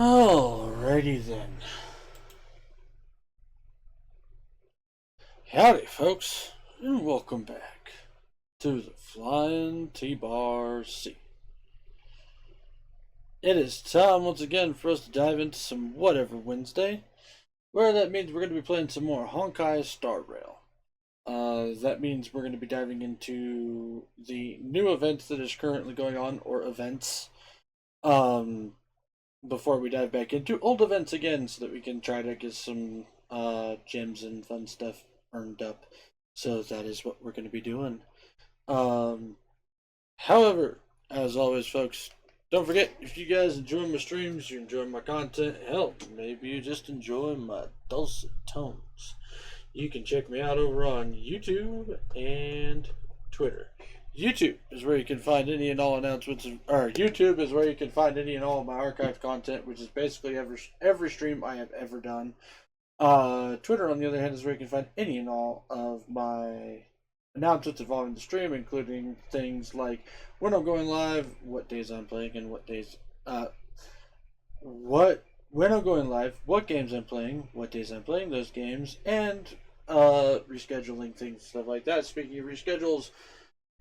Alrighty then. Howdy, folks, and welcome back to the Flying T-Bar C. It is time once again for us to dive into some Whatever Wednesday, where that means we're going to be playing some more Honkai Star Rail. That means we're going to be diving into the new event that is currently going on, or events, before we dive back into old events again, so that we can try to get some gems and fun stuff earned up. So that is what we're going to be doing. However, as always, folks, don't forget, if you guys enjoy my streams, you enjoy my content, hell, maybe you just enjoy my dulcet tones, you can check me out over on YouTube and Twitter. YouTube is where you can find any and all announcements, or YouTube is where you can find any and all of my archived content, which is basically every stream I have ever done. Twitter, on the other hand, is where you can find any and all of my announcements involving the stream, including things like when I'm going live, what days I'm playing, and when I'm going live, what games I'm playing, what days I'm playing those games, and rescheduling things, stuff like that. Speaking of reschedules,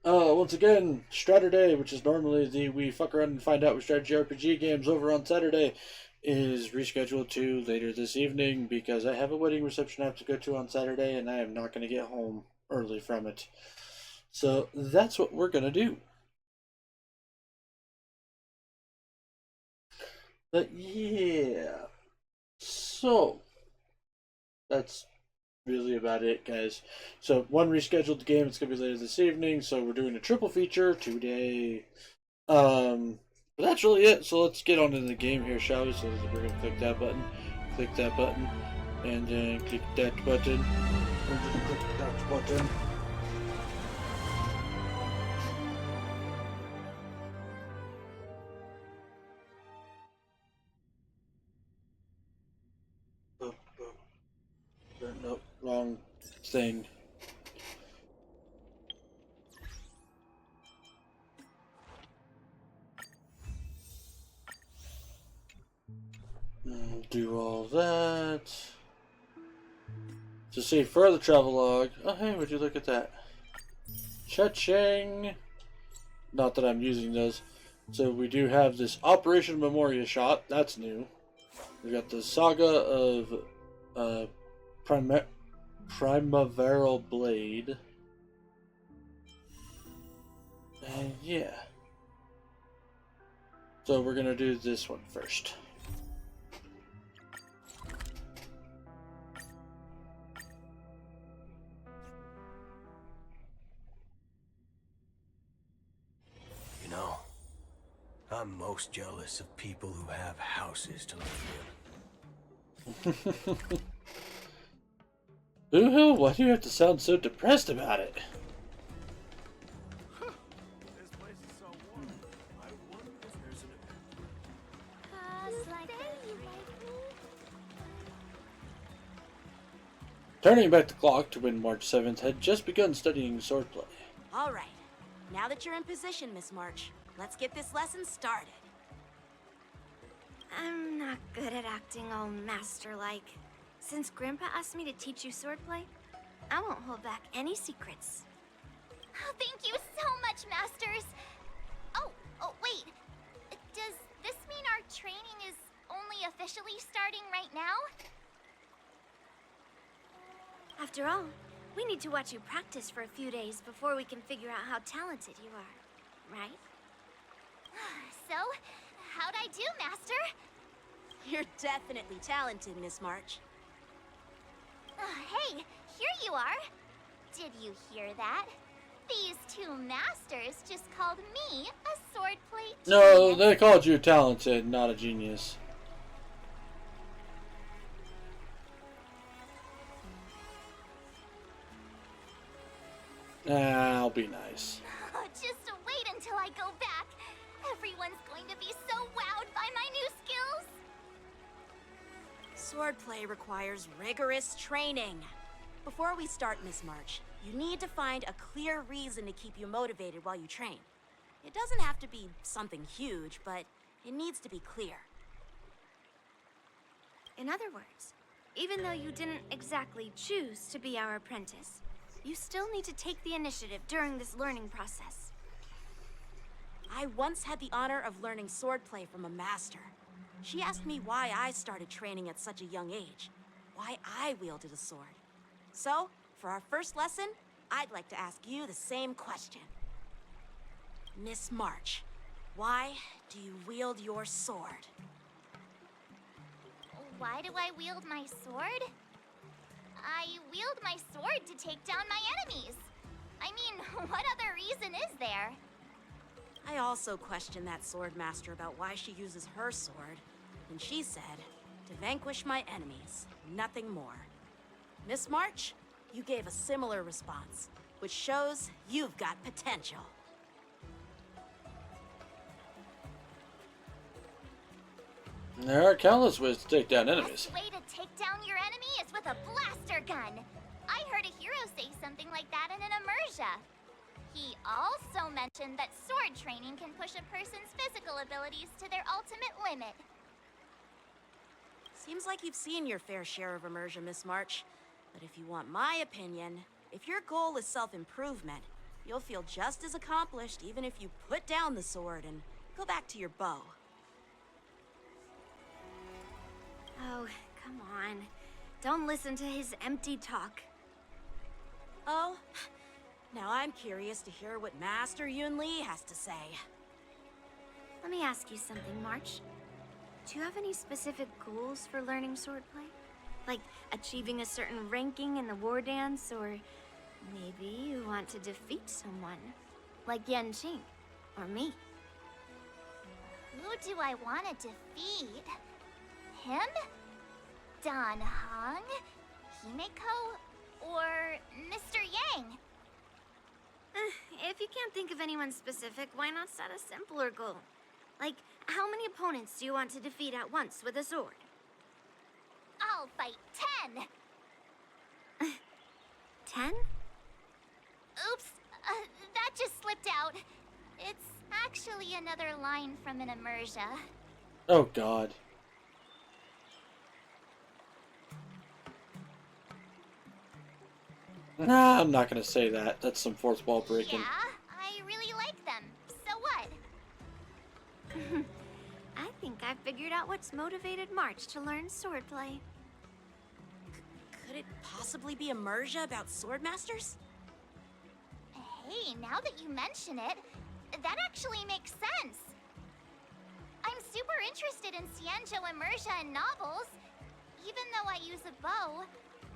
once again, Straturday, which is normally the we fuck around and find out with strategy RPG games over on Saturday, is rescheduled to later this evening because I have a wedding reception I have to go to on Saturday and I am not going to get home early from it. So that's what we're going to do. But yeah. So that's really about it, guys. So one rescheduled game, it's going to be later this evening, so we're doing a triple feature today. But that's really it, so let's get on into the game here, shall we? So we're going to click that button, and then click that button, and then click that button. Oh, oh. Nope, wrong thing. Do all that. To see further travel log. Oh, hey, would you look at that? Cha-ching! Not that I'm using those. So we do have this Operation Memoria shot. That's new. We got the Saga of Primaveral Blade. And yeah. So we're gonna do this one first. You know, I'm most jealous of people who have houses to live in. Boo-hoo, why do you have to sound so depressed about it? This place is so warm. I wonder if there's an... Turning back the clock to when March 7th had just begun studying swordplay. All right. Now that you're in position, Miss March, let's get this lesson started. I'm not good at acting all master-like. Since Grandpa asked me to teach you swordplay, I won't hold back any secrets. Oh, thank you so much, Masters! Oh, wait. Does this mean our training is only officially starting right now? After all, we need to watch you practice for a few days before we can figure out how talented you are, right? So, how'd I do, Master? You're definitely talented, Miss March. Hey, here you are. Did you hear that? These two masters just called me a swordplay genius. No, they called you talented, not a genius. I'll be nice. Just wait until I go back. Everyone's going to be so wowed by my new skills. Swordplay requires rigorous training. Before we start, Miss March, you need to find a clear reason to keep you motivated while you train. It doesn't have to be something huge, but it needs to be clear. In other words, even though you didn't exactly choose to be our apprentice, you still need to take the initiative during this learning process. I once had the honor of learning swordplay from a master. She asked me why I started training at such a young age, why I wielded a sword. So, for our first lesson, I'd like to ask you the same question. Miss March, why do you wield your sword? Why do I wield my sword? I wield my sword to take down my enemies. I mean, what other reason is there? I also questioned that sword master about why she uses her sword, and she said, to vanquish my enemies, nothing more. Miss March, you gave a similar response, which shows you've got potential. There are countless ways to take down The enemies. best way to take down your enemy is with a blaster gun. I heard a hero say something like that in an immersia. He also mentioned that sword training can push a person's physical abilities to their ultimate limit. Seems like you've seen your fair share of immersion, Miss March. But if you want my opinion, if your goal is self-improvement, you'll feel just as accomplished even if you put down the sword and go back to your bow. Oh, come on. Don't listen to his empty talk. Oh, now I'm curious to hear what Master Yunli has to say. Let me ask you something, March. Do you have any specific goals for learning swordplay? Like achieving a certain ranking in the war dance, or maybe you want to defeat someone, like Yanqing, or me? Who do I want to defeat? Him? Dan Heng? Himeko? Or Mr. Yang? If you can't think of anyone specific, why not set a simpler goal? Like, how many opponents do you want to defeat at once with a sword? I'll fight 10! 10? Oops, that just slipped out. It's actually another line from an immersia. Oh god. Nah, I'm not gonna say that. That's some fourth wall breaking. Yeah, I really like them. So what? I think I figured out what's motivated March to learn swordplay. Could it possibly be immersia about sword masters? Hey, now that you mention it, that actually makes sense. I'm super interested in Xianzhou immersia and novels. Even though I use a bow,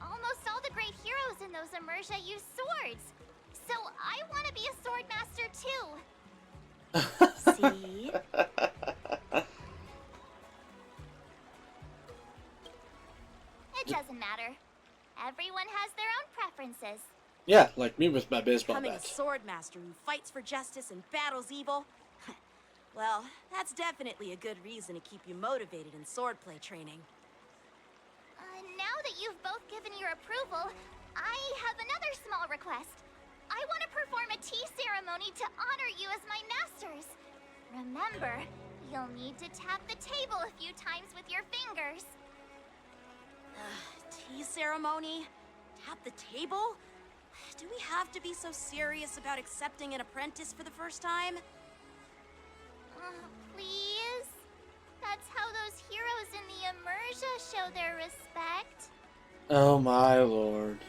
almost all the great heroes in those immersia use swords. So I want to be a sword master too. See? It doesn't matter. Everyone has their own preferences. Yeah, like me with my baseball Becoming a bat. sword master who fights for justice and battles evil? Well, that's definitely a good reason to keep you motivated in swordplay training. Now that you've both given your approval, I have another small request. I want to perform a tea ceremony to honor you as my masters. Remember, you'll need to tap the table a few times with your fingers. Tea ceremony? Tap the table? Do we have to be so serious about accepting an apprentice for the first time? Please? That's how those heroes in the immersia show their respect. Oh my lord.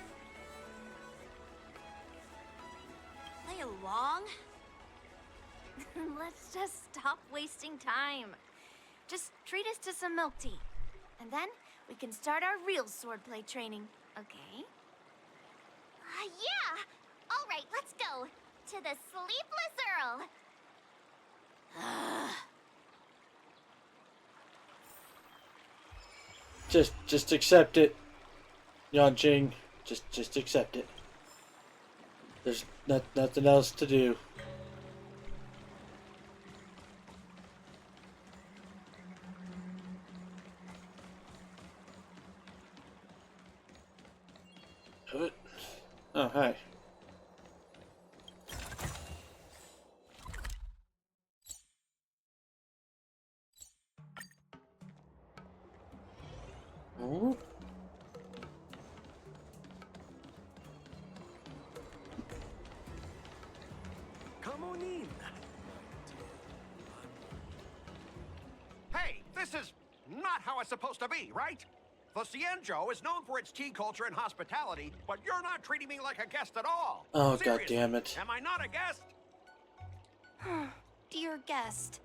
Play along? Let's just stop wasting time. Just treat us to some milk tea. And then we can start our real swordplay training, okay? Yeah! Alright, let's go. To the Sleepless Earl. Just accept it. Yanqing. Just accept it. There's nothing else to do. Oh, hi. in. Hey, this is not how it's supposed to be, right? The Cienjo is known for its tea culture and hospitality, but you're not treating me like a guest at all. Oh, Seriously, God damn it. am I not a guest? Dear guest.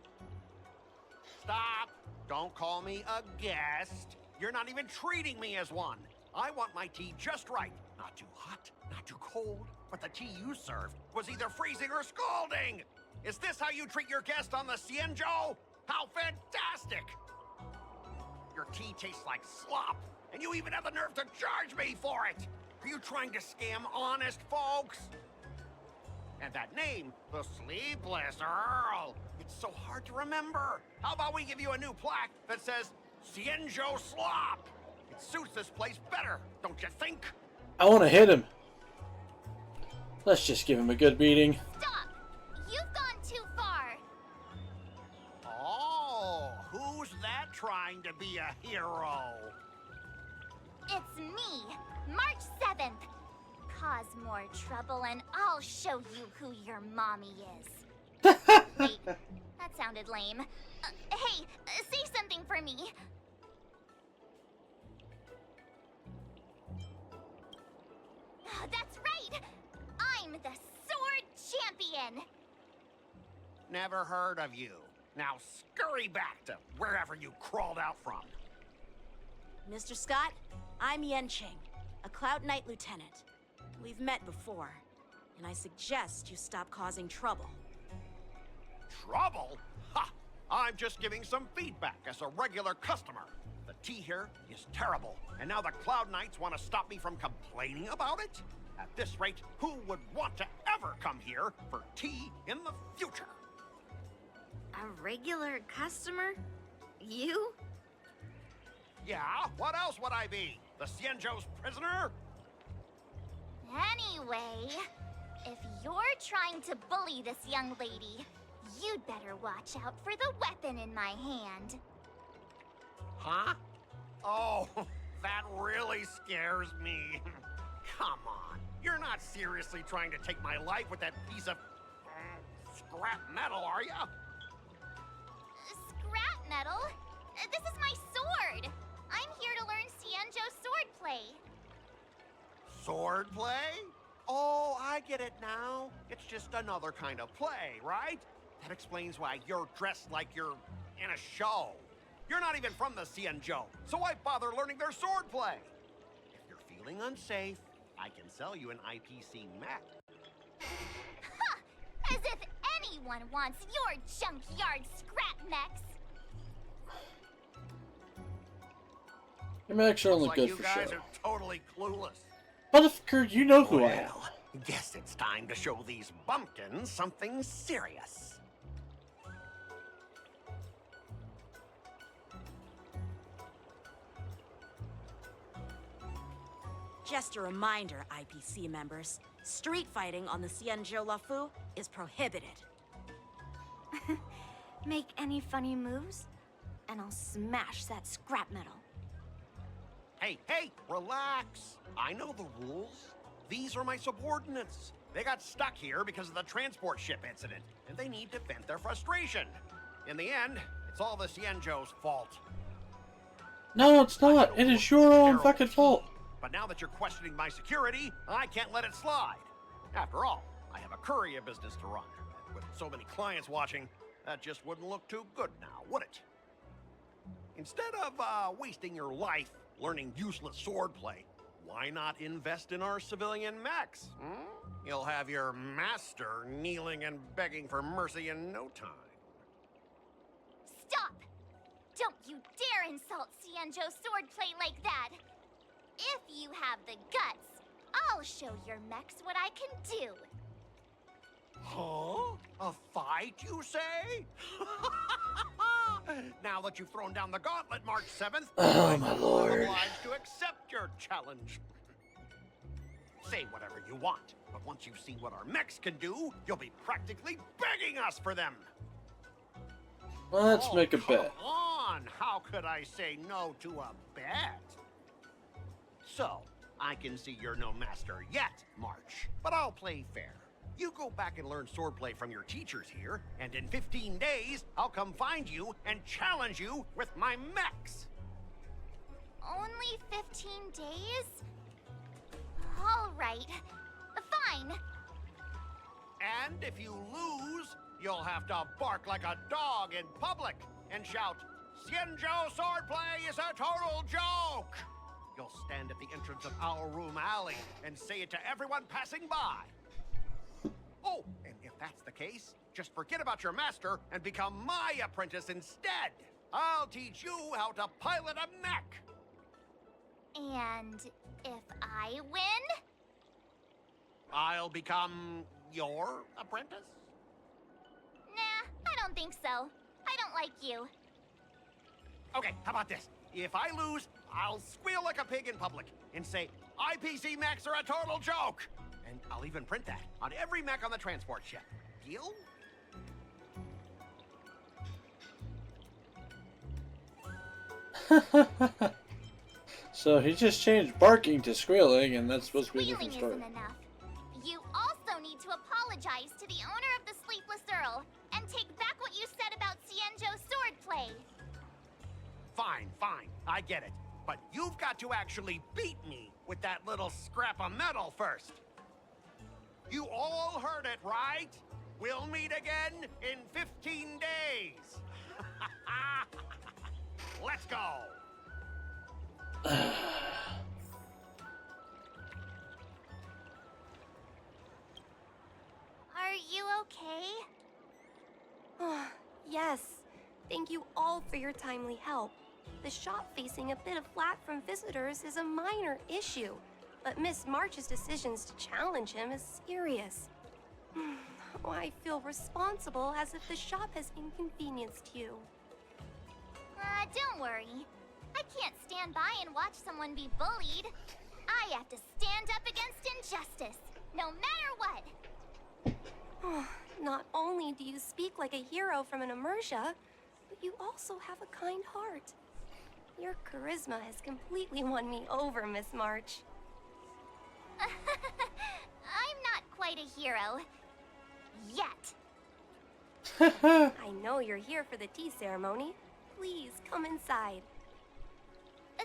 Stop! Don't call me a guest. You're not even treating me as one. I want my tea just right. Not too hot, not too cold, but the tea you served was either freezing or scalding. Is this how you treat your guest on the Cienjo? How fantastic! Your tea tastes like slop, and you even have the nerve to charge me for it! Are you trying to scam honest folks? And that name, the Sleepless Earl, it's so hard to remember. How about we give you a new plaque that says, Cienjo Slop? It suits this place better, don't you think? I want to hit him. Let's just give him a good beating. Stop! You've gone too far. Oh, who's that trying to be a hero? It's me, March 7th. Cause more trouble and I'll show you who your mommy is. Wait, that sounded lame. Hey, say something for me. That's right! I'm the Sword Champion! Never heard of you. Now scurry back to wherever you crawled out from. Mr. Scott, I'm Yen Ching, a Cloud Knight lieutenant. We've met before, and I suggest you stop causing trouble. Trouble? Ha! I'm just giving some feedback as a regular customer. The tea here is terrible, and now the Cloud Knights want to stop me from complaining about it? At this rate, who would want to ever come here for tea in the future? A regular customer? You? Yeah, what else would I be? The Cienjo's prisoner? Anyway, if you're trying to bully this young lady, you'd better watch out for the weapon in my hand. Huh? Oh, that really scares me. Come on, you're not seriously trying to take my life with that piece of scrap metal, are ya? Scrap metal? This is my sword! I'm here to learn Cienjo swordplay. Swordplay? Oh, I get it now. It's just another kind of play, right? That explains why you're dressed like you're in a show. You're not even from the Cienjo, so why bother learning their swordplay? If you're feeling unsafe, I can sell you an IPC mech. Ha! As if anyone wants your junkyard scrap mechs! Your mechs are only Looks good like for you guys show. are totally clueless. Motherfucker, you know who I am. Well, guess it's time to show these bumpkins something serious. Just a reminder, IPC members, street fighting on the Cienjo Lafu is prohibited. Make any funny moves, and I'll smash that scrap metal. Hey, relax. I know the rules. These are my subordinates. They got stuck here because of the transport ship incident, and they need to vent their frustration. In the end, it's all the Cienjo's fault. No, it's not. It is your own fucking fault. But now that you're questioning my security, I can't let it slide. After all, I have a courier business to run. With so many clients watching, that just wouldn't look too good now, would it? Instead of wasting your life learning useless swordplay, why not invest in our civilian mechs? You'll have your master kneeling and begging for mercy in no time. Stop! Don't you dare insult Cienjo swordplay like that! If you have the guts, I'll show your mechs what I can do. Huh? A fight, you say? Now that you've thrown down the gauntlet, March 7th, Oh, my lord. I'm obliged to accept your challenge. Say whatever you want, but once you've seen what our mechs can do, you'll be practically begging us for them. Let's make a bet. Come on, how could I say no to a bet? So, I can see you're no master yet, March, but I'll play fair. You go back and learn swordplay from your teachers here, and in 15 days, I'll come find you and challenge you with my mechs. Only 15 days? All right. Fine. And if you lose, you'll have to bark like a dog in public and shout, "Xianzhou swordplay is a total joke!" You'll stand at the entrance of our room alley and say it to everyone passing by. Oh, and if that's the case, just forget about your master and become my apprentice instead. I'll teach you how to pilot a mech. And if I win? I'll become your apprentice? Nah, I don't think so. I don't like you. Okay, how about this? If I lose, I'll squeal like a pig in public and say, IPC mechs are a total joke! And I'll even print that on every mech on the transport ship. Deal? So he just changed barking to squealing, and that's supposed to be a Squealing different story. isn't enough. You also need to apologize to the owner of the Sleepless Earl and take back what you said about Xianzhou swordplay. Fine, fine, I get it. But you've got to actually beat me with that little scrap of metal first. You all heard it, right? We'll meet again in 15 days. Let's go. Are you okay? Yes. Thank you all for your timely help. The shop facing a bit of flack from visitors is a minor issue, but Miss March's decisions to challenge him is serious. I feel responsible as if the shop has inconvenienced you. Don't worry. I can't stand by and watch someone be bullied. I have to stand up against injustice, no matter what. Not only do you speak like a hero from an immersia, but you also have a kind heart. Your charisma has completely won me over, Miss March. I'm not quite a hero. Yet. I know you're here for the tea ceremony. Please come inside.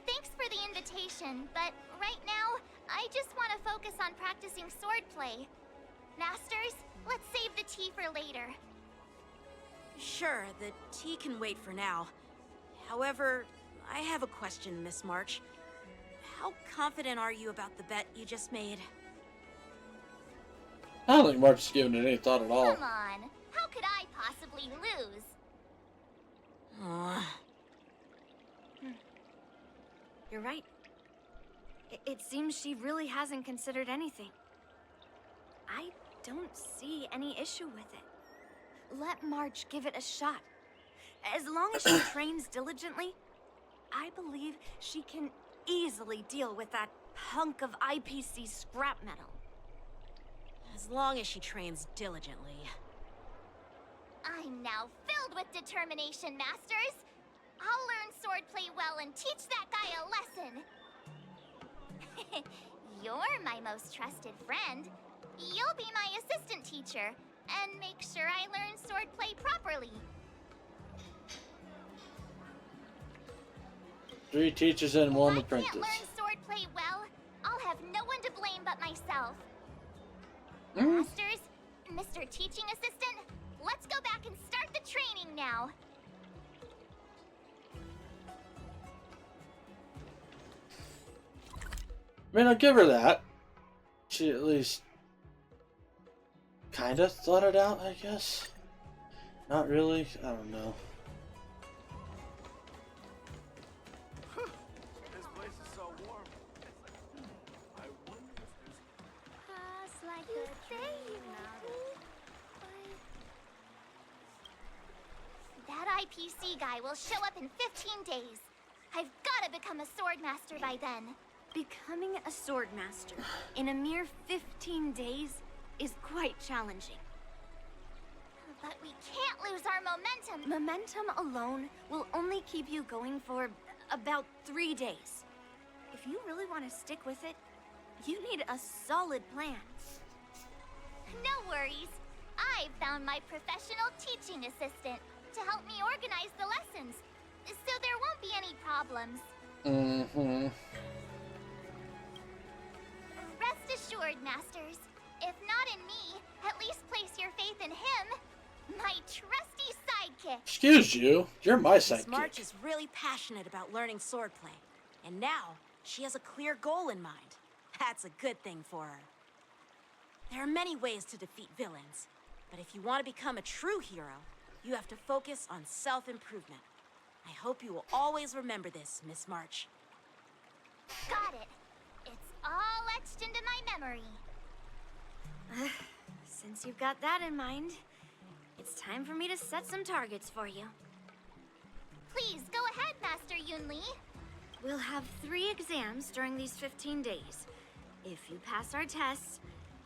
Thanks for the invitation, but right now, I just want to focus on practicing swordplay. Masters, let's save the tea for later. Sure, the tea can wait for now. However, I have a question, Miss March. How confident are you about the bet you just made? I don't think March is giving it any thought at all. Come on, how could I possibly lose? You're right. It seems she really hasn't considered anything. I don't see any issue with it. Let March give it a shot. As long as she trains diligently, I believe she can easily deal with that hunk of IPC scrap metal. As long as she trains diligently. I'm now filled with determination, Masters. I'll learn swordplay well and teach that guy a lesson. You're my most trusted friend. You'll be my assistant teacher and make sure I learn swordplay properly. 3 teachers and 1 If I apprentice. can't learn swordplay well, I'll have no one to blame but myself. Mm. Masters, Mr. Teaching Assistant, let's go back and start the training now. I mean, I'll give her that. She at least kind of thought it out, I guess. Not really. I don't know. This place is so warm. I wonder if there's... You say you That IPC guy will show up in 15 days. I've got to become a swordmaster by then. Becoming a swordmaster in a mere 15 days is quite challenging. But we can't lose our momentum. Momentum alone will only keep you going for about 3 days. If you really want to stick with it, you need a solid plan. No worries. I found my professional teaching assistant to help me organize the lessons, so there won't be any problems. Mm-hmm. Rest assured, Masters. If not in me, at least place your faith in him, my trusty sidekick. Excuse you. You're my Miss March sidekick. is really passionate about learning swordplay, and now she has a clear goal in mind. That's a good thing for her. There are many ways to defeat villains, but if you want to become a true hero, you have to focus on self-improvement. I hope you will always remember this, Miss March. Got it. It's all etched into my memory. Since you've got that in mind, it's time for me to set some targets for you. Please, go ahead, Master Yunli. We'll have 3 exams during these 15 days. If you pass our tests,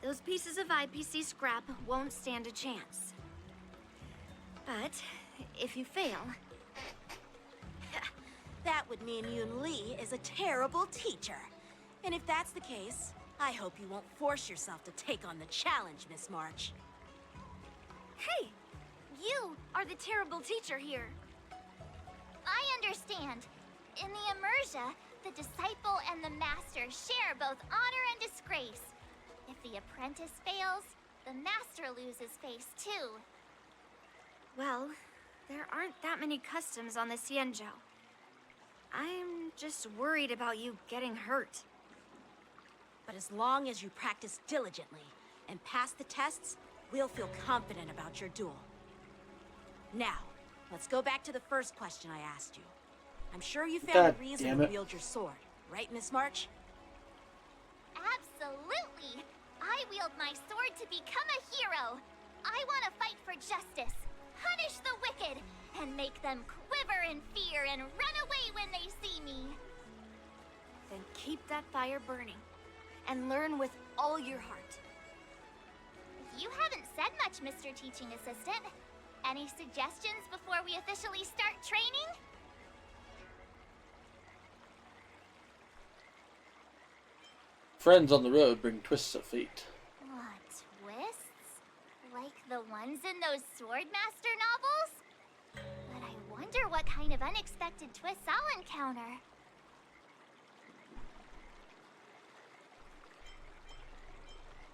those pieces of IPC scrap won't stand a chance. But if you fail... That would mean Yoon Lee is a terrible teacher. And if that's the case, I hope you won't force yourself to take on the challenge, Miss March. Hey! You are the terrible teacher here. I understand. In the Immersia, the disciple and the master share both honor and disgrace. If the apprentice fails, the master loses face too. Well, there aren't that many customs on the Xianzhou. I'm just worried about you getting hurt. But as long as you practice diligently and pass the tests, we'll feel confident about your duel. Now, let's go back to the first question I asked you. I'm sure you found God a reason damn to it. wield your sword, right, Miss March? Absolutely! I wield my sword to become a hero. I want to fight for justice, punish the wicked, and make them quiver in fear and run away when they see me. Then keep that fire burning, and learn with all your heart. You haven't said much, Mr. Teaching Assistant. Any suggestions before we officially start training? Friends on the road bring twists of fate. What, twists? Like the ones in those Swordmaster novels? But I wonder what kind of unexpected twists I'll encounter.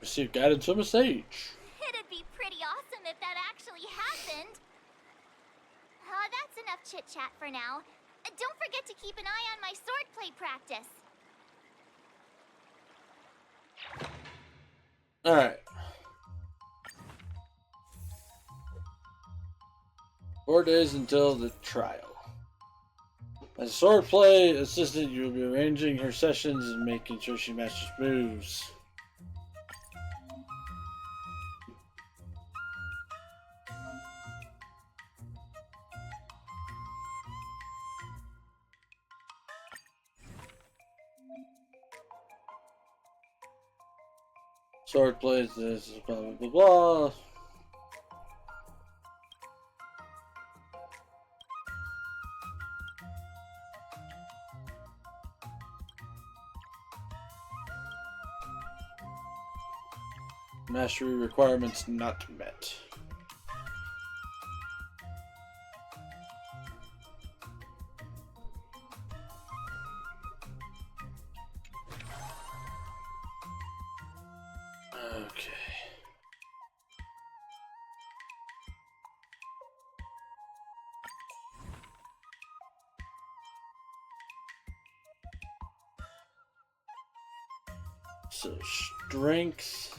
Receive guidance from a sage. It'd be pretty awesome if that actually happened. That's enough chit-chat for now. Don't forget to keep an eye on my swordplay practice. Alright. 4 days until the trial. As a swordplay assistant, you will be arranging her sessions and making sure she masters moves. Swordplay, this is blah blah blah blah. Mastery requirements not met. Okay. So strength.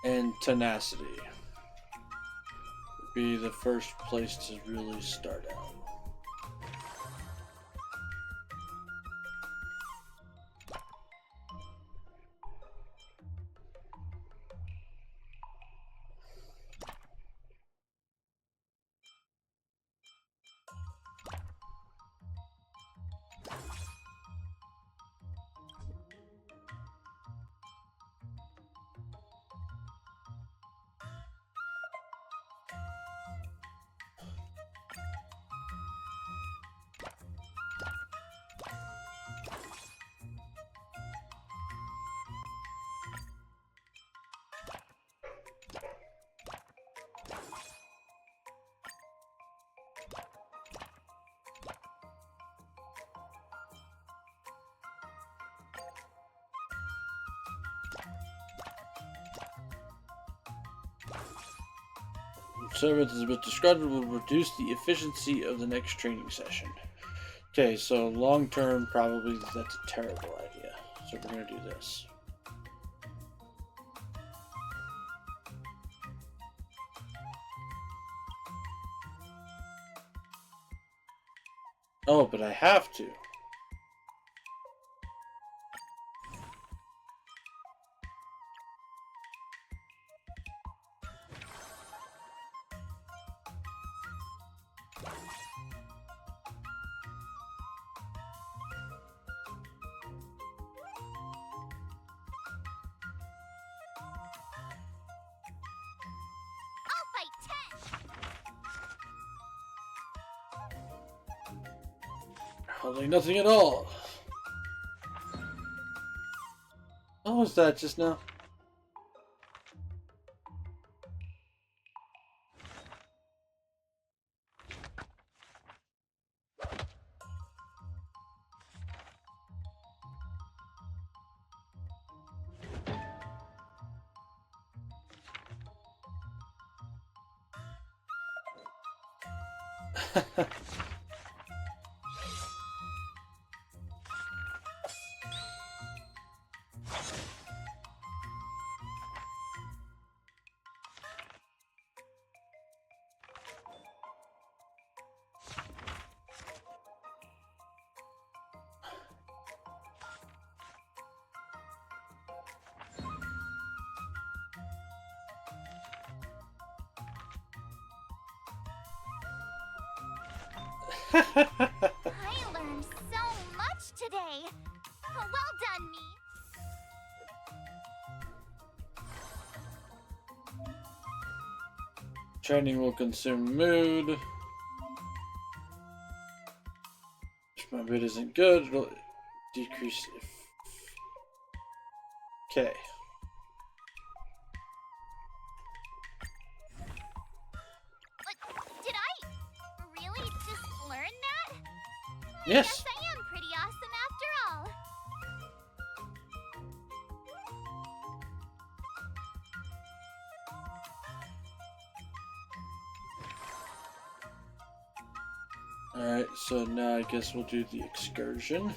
And tenacity would be the first place to really start out. Service is a bit described will reduce the efficiency of the next training session. Okay, so long term, probably that's a terrible idea. So we're going to do this. Oh, but I have to. I'll fight 10. Holding nothing at all. What was that just now? I learned so much today. Well done, me. Training will consume mood. If my mood isn't good, it'll decrease if... Okay. Did I really just learn that? I Yes. guess I am pretty awesome after all. Alright, so now I guess we'll do the excursion.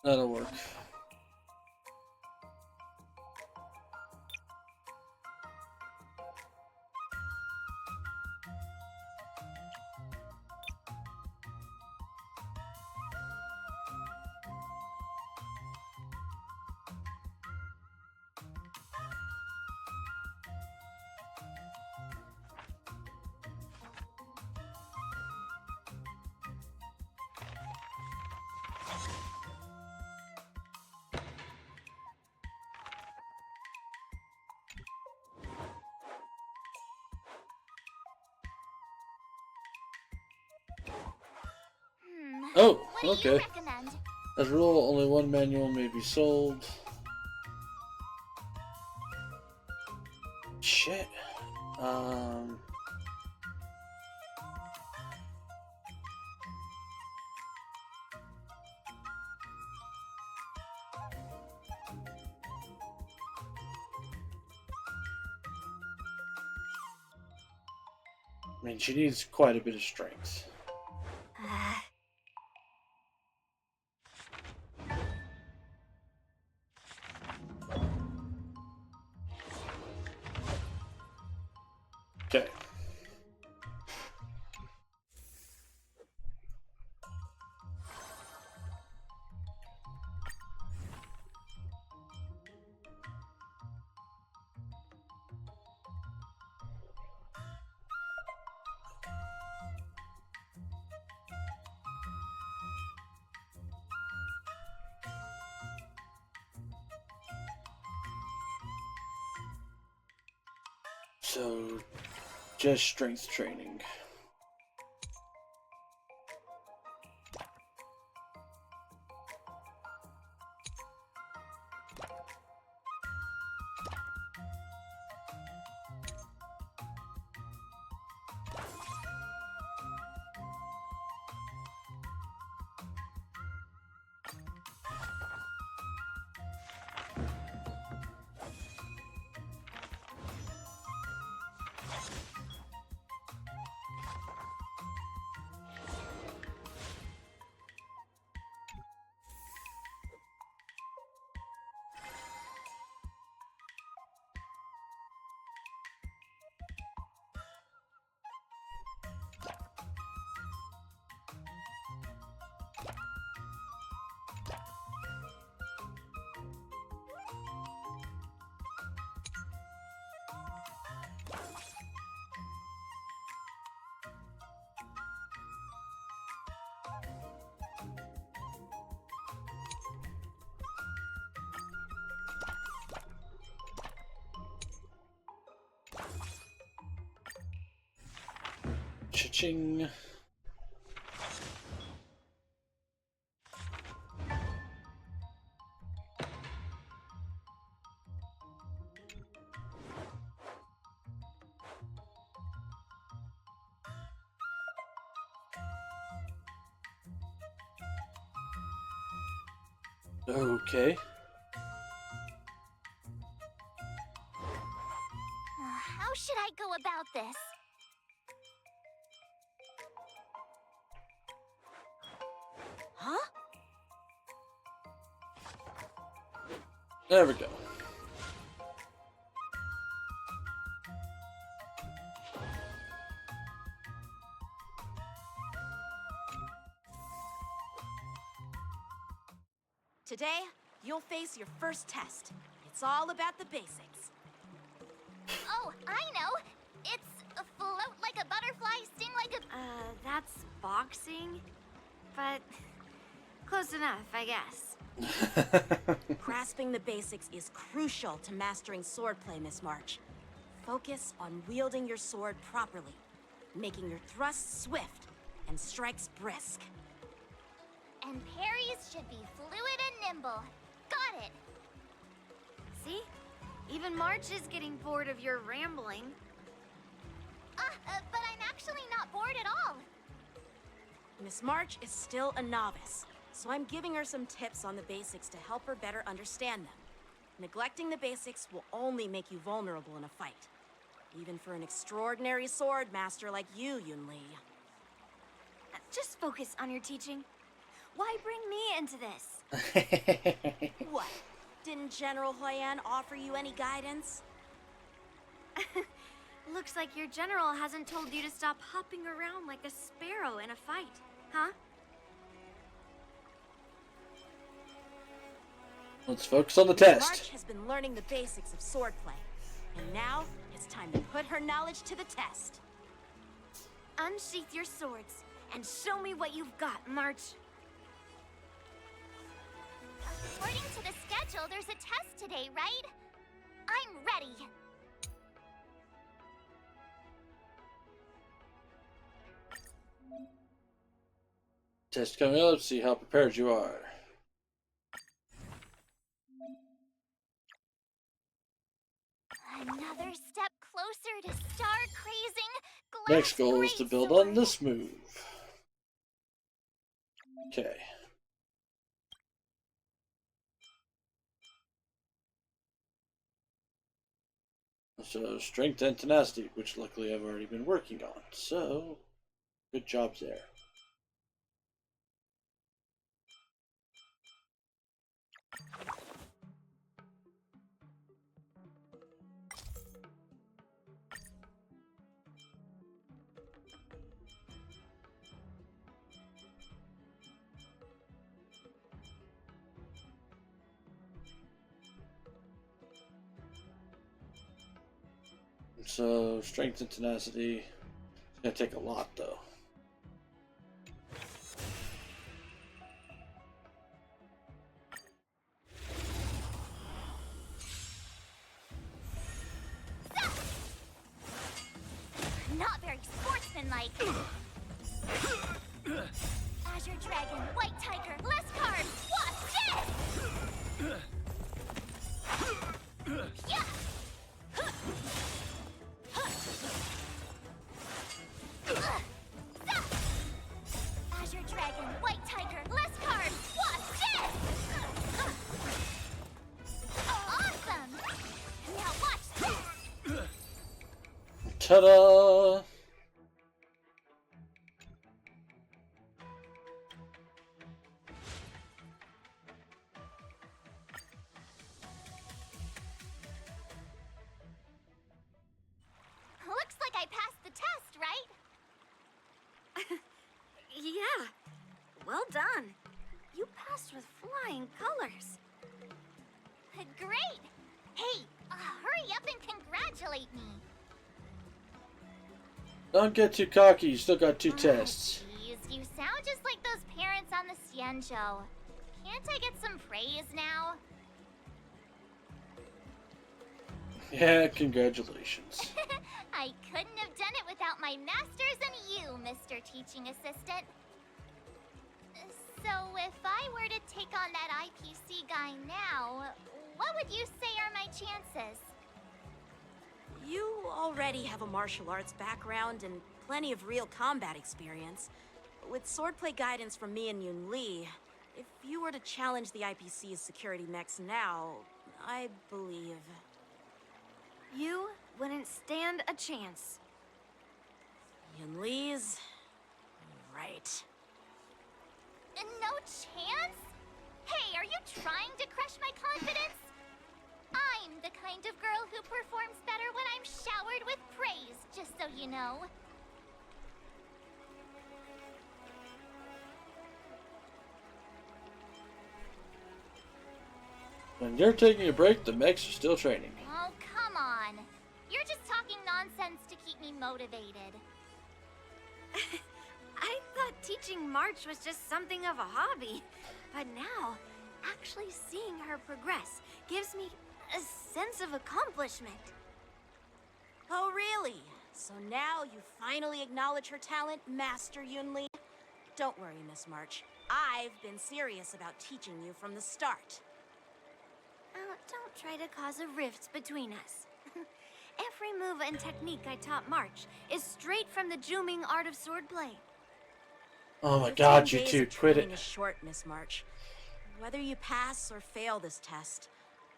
That'll work. Oh, What do you okay. recommend? As a rule, only one manual may be sold. Shit. I mean, she needs quite a bit of strength. Okay. So, just strength training. Cha-ching. Okay. How should I go about this? Huh? There we go. Today, you'll face your first test. It's all about the basics. Oh, I know! It's float like a butterfly, sting like a... That's boxing? But close enough, I guess. Grasping the basics is crucial to mastering swordplay, Miss March. Focus on wielding your sword properly, making your thrusts swift and strikes brisk. And parries should be fluid and nimble. Got it! See? Even March is getting bored of your rambling. But I'm actually not bored at all. Miss March is still a novice, so I'm giving her some tips on the basics to help her better understand them. Neglecting the basics will only make you vulnerable in a fight. Even for an extraordinary sword master like you, Yun Li. Just focus on your teaching. Why bring me into this? What? Didn't General Huyan offer you any guidance? Looks like your general hasn't told you to stop hopping around like a sparrow in a fight, huh? Let's focus on the March test. has been learning the basics of swordplay, and now it's time to put her knowledge to the test. Unsheath your swords and show me what you've got, March. According to the schedule, there's a test today, right? I'm ready. Test coming up. See how prepared you are. Another step closer to star-crazing glass Next goal is to build on this move. Okay. So, strength and tenacity, which luckily I've already been working on. So, good job there. So, strength and tenacity. It's gonna take a lot, though. something like Azure Dragon, White Tiger, less carbs, watch this! Yeah! Azure Dragon, White Tiger, less carbs, watch this! Awesome! Now watch this! Ta-da! Looks like I passed the test, right? Yeah. Well done. You passed with flying colors. Great! Hey, hurry up and congratulate me. Don't get too cocky, you still got 2 tests. Jeez, you sound just like those parents on the Cien show. Can't I get some praise now? Yeah, congratulations. I couldn't have done it without my masters and you, Mr. Teaching Assistant. So if I were to take on that IPC guy now, what would you say are my chances? You already have a martial arts background and plenty of real combat experience. With swordplay guidance from me and Yun Li, if you were to challenge the IPC's security mechs now, I believe... You wouldn't stand a chance. Yun Li's... right. No chance? Hey, are you trying to crush my confidence? I'm the kind of girl who performs better when I'm showered with praise, just so you know. When you're taking a break, the mechs are still training. Oh, come on. You're just talking nonsense to keep me motivated. I thought teaching March was just something of a hobby. But now, actually seeing her progress gives me a sense of accomplishment. Oh, really? So now you finally acknowledge her talent, Master Yun Li? Don't worry, Miss March. I've been serious about teaching you from the start. Don't try to cause a rift between us. Every move and technique I taught March is straight from the Juming art of swordplay. Oh my 15 god, you days two, of quit training it. is short, Miss March. Whether you pass or fail this test,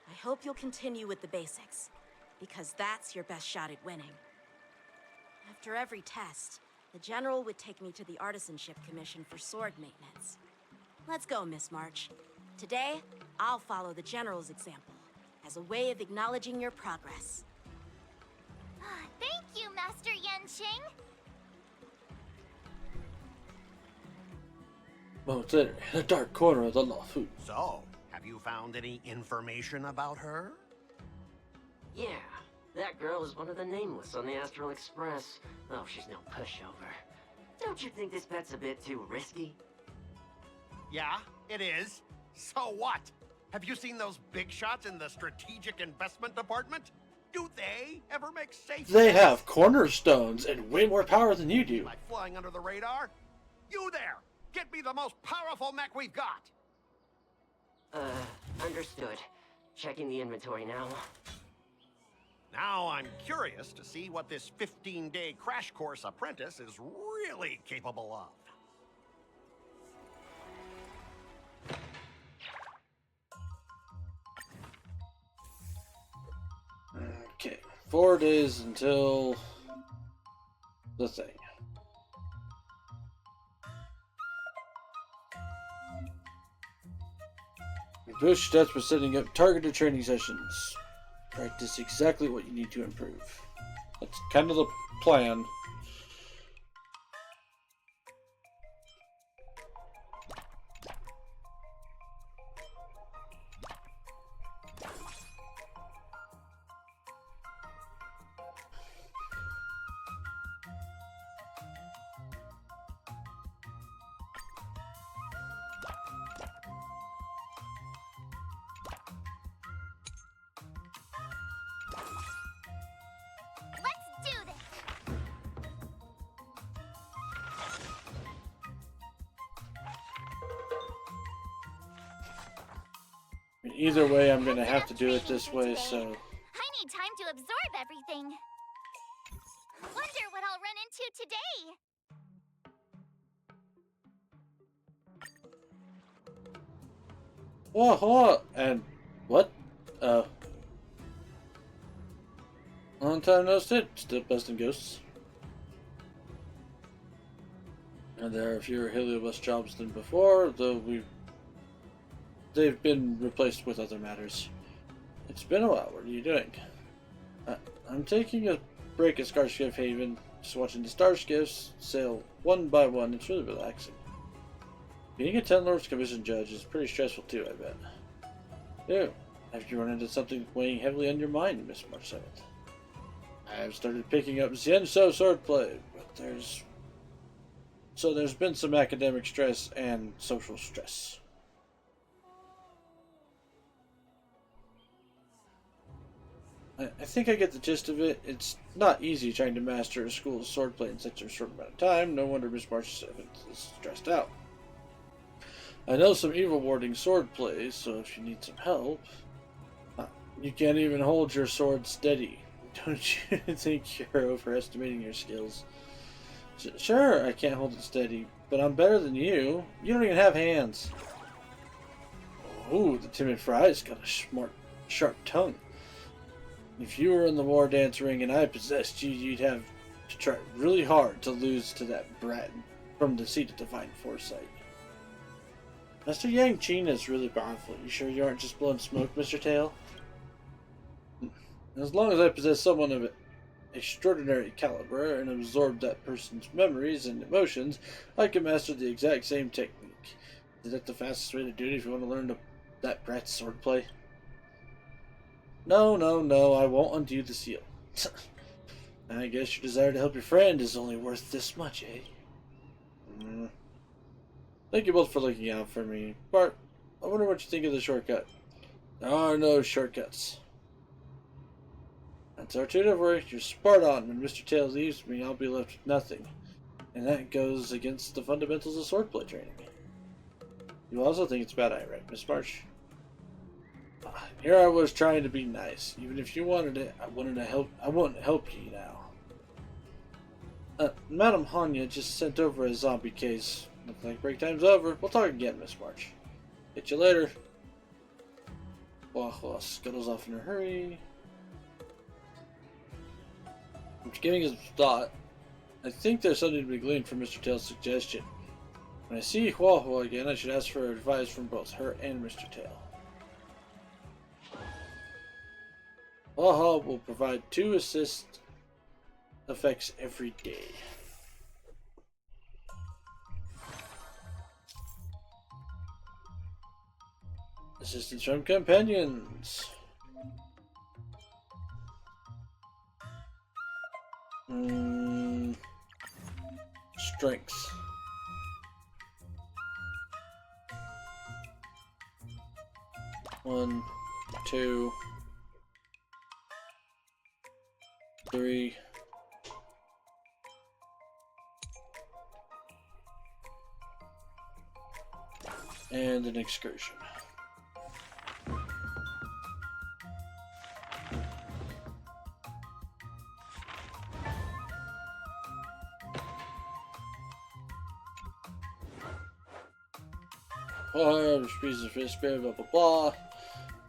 I hope you'll continue with the basics, because that's your best shot at winning. After every test, the General would take me to the Artisanship Commission for sword maintenance. Let's go, Miss March. Today, I'll follow the General's example, as a way of acknowledging your progress. Thank you, Master Yenqing. Moments later, in a dark corner of the loft. So, have you found any information about her? Yeah, that girl is one of the nameless on the Astral Express. Oh, she's no pushover. Don't you think this bet's a bit too risky? Yeah, it is. So what? Have you seen those big shots in the strategic investment department? Do they ever make safe They bets? have cornerstones and way more power than you do. Like flying under the radar? You there! Get me the most powerful mech we've got! Understood. Checking the inventory now. Now I'm curious to see what this 15-day crash course apprentice is really capable of. Okay, 4 days until the thing. Bush stats for setting up targeted training sessions. Practice exactly what you need to improve. That's kind of the plan. Let's do this! Either way, I'm gonna have to do it Enough this training way, for so... today. I need time to absorb everything. Wonder what I'll run into today. Whoa, and what? Long time no see. Still busting ghosts. And there are fewer Heliobus jobs than before, though they've been replaced with other matters. It's been a while. What are you doing? I'm taking a break at Starskiff Haven, just watching the Starskiffs sail one by one. It's really relaxing. Being a Ten Lords Commission judge is pretty stressful too, I bet. Yeah. Have you run into something weighing heavily on your mind, Miss March 7th? I've started picking up Xianzhou swordplay, but there's been some academic stress and social stress. I think I get the gist of it. It's not easy trying to master a school's swordplay in such a short amount of time. No wonder Miss March 7th is stressed out. I know some evil warding swordplay, so if you need some help... You can't even hold your sword steady. Don't you think you're overestimating your skills? Sure, I can't hold it steady, but I'm better than you. You don't even have hands. Oh, the timid fry's got a smart, sharp tongue. If you were in the war dance ring and I possessed you, you'd have to try really hard to lose to that brat from the seat of divine foresight. Master Yang Qin is really powerful. You sure you aren't just blowing smoke, Mr. Tail? As long as I possess someone of extraordinary caliber and absorb that person's memories and emotions, I can master the exact same technique. Is that the fastest way to do it if you want to learn that brat's swordplay? No, I won't undo the seal. I guess your desire to help your friend is only worth this much, eh? Thank you both for looking out for me. Bart, I wonder what you think of the shortcut. There are no shortcuts. That's our tutor for you. You're spot on. When Mr. Tail leaves me, I'll be left with nothing. And that goes against the fundamentals of swordplay training. You also think it's a bad idea, right, Miss March? Here I was trying to be nice. Even if you wanted it, I wouldn't help you now. Madam Hanya just sent over a zombie case. Looks like break time's over. We'll talk again, Miss March. Get you later. Wah scuttles off in a hurry. After giving his thought, I think there's something to be gleaned from Mr. Tail's suggestion. When I see Hua again, I should ask for advice from both her and Mr. Tail. Hua will provide 2 assist effects every day. Assistance from companions. Strength. One, 2, 3. And an excursion. Hua receives a spirit, blah blah blah.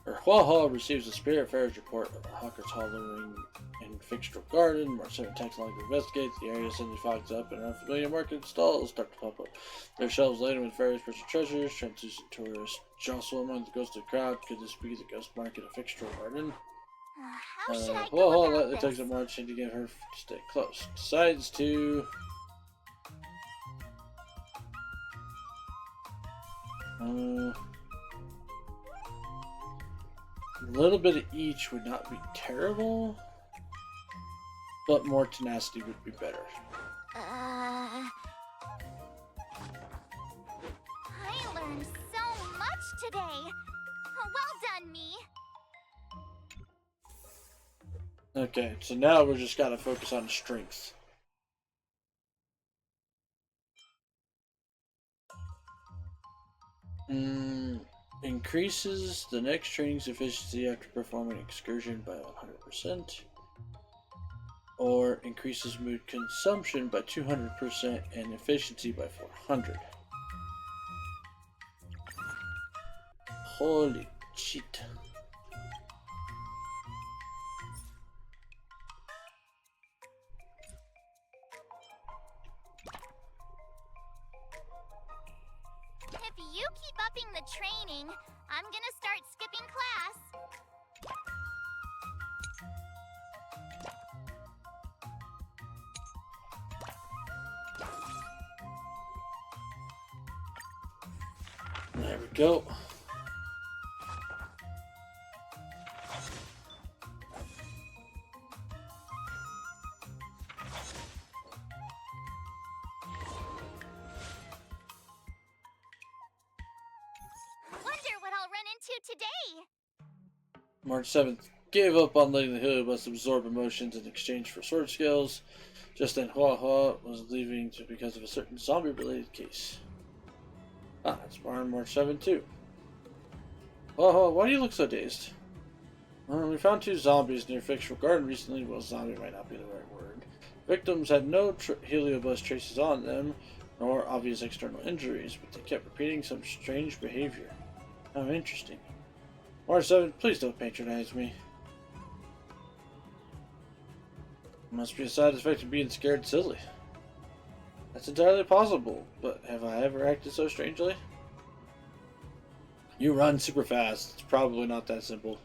Hua receives a spirit fair's report of a Hawker's Hollering in Fixtural Garden. March 7 takes long to investigate. The area suddenly fogs up and unfamiliar market stalls start to pop up. Their shelves laden with various precious treasures. Translucent tourists jostle among the ghostly crowd. Could this be the ghost market of Fixtural Garden? How should I go Hua about lightly this? tugs at March to get her to stay close. Decides to... a little bit of each would not be terrible, but more tenacity would be better. I learned so much today. Well done, me. Okay, so now we're just gotta focus on strength. Increases the next training's efficiency after performing excursion by 100%. Or increases mood consumption by 200% and efficiency by 400. Holy shit. If you keep upping the training, I'm gonna start skipping class. There we go. Wonder what I'll run into today. March 7th. Gave up on letting the Heliobus absorb emotions in exchange for sword skills. Just then, Hua Hua was leaving because of a certain zombie-related case. Ah, it's on March 7th too. Hua Hua, why do you look so dazed? We found 2 zombies near Fictional Garden recently. Well, zombie might not be the right word. Victims had no Heliobus traces on them, nor obvious external injuries, but they kept repeating some strange behavior. How interesting. March 7th, please don't patronize me. Must be a side effect of being scared silly. That's entirely possible, but have I ever acted so strangely? You run super fast. It's probably not that simple.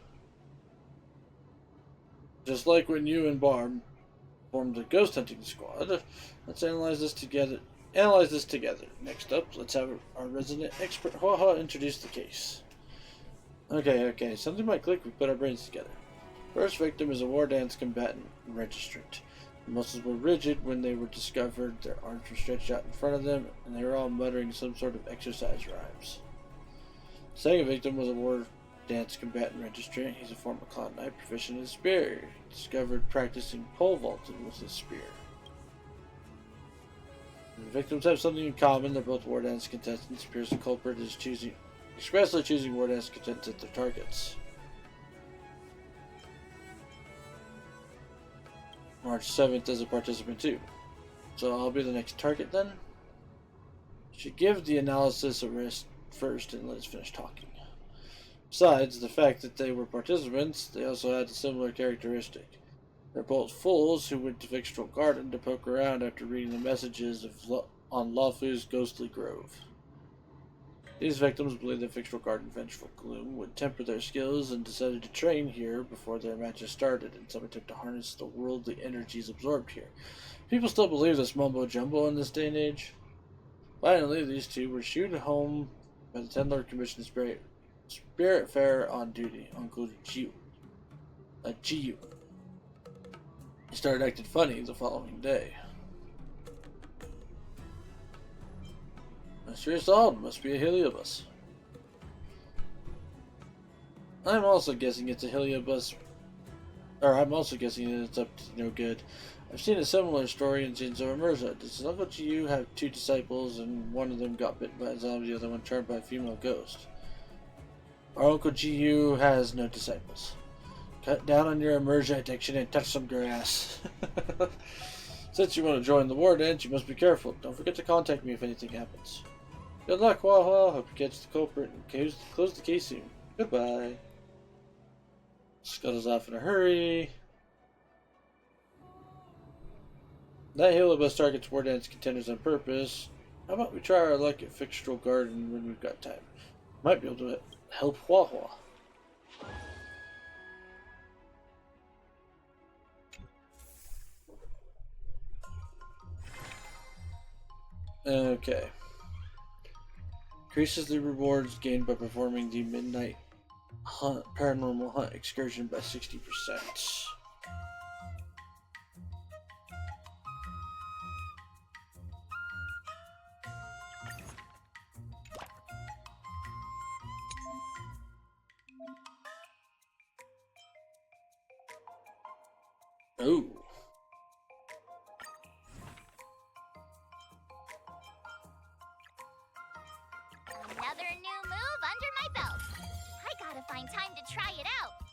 Just like when you and Barb formed a ghost hunting squad. Let's analyze this together. Next up, let's have our resident expert Hua Hua introduce the case. Okay. Something might click if we put our brains together. First victim is a war dance combatant registrant. The muscles were rigid when they were discovered, their arms were stretched out in front of them, and they were all muttering some sort of exercise rhymes. The second victim was a war dance combatant registrant. He's a former clown knight proficient in spear. Discovered practicing pole vaulting with his spear. The victims have something in common. They're both war dance contestants. Appears the culprit is expressly choosing war dance contestants as their targets. March 7th as a participant too. So I'll be the next target then? Should give the analysis a rest first and let us finish talking. Besides the fact that they were participants, they also had a similar characteristic. They're both fools who went to Fictional Garden to poke around after reading the messages on Lafu's ghostly grove. These victims believed that Fictional Garden Vengeful Gloom would temper their skills and decided to train here before their matches started in some attempt to harness the worldly energies absorbed here. People still believe this mumbo-jumbo in this day and age. Finally, these two were shooed home by the Ten Lord Commission Spirit Fair on duty, Uncle Jiu. He started acting funny the following day. Mystery solved. Must be a Heliobus. I'm also guessing it's a Heliobus. Or I'm also guessing that it's up to no good. I've seen a similar story in Sins of Emerza. Does Uncle Jiu have 2 disciples and one of them got bitten by a zombie, the other one turned by a female ghost? Our Uncle Jiu has no disciples. Cut down on your Emerza addiction and touch some grass. Since you want to join the war dance, you must be careful. Don't forget to contact me if anything happens. Good luck, Hua Hua. Hope you catch the culprit and close the case soon. Goodbye. Scuttles off in a hurry. That Heliobus targets war dance contenders on purpose. How about we try our luck at Fictional Garden when we've got time? Might be able to help Hua Hua. Okay. Increases the rewards gained by performing the Midnight Paranormal Hunt excursion by 60%. Ooh. Another new move under my belt. find time to try it out.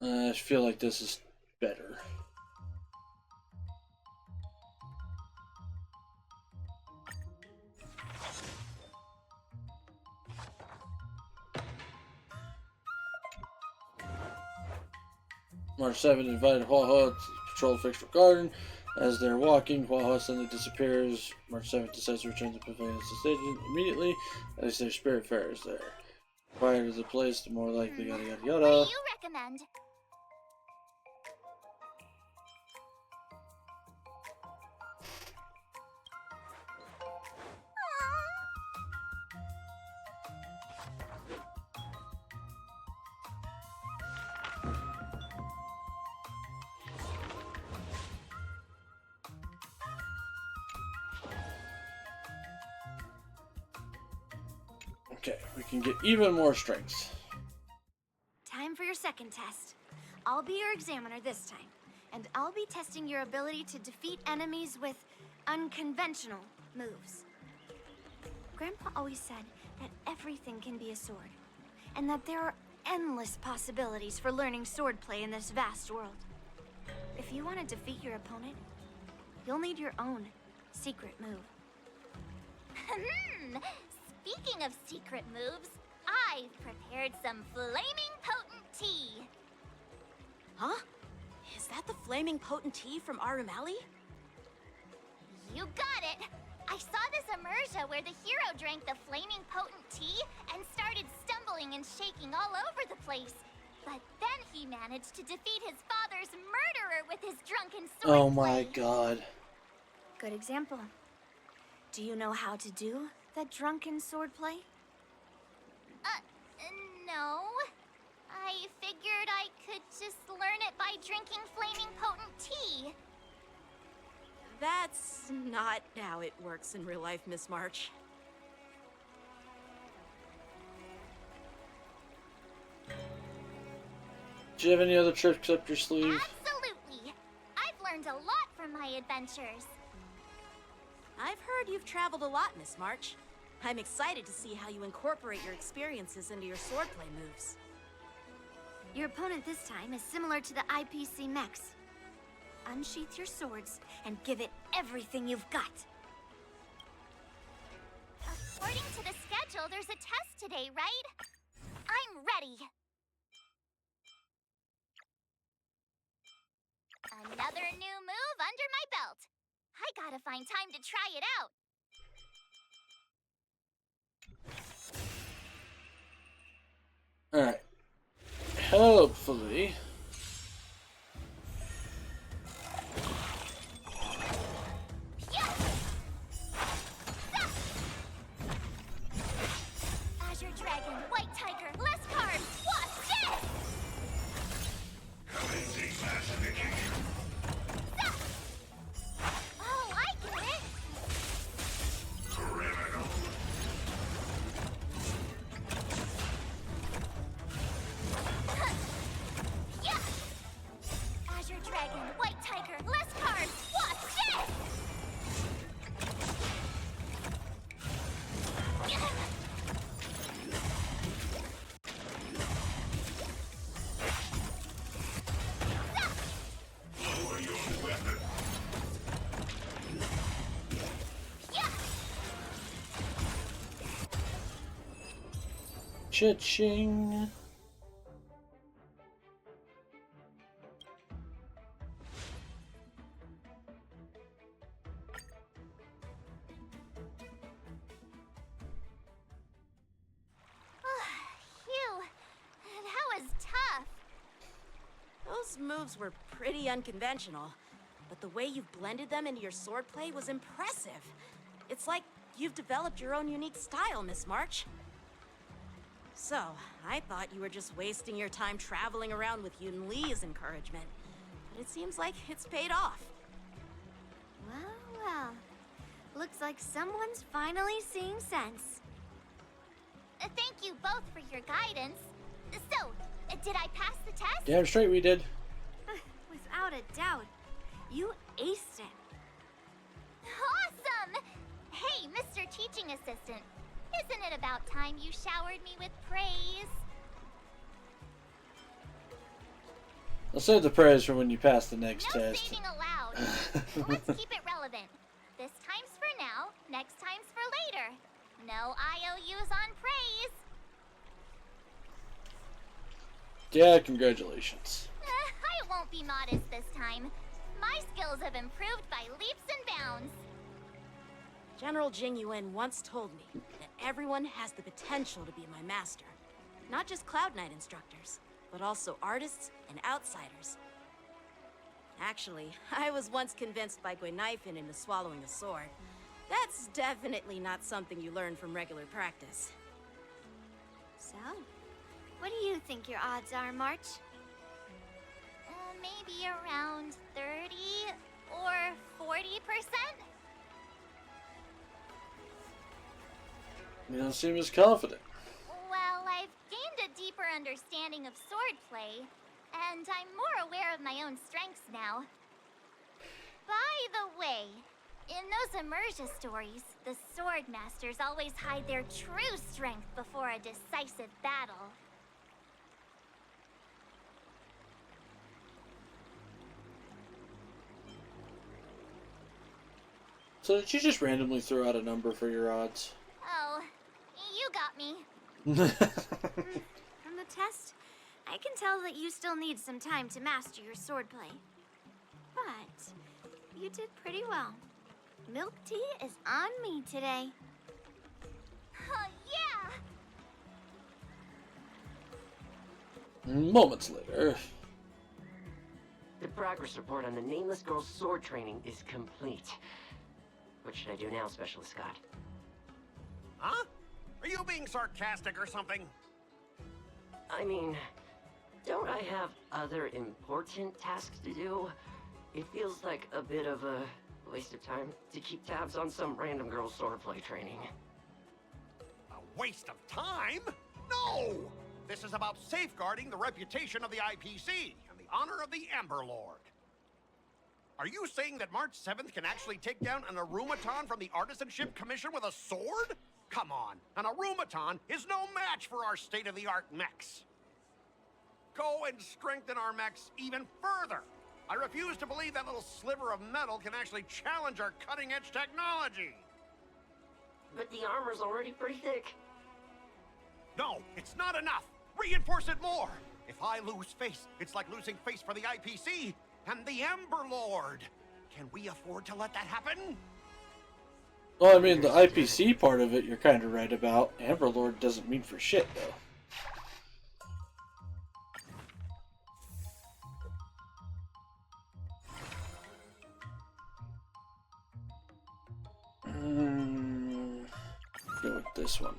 I feel like this is better. March 7 invited Hua Hua to patrol the fictional garden. As they're walking, Hua Hua suddenly disappears. March 7 decides to return to the pavilion's decision immediately, as their spirit fair is there. The quieter the place, the more likely yada yada What yada. do you recommend? Okay, we can get even more strengths. Time for your second test. I'll be your examiner this time, and I'll be testing your ability to defeat enemies with unconventional moves. Grandpa always said that everything can be a sword, and that there are endless possibilities for learning swordplay in this vast world. If you want to defeat your opponent, you'll need your own secret move. Speaking of secret moves, I've prepared some flaming potent tea. Huh? Is that the flaming potent tea from Arumali? You got it! I saw this immersion where the hero drank the flaming potent tea and started stumbling and shaking all over the place. But then he managed to defeat his father's murderer with his drunken sword. Oh my god. Good example. Do you know how to do that drunken swordplay? No. I figured I could just learn it by drinking flaming potent tea. That's not how it works in real life, Miss March. Do you have any other tricks up your sleeve? Absolutely. I've learned a lot from my adventures. I've heard you've traveled a lot, Miss March. I'm excited to see how you incorporate your experiences into your swordplay moves. Your opponent this time is similar to the IPC mechs. Unsheath your swords and give it everything you've got. According to the schedule, there's a test today, right? I'm ready. Another new move under my belt. I gotta find time to try it out. Alright. Hopefully. Azure Dragon, White Tiger, less cards. Watch this! Oh, I get it! Yeah! Cha-ching. Phew, that was tough. Those moves were pretty unconventional, but the way you've blended them into your swordplay was impressive. It's like you've developed your own unique style, Miss March. So, I thought you were just wasting your time traveling around with Yun Li's encouragement. But it seems like it's paid off. Well, well. Looks like someone's finally seeing sense. Thank you both for your guidance. So, did I pass the test? Damn straight we did. Without a doubt. You aced it. Awesome! Hey, Mr. Teaching Assistant. Isn't it about time you showered me with praise? I'll save the praise for when you pass the next No test. saving allowed. Let's keep it relevant. This time's for now, next time's for later. No IOUs on praise. Yeah, congratulations. I won't be modest this time. My skills have improved by leaps and bounds. General Jing Yuan once told me that everyone has the potential to be my master. Not just Cloud Knight instructors, but also artists and outsiders. Actually, I was once convinced by Guinifin into swallowing a sword. That's definitely not something you learn from regular practice. So, what do you think your odds are, March? Maybe around 30 or 40%? You don't seem as confident. Well, I've gained a deeper understanding of swordplay, and I'm more aware of my own strengths now. By the way, in those Immersia stories, the sword masters always hide their true strength before a decisive battle. So did you just randomly throw out a number for your odds? Oh, you got me. From the test, I can tell that you still need some time to master your swordplay. But you did pretty well. Milk tea is on me today. Oh, yeah! Moments later. The progress report on the Nameless Girl's sword training is complete. What should I do now, Specialist Scott? Huh? Are you being sarcastic or something? I mean, don't I have other important tasks to do? It feels like a bit of a waste of time to keep tabs on some random girl's swordplay training. A waste of time? No! This is about safeguarding the reputation of the IPC and the honor of the Amber Lord. Are you saying that March 7th can actually take down an Arumaton from the Artisanship Commission with a sword? Come on, an Arumaton is no match for our state-of-the-art mechs. Go and strengthen our mechs even further. I refuse to believe that little sliver of metal can actually challenge our cutting-edge technology. But the armor's already pretty thick. No, it's not enough. Reinforce it more. If I lose face, it's like losing face for the IPC and the Ember Lord. Can we afford to let that happen? Well, I mean, the IPC part of it you're kind of right about. Amber Lord doesn't mean for shit, though. Go with this one.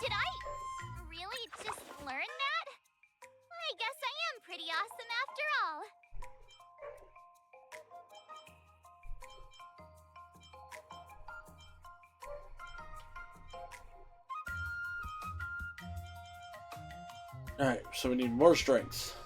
Did I really just learn that? I guess I am pretty awesome after all. Alright, so we need more strength.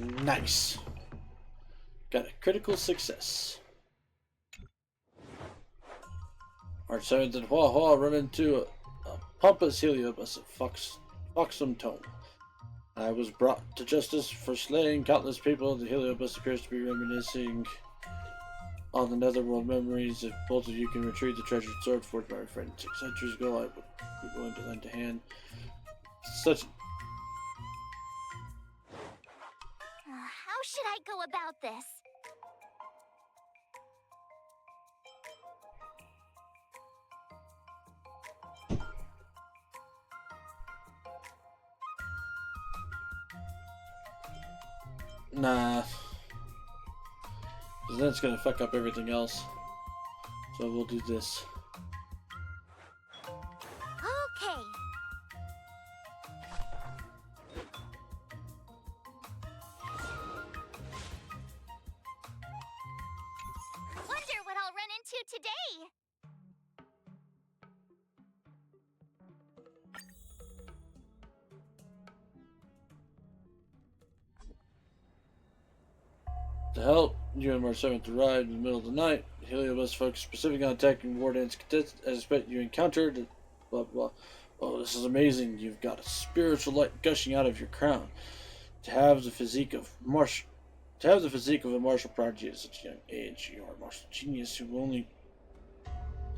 Nice. Got a critical success. March 7th in Hua Hua run into a pompous heliobus at Foxum Tome. I was brought to justice for slaying countless people. The heliobus appears to be reminiscing on the netherworld memories. If both of you can retrieve the treasured sword forged by my friend 6 centuries ago, I would be willing to lend a hand. Such. How should I go about this? Nah. Because then it's gonna fuck up everything else. So we'll do this. Okay. Wonder what I'll run into today. To help you and March 7th arrive in the middle of the night, heliobus focused specifically on attacking Warden's contestants as expected. You encountered blah blah. Oh, this is amazing. You've got a spiritual light gushing out of your crown. To have the physique of a martial prodigy at such a young age, you are a martial genius who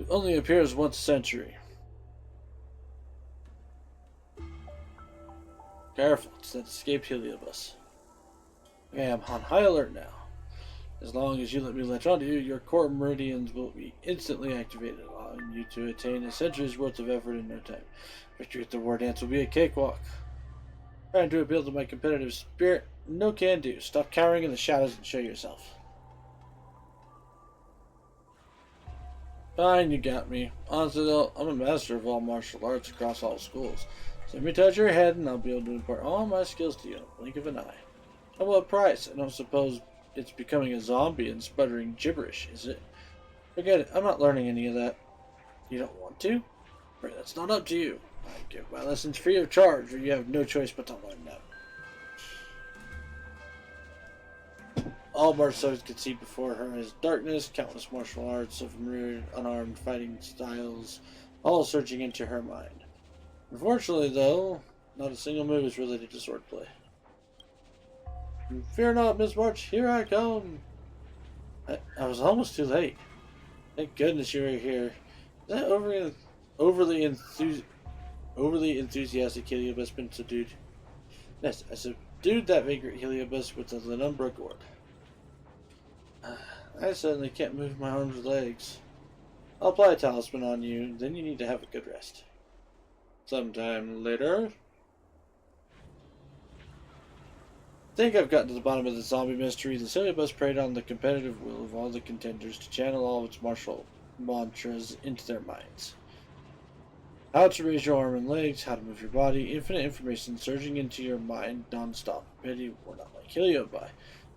only appears once a century. Careful, it's that escaped heliobus. Okay, I'm on high alert now. As long as you let me latch onto you, your core meridians will be instantly activated, allowing you to attain a century's worth of effort in no time. Victory at the war dance will be a cakewalk. Trying to appeal to my competitive spirit? No can do. Stop cowering in the shadows and show yourself. Fine, you got me. Honestly though, I'm a master of all martial arts across all schools. Send me touch your head and I'll be able to impart all my skills to you in a blink of an eye. At what price? I don't suppose it's becoming a zombie and sputtering gibberish, is it? Forget it. I'm not learning any of that. You don't want to? Right, that's not up to you. I give my lessons free of charge, or you have no choice but to learn them. All March 7th could see before her is darkness, countless martial arts of myriad unarmed fighting styles, all surging into her mind. Unfortunately, though, not a single move is related to swordplay. Fear not, Miss March, here I come. I was almost too late. Thank goodness you were here. Is that overly enthusiastic heliobus been subdued? Yes, I subdued that vagrant heliobus with the Lenumbra gourd. I suddenly can't move my arms or legs. I'll apply a talisman on you, then you need to have a good rest. Sometime later. I think I've gotten to the bottom of the zombie mystery. The heliobus preyed on the competitive will of all the contenders to channel all of its martial mantras into their minds. How to raise your arm and legs, how to move your body, infinite information surging into your mind non-stop. Pity we're not like Heliobi.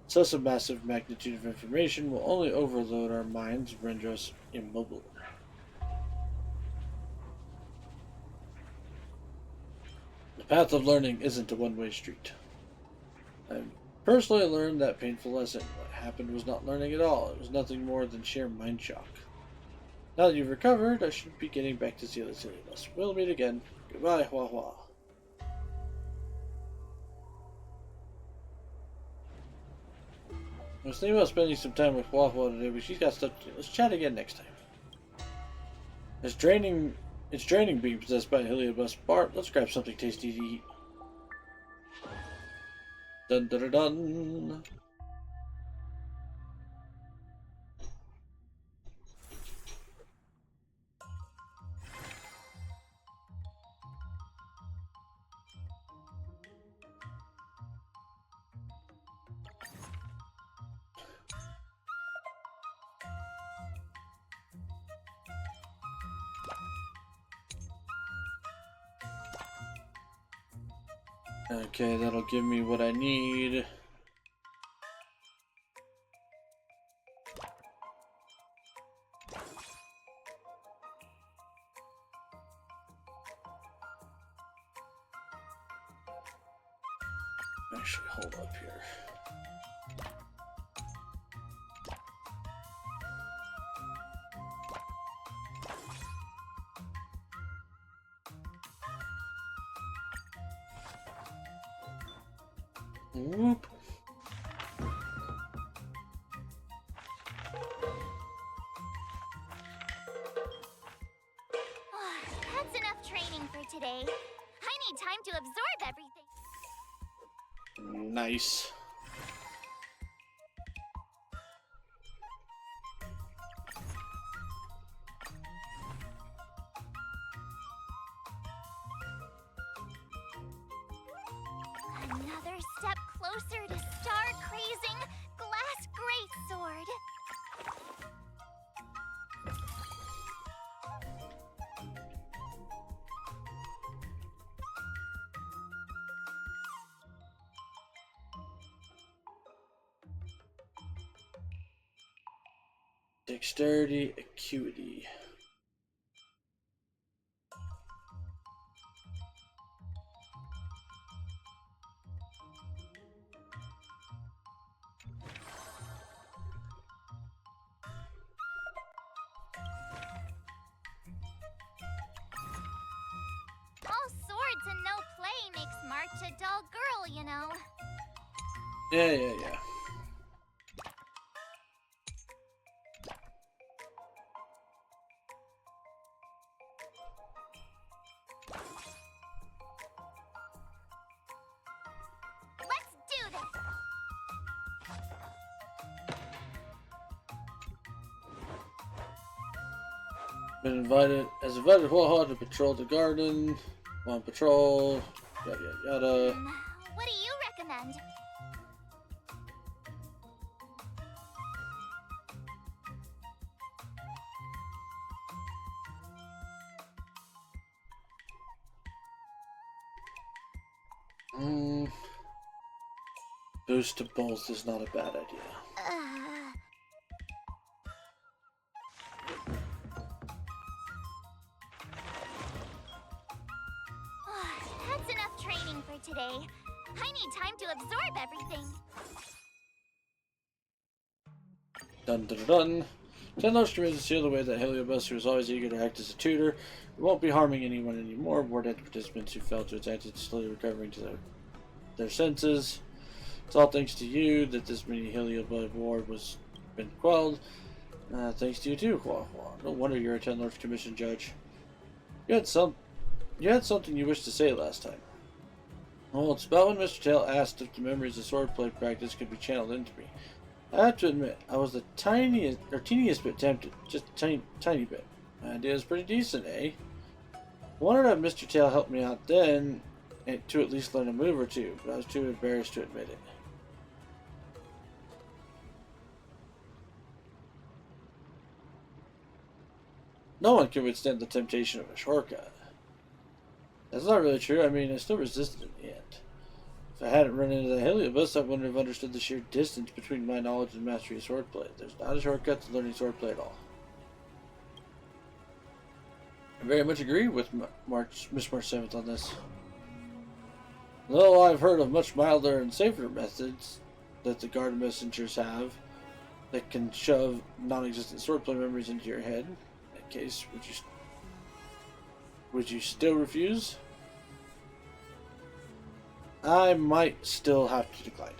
Such a massive magnitude of information will only overload our minds and render us immobile. The path of learning isn't a one-way street. I personally learned that painful lesson. What happened was not learning at all. It was nothing more than sheer mind shock. Now that you've recovered, I should be getting back to Zealous Heliobus. We'll meet again. Goodbye, Hua Hua. I was thinking about spending some time with Hua Hua today, but she's got stuff to do. Let's chat again next time. It's draining being possessed by a Heliobus. Bart, let's grab something tasty to eat. Dun dun dun dun. Okay, that'll give me what I need. Actually, hold up here. Whoop. That's enough training for today. I need time to absorb everything. Nice. Another step closer to star-crazing glass greatsword. Dexterity, acuity. All swords and no play makes March a dull girl, you know. Yeah. Let's do this! Been invited wholehearted to patrol the garden. On patrol. Yada yada. What do you recommend? Boost to both is not a bad idea. That's enough training for today. I need time to absorb everything. Dun dun dun. 10 large remains sealed away that Heliobus, who was always eager to act as a tutor, won't be harming anyone anymore. Ward out participants who failed to attend to slowly recovering to their senses. It's all thanks to you that this mini Heliobus ward was been quelled. Thanks to you too, Hua Hua. No wonder you're a 10 Lords Commission judge. You had something you wished to say last time. Well, it's about when Mr. Tail asked if the memories of swordplay practice could be channeled into me. I have to admit, I was the teeniest bit tempted. Just a tiny bit. My idea is pretty decent, eh? I wanted to have Mr. Tail help me out then, and to at least learn a move or two, but I was too embarrassed to admit it. No one can withstand the temptation of a shortcut. That's not really true. I mean, I still resisted in the end. If I hadn't run into the Heliobus, I wouldn't have understood the sheer distance between my knowledge and mastery of swordplay. There's not a shortcut to learning swordplay at all. I very much agree with Miss March 7th on this. Though I've heard of much milder and safer methods that the guard messengers have that can shove non-existent swordplay memories into your head. In that case, would you still refuse? I might still have to decline.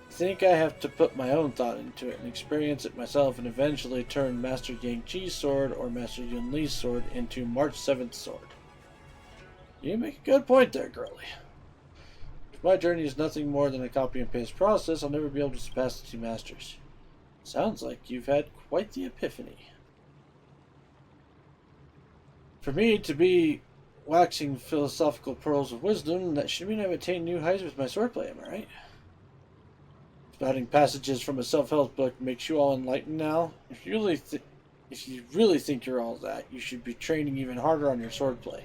I think I have to put my own thought into it and experience it myself and eventually turn Master Yang Chi's sword or Master Yun Li's sword into March 7th sword. You make a good point there, girlie. If my journey is nothing more than a copy and paste process, I'll never be able to surpass the two masters. Sounds like you've had quite the epiphany. For me to be waxing philosophical pearls of wisdom, that should mean I've attained new heights with my swordplay, am I right? Spouting passages from a self-help book makes you all enlightened now? If you really think you're all that, you should be training even harder on your swordplay.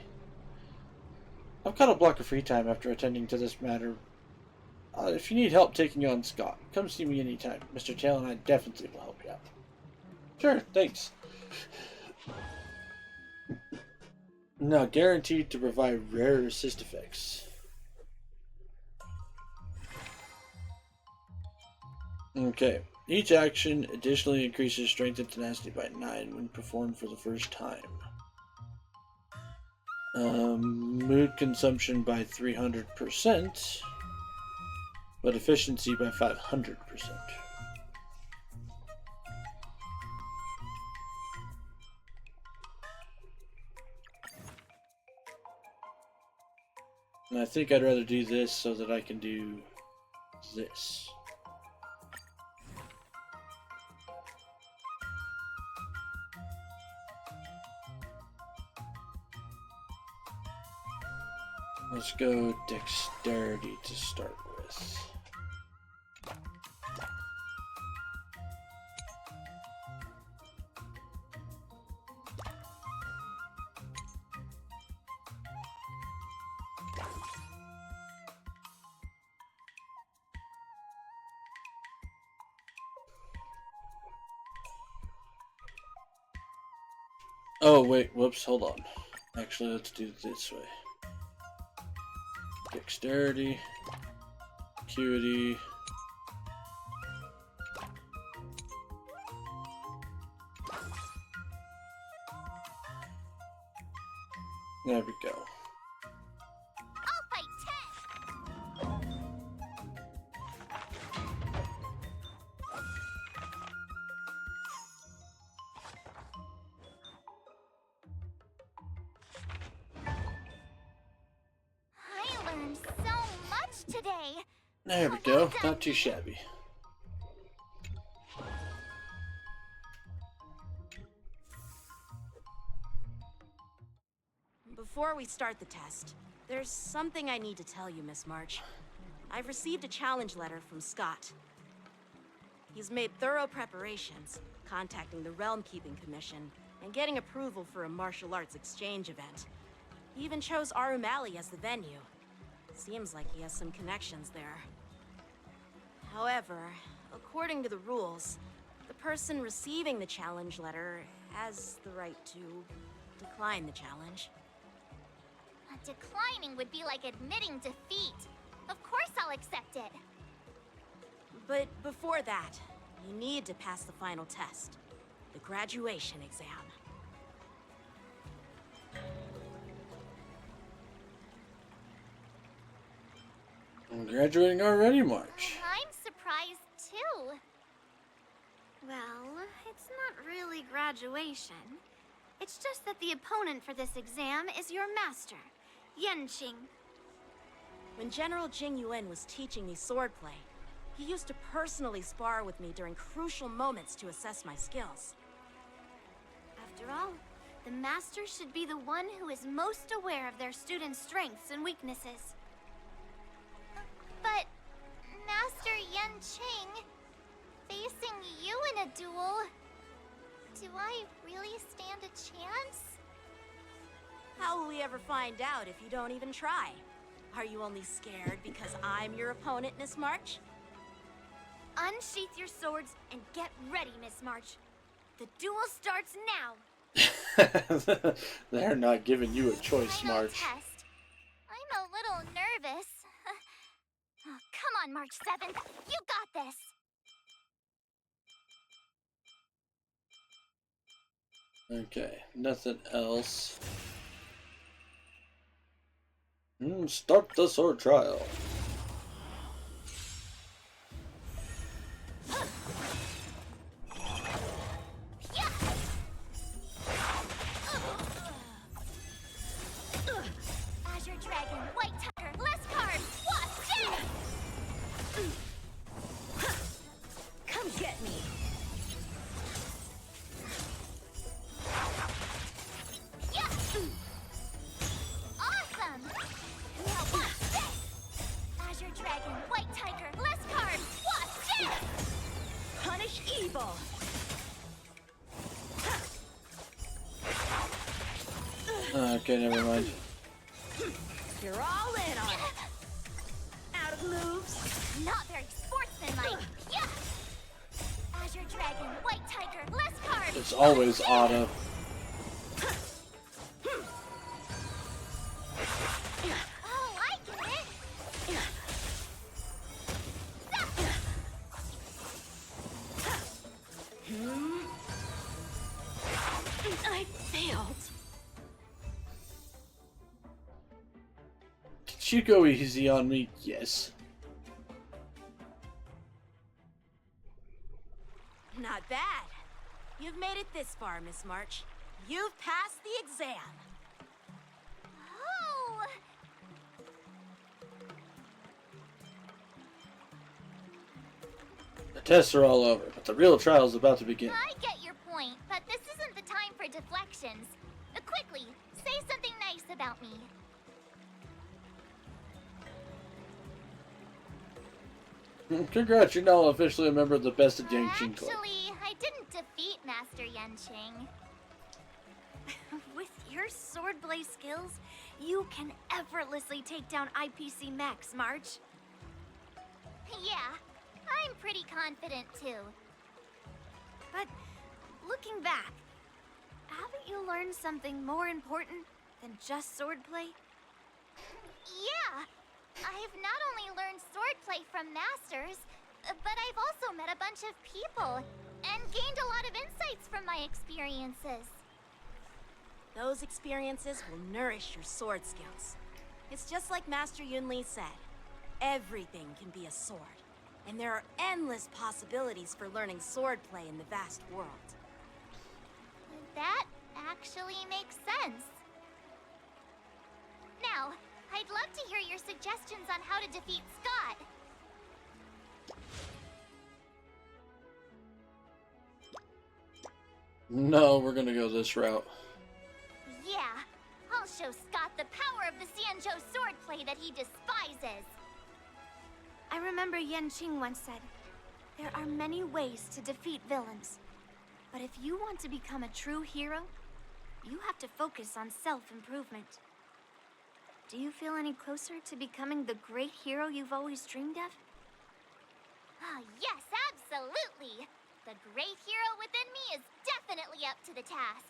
I've got a block of free time after attending to this matter. If you need help taking on Scott, come see me anytime. Mr. Tail and I definitely will help you out. Sure, thanks. Now guaranteed to provide rare assist effects. Okay. Each action additionally increases strength and tenacity by 9 when performed for the first time. Mood consumption by 300%. but efficiency by 500%. And I think I'd rather do this so that I can do this. Let's go dexterity to start with. Oh, wait, whoops, hold on. Actually, let's do it this way. Dexterity, acuity, there we go. I'll fight 10. I learned so much today. There we go, not too shabby. Before we start the test, there's something I need to tell you, Miss March. I've received a challenge letter from Scott. He's made thorough preparations, contacting the Realm Keeping Commission, and getting approval for a martial arts exchange event. He even chose Arumali as the venue. Seems like he has some connections there. However, according to the rules, the person receiving the challenge letter has the right to decline the challenge. Declining would be like admitting defeat. Of course I'll accept it. But before that, you need to pass the final test, the graduation exam. I'm graduating already, March. I'm surprised too. Well, it's not really graduation. It's just that the opponent for this exam is your master, Yenqing. When General Jing Yuan was teaching me swordplay, he used to personally spar with me during crucial moments to assess my skills. After all, the master should be the one who is most aware of their students' strengths and weaknesses. But, Master Yenqing, facing you in a duel, do I really stand a chance? How will we ever find out if you don't even try? Are you only scared because I'm your opponent, Miss March? Unsheath your swords and get ready, Miss March. The duel starts now. They're not giving you a choice, Final March. test. I'm a little nervous. Oh, come on, March 7th. You got this. Okay, nothing else. Start the sword trial. Azure Dragon, White Tiger, less cards. What's it? Come get me! Yeah. Awesome. Now what's this? Azure Dragon, White Tiger, less cards. What's it? Punish evil! Okay, never mind. You're all in on it! Out of moves! Not very sportsmanlike. Yeah. Azure Dragon, White Tiger, less cards. It's always auto. Oh, I get it. I failed. Did you go easy on me? Yes. Not bad. You've made it this far, Miss March. You've passed the exam. Oh! The tests are all over, but the real trial is about to begin. I get your point, but this isn't the time for deflections. Quickly, say something nice about me. Congrats, you're now officially a member of the Best of Yangqing Club. Actually, I didn't defeat Master Yenqing. With your swordblade skills, you can effortlessly take down IPC Max, March. Yeah, I'm pretty confident too. But looking back, haven't you learned something more important than just swordplay? Yeah, I've not only learned swordplay from masters, but I've also met a bunch of people and gained a lot of insights from my experiences. Those experiences will nourish your sword skills. It's just like Master Yunli said. Everything can be a sword, and there are endless possibilities for learning swordplay in the vast world. That actually makes sense. Now, I'd love to hear your suggestions on how to defeat Scott. No, we're gonna go this route. Yeah, I'll show Scott the power of the Xianzhou swordplay that he despises. I remember Yenqing once said, there are many ways to defeat villains. But if you want to become a true hero, you have to focus on self-improvement. Do you feel any closer to becoming the great hero you've always dreamed of? Ah, yes, absolutely. The great hero within me is definitely up to the task.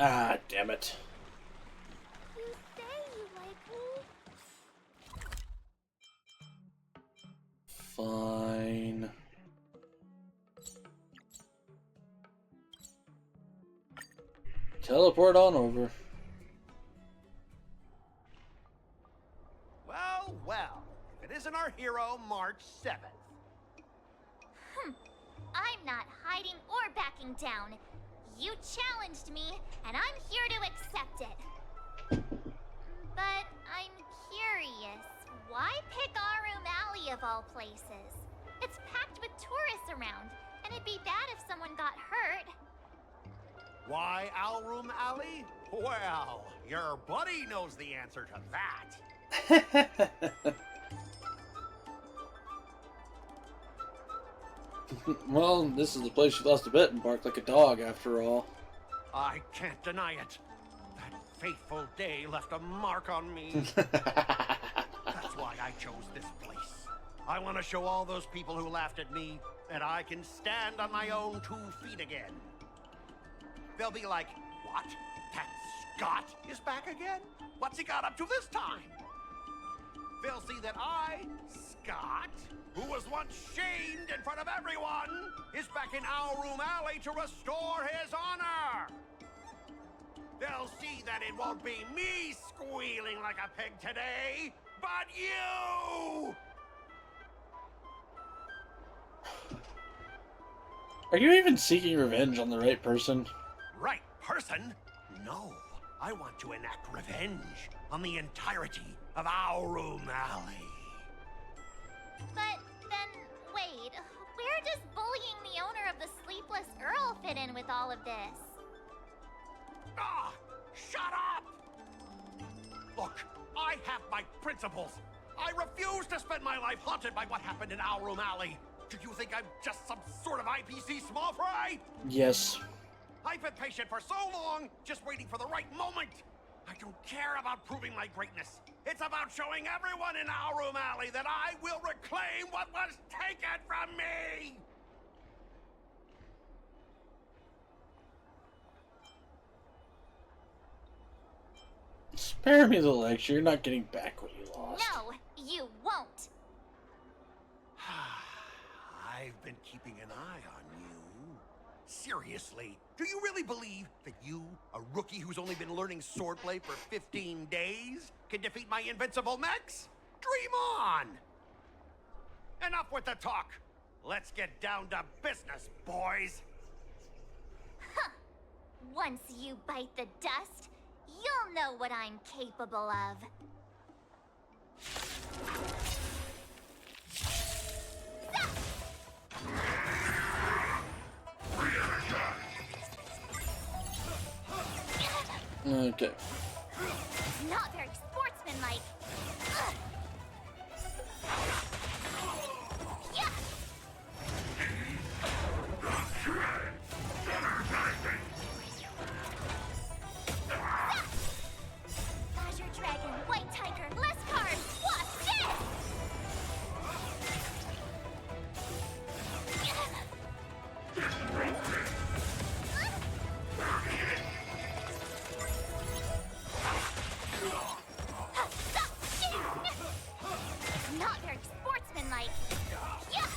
Ah, damn it. You say you like me? Fine. Teleport on over. Well, well. If it isn't our hero, March 7th. I'm not hiding or backing down. You challenged me, and I'm here to accept it. But I'm curious, why pick Arum Alley of all places? It's packed with tourists around, and it'd be bad if someone got hurt. Why Alroom Alley? Well, your buddy knows the answer to that. Well, this is the place you lost a bet and barked like a dog, after all. I can't deny it. That fateful day left a mark on me. That's why I chose this place. I want to show all those people who laughed at me that I can stand on my own 2 feet again. They'll be like, what? That Scott is back again? What's he got up to this time? They'll see that I, Scott, who was once shamed in front of everyone, is back in Alroom Alley to restore his honor. They'll see that it won't be me squealing like a pig today, but you! Are you even seeking revenge on the right person? Right person? No, I want to enact revenge on the entirety of Alroom Alley. But then, wait, where does bullying the owner of the Sleepless Earl fit in with all of this? Ah! Shut up! Look, I have my principles. I refuse to spend my life haunted by what happened in Alroom Alley. Do you think I'm just some sort of IPC small fry? Yes. I've been patient for so long, just waiting for the right moment. I don't care about proving my greatness. It's about showing everyone in Alroom Alley that I will reclaim what was taken from me! Spare me the lecture. You're not getting back what you lost. No, you won't. I've been keeping an eye on you. seriously, do you really believe that you, a rookie who's only been learning swordplay for 15 days, can defeat my invincible mechs? Dream on! Enough with the talk. Let's get down to business, boys. Once you bite the dust, you'll know what I'm capable of. Okay. Not very sportsmanlike. Yeah. Azure Dragon, White Tiger, less cards. Watch this! Not very sportsmanlike. Yeah.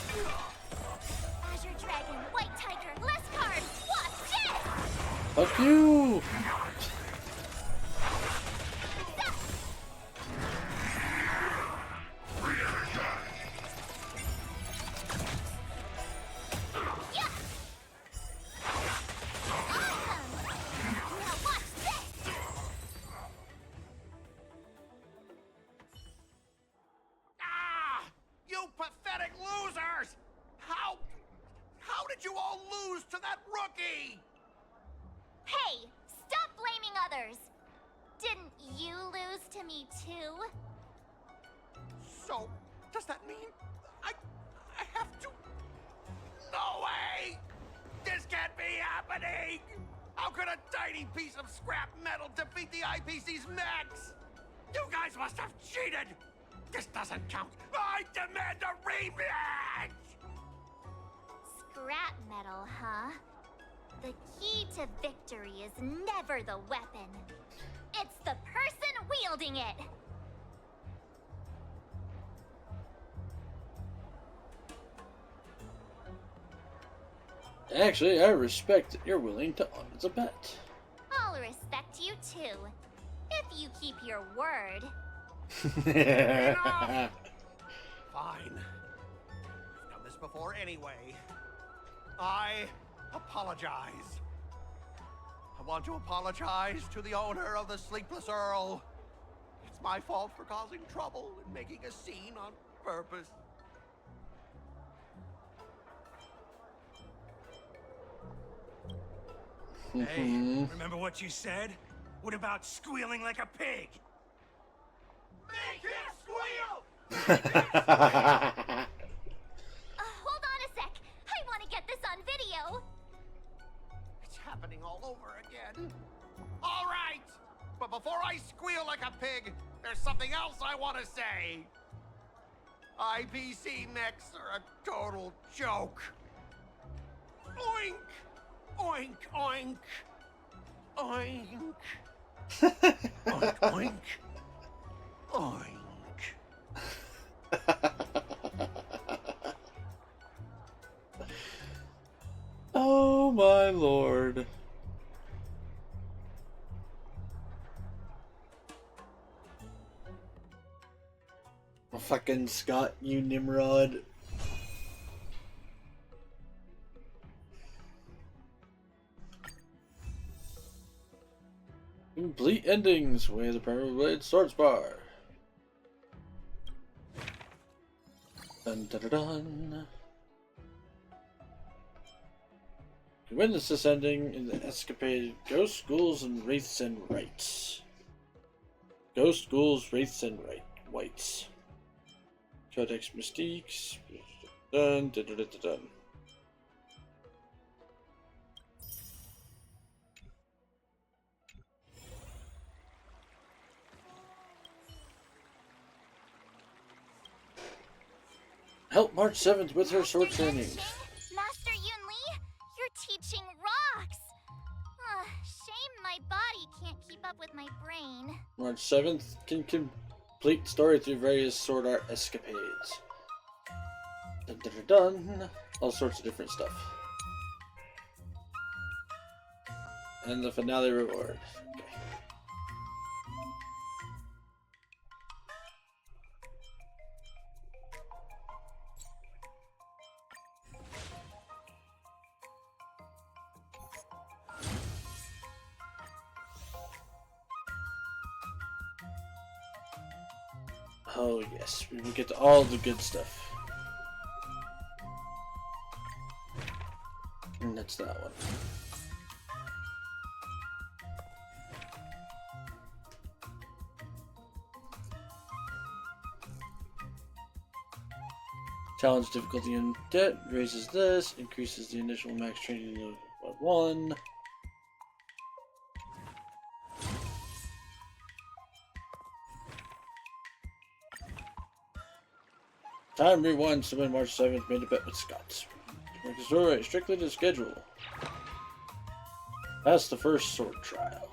Azure Dragon, White Tiger, less cards. Watch this! Fuck you! Yeah. Awesome. Now watch this. Ah! You pathetic losers! How did you all lose to that rookie? Hey, stop blaming others. Didn't you lose to me too? So, does that mean I have to? No way! This can't be happening! How could a tiny piece of scrap metal defeat the IPC's mechs? You guys must have cheated! This doesn't count! I demand a rematch! Scrap metal, huh? The key to victory is never the weapon. It's the person wielding it. Actually, I respect that you're willing to honor the bet. I'll respect you too, if you keep your word. Fine. I've done this before anyway. I apologize. I want to apologize to the owner of the Sleepless Earl. It's my fault for causing trouble and making a scene on purpose. Hey, remember what you said? What about squealing like a pig? Make him squeal! Hold on a sec. I want to get this on video. It's happening all over again. All right, but before I squeal like a pig, there's something else I want to say. IPC mechs are a total joke. Oink! Oink, oink. Oink. Oink, oink. Oink. Oh my lord. Fucking Scott, you Nimrod. Complete endings with the Permanent Blade Swords Bar. Dun dun dun dun. You witness this ending in the escapade Ghost, Ghouls, and Wraiths and Rights. Ghost, Ghouls, Wraiths, and Whites. Codex Mystiques. Dun dun dun dun dun. Help March 7th with her sword training. Master Yun Li, you're teaching rocks. Shame my body can't keep up with my brain. March 7th can complete story through various sword art escapades. Dun dun dun dun. All sorts of different stuff. And the finale reward. Okay. Oh yes, we will get to all the good stuff. And that's that one. Challenge difficulty in debt, raises this, increases the initial max training of by 1. Time rewind to when March 7th made a bet with Scott. Make the story strictly to schedule. That's the first sword trial.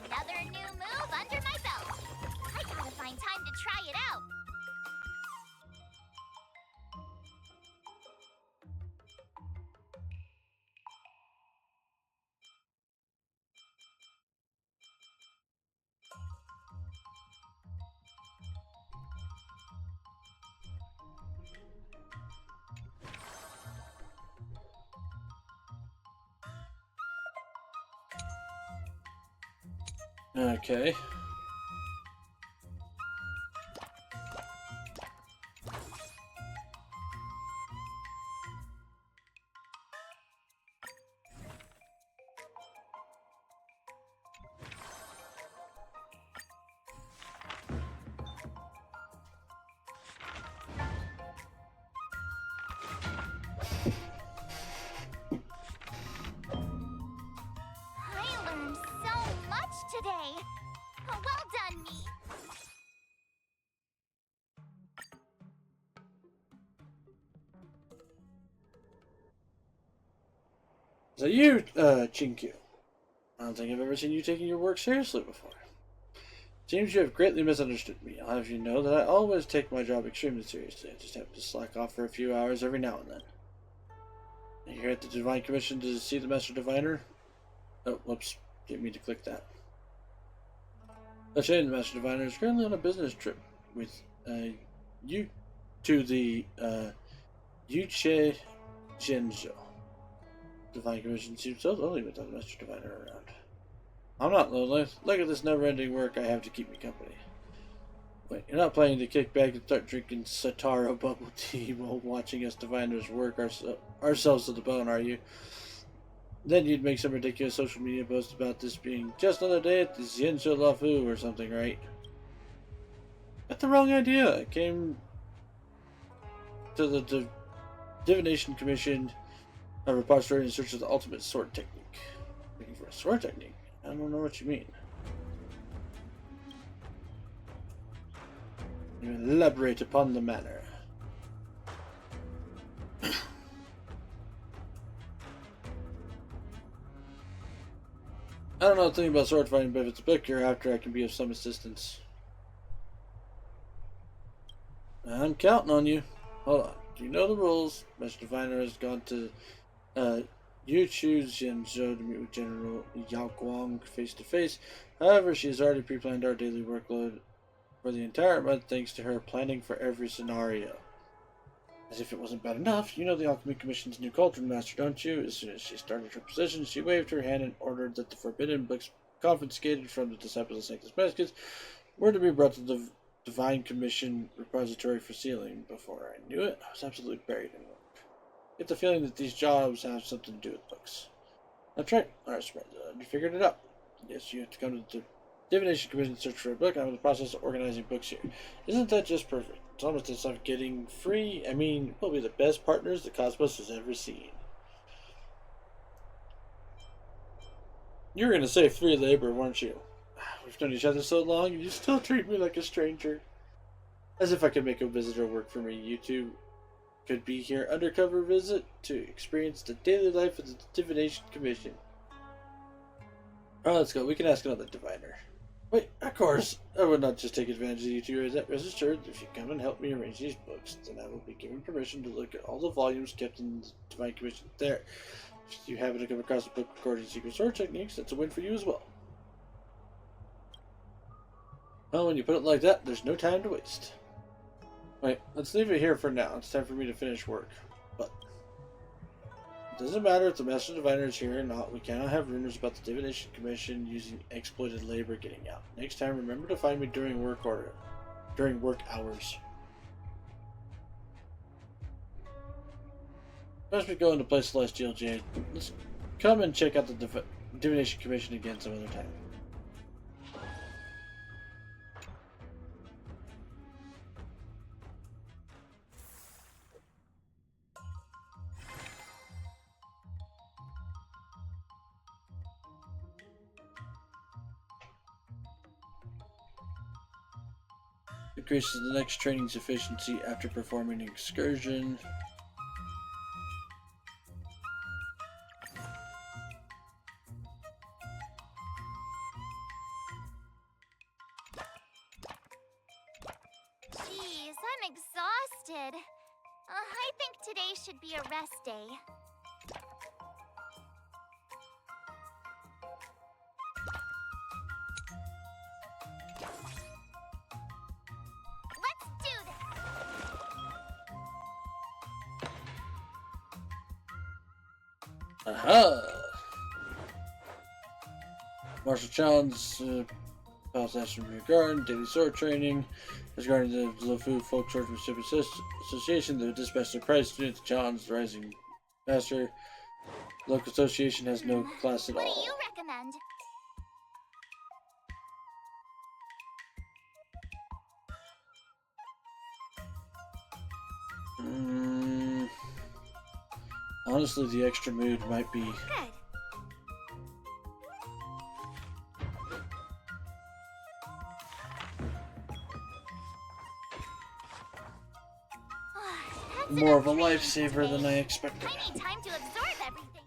Another new move under my belt. I gotta find time to try it out. Okay. I learned so much today. Well done, me. So you, Chinku. I don't think I've ever seen you taking your work seriously before. Seems you have greatly misunderstood me. I'll have you know that I always take my job extremely seriously. I just have to slack off for a few hours every now and then. You're here at the Divine Commission to see the Master Diviner? Oh, whoops. Didn't mean to click that. The Master Diviner is currently on a business trip with you to the Yuche Genjo. Divine Commission seems so lonely without the Master Diviner around. I'm not lonely. Look at this never-ending work I have to keep me company. Wait, you're not planning to kick back and start drinking Satara bubble tea while watching us diviners work ourselves to the bone, are you? Then you'd make some ridiculous social media post about this being just another day at the Xianzhou Lafu or something, right? Got the wrong idea. I came to the Divination Commission, a repository in search of the ultimate sword technique. Looking for a sword technique? I don't know what you mean. You elaborate upon the matter. I don't know a thing about sword fighting, but if it's a book you're after, I can be of some assistance. I'm counting on you. Hold on. Do you know the rules? Master Diviner has gone to Yuchu Zhenzhou to meet with General Yao Guang face to face. However, she has already pre-planned our daily workload for the entire month thanks to her planning for every scenario. As if it wasn't bad enough, you know the Alchemy Commission's new Cauldron Master, don't you? As soon as she started her position, she waved her hand and ordered that the forbidden books confiscated from the Disciples of Sanctus Mescus were to be brought to the Divine Commission repository for sealing. Before I knew it, I was absolutely buried in work. I get the feeling that these jobs have something to do with books. That's right. Alright, you figured it out. Yes, you have to come to the Divination Commission to search for a book. I'm in the process of organizing books here. Isn't that just perfect? It's almost as if getting free. I mean, we'll be the best partners the Cosmos has ever seen. You were going to say free labor, weren't you? We've known each other so long, and you still treat me like a stranger. As if I could make a visitor work for me. You two could be here undercover visit to experience the daily life of the Divination Commission. Alright, let's go. We can ask another diviner. Wait, of course, I would not just take advantage of you two. Rest assured, if you come and help me arrange these books, then I will be given permission to look at all the volumes kept in the Divine Commission there. If you happen to come across a book recording secret sword techniques, that's a win for you as well. Well, when you put it like that, there's no time to waste. Wait, let's leave it here for now. It's time for me to finish work. But it doesn't matter if the Master Diviner is here or not. We cannot have rumors about the Divination Commission using exploited labor getting out. Next time, remember to find me during work hours. As we go into play Celestial Jade, let's come and check out the Divination Commission again some other time. Increases the next training's efficiency after performing an excursion. Jeez, I'm exhausted. I think today should be a rest day. Let's do this! Aha! Martial challenge, palace action from your garden, daily sword training. As guardian of the Lufu Folk Sword Association, the dispatch the prize student to challenge the rising master. The local association has no class at What all. do you recommend? Honestly, the extra mood might be. Good. That's More of a enough training lifesaver than I today. expected. I need time to absorb everything.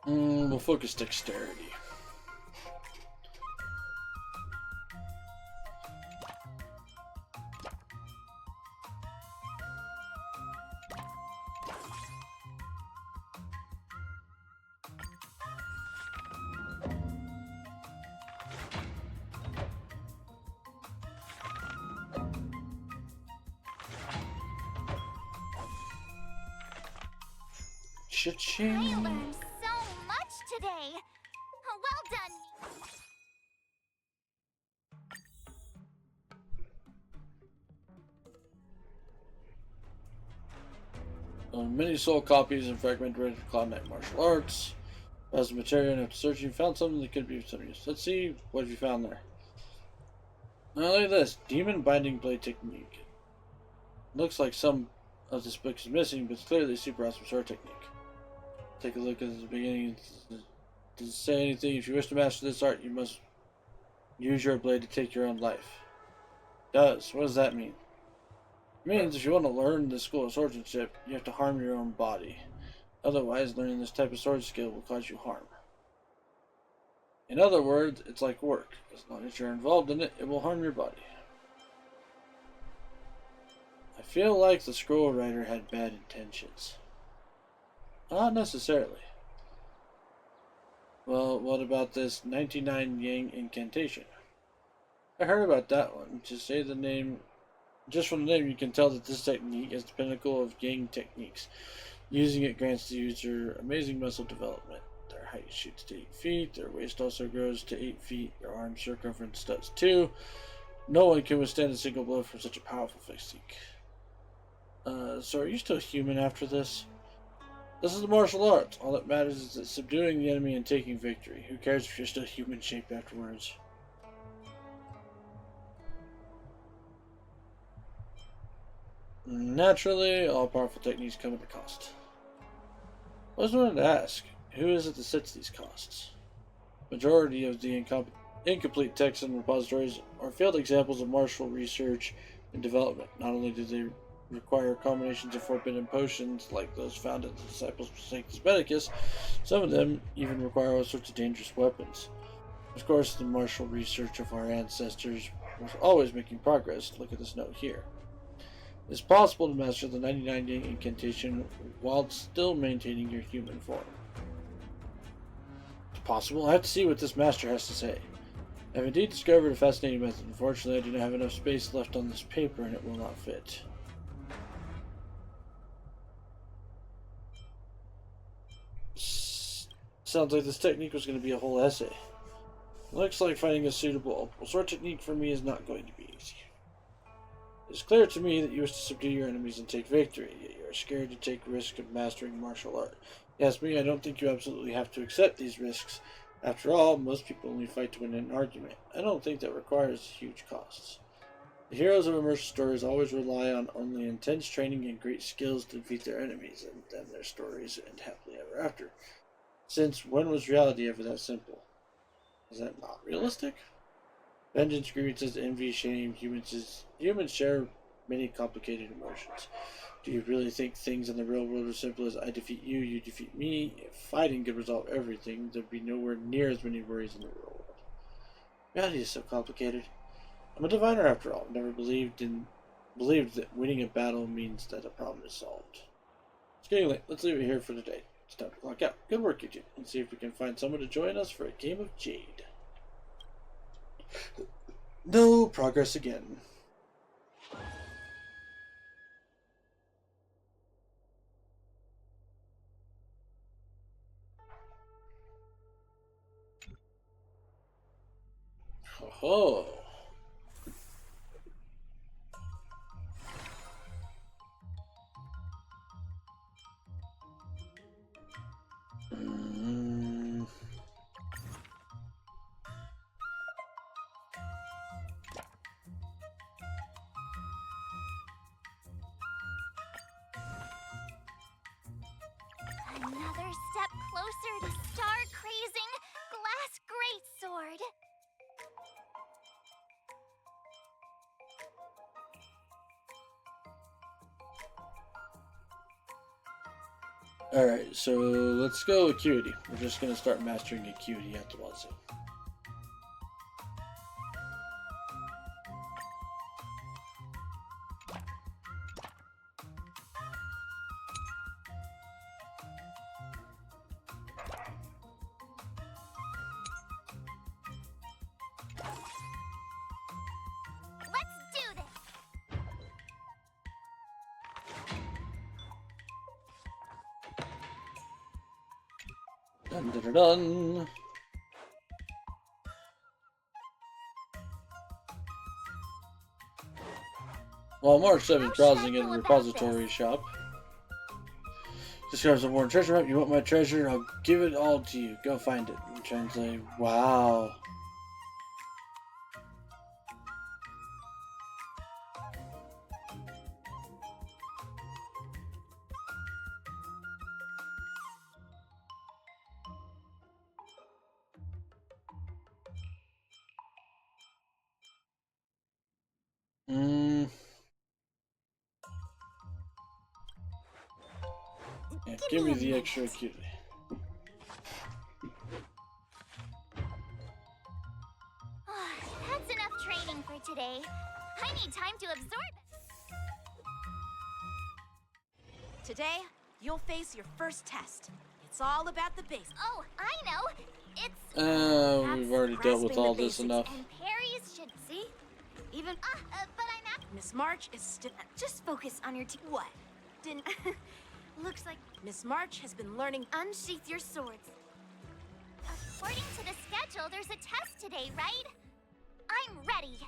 We'll focus dexterity. I Cha-ching! learned so much today. Well done. Many soul copies and fragmented Red Cloud Knight martial arts. As a material, and after searching, you found something that could be of some use. Let's see what have you found there. Now look at this demon binding blade technique. Looks like some of this book is missing, but it's clearly a super awesome sword technique. Take a look at the beginning. Does it say anything? If you wish to master this art, you must use your blade to take your own life. It does. What does that mean? It means if you want to learn the school of swordsmanship, you have to harm your own body. Otherwise, learning this type of sword skill will cause you harm. In other words, it's like work. As long as you're involved in it, it will harm your body. I feel like the scroll writer had bad intentions. Not necessarily. Well, what about this 99 Yang incantation? I heard about that one. Just say the name. Just from the name, you can tell that this technique is the pinnacle of Yang techniques. Using it grants the user amazing muscle development. Their height shoots to 8 feet. Their waist also grows to 8 feet. Their arm circumference does too. No one can withstand a single blow from such a powerful physique. So are you still human after this? This is the martial arts. All that matters is that subduing the enemy and taking victory. Who cares if you're still human shaped afterwards? Naturally, all powerful techniques come at a cost. I was wanted to ask, who is it that sets these costs? Majority of the incomplete texts and repositories are failed examples of martial research and development. Not only do they require combinations of forbidden potions like those found in the Disciples of Sanctus Medicus, some of them even require all sorts of dangerous weapons. Of course, the martial research of our ancestors was always making progress. Look at this note here. It's possible to master the 99-day incantation while still maintaining your human form. It's possible. I have to see what this master has to say. I have indeed discovered a fascinating method. Unfortunately, I do not have enough space left on this paper and it will not fit. Sounds like this technique was going to be a whole essay. Looks like finding a suitable sword technique for me is not going to be easy. It is clear to me that you wish to subdue your enemies and take victory, yet you are scared to take risk of mastering martial art. Yes, me, I don't think you absolutely have to accept these risks. After all, most people only fight to win an argument. I don't think that requires huge costs. The heroes of immersive stories always rely on only intense training and great skills to defeat their enemies, and then their stories end happily ever after. Since when was reality ever that simple? Is that not realistic? Vengeance, grievances, envy, shame, humans share many complicated emotions. Do you really think things in the real world are simple as I defeat you, you defeat me? If fighting could resolve everything, there'd be nowhere near as many worries in the real world. Reality is so complicated. I'm a diviner after all. Never believed that winning a battle means that a problem is solved. It's getting late. Let's leave it here for today. It's time to clock out. Good work, you two. Let's see if we can find someone to join us for a game of Jade. No progress again. Oh. Another step closer to star-crazing glass greatsword. Alright, so let's go Acuity. We're just going to start mastering Acuity at the wazoo. Let's do this! Dun dun dun dun. While March 7th browsing in the repository shop, discovers a worn treasure map. You want my treasure? I'll give it all to you. Go find it. And translate. Wow. Yeah, give me the extra Acuity. That's enough training for today. I need time to absorb. Today, you'll face your first test. It's all about the basics. Oh, I know. It's We've already dealt with all this enough. and parries should See? Even but I'm not. Miss March is still. just focus on your What? Didn't. Looks like Miss March has been learning. unsheath your swords. According to the schedule, there's a test today, right? I'm ready.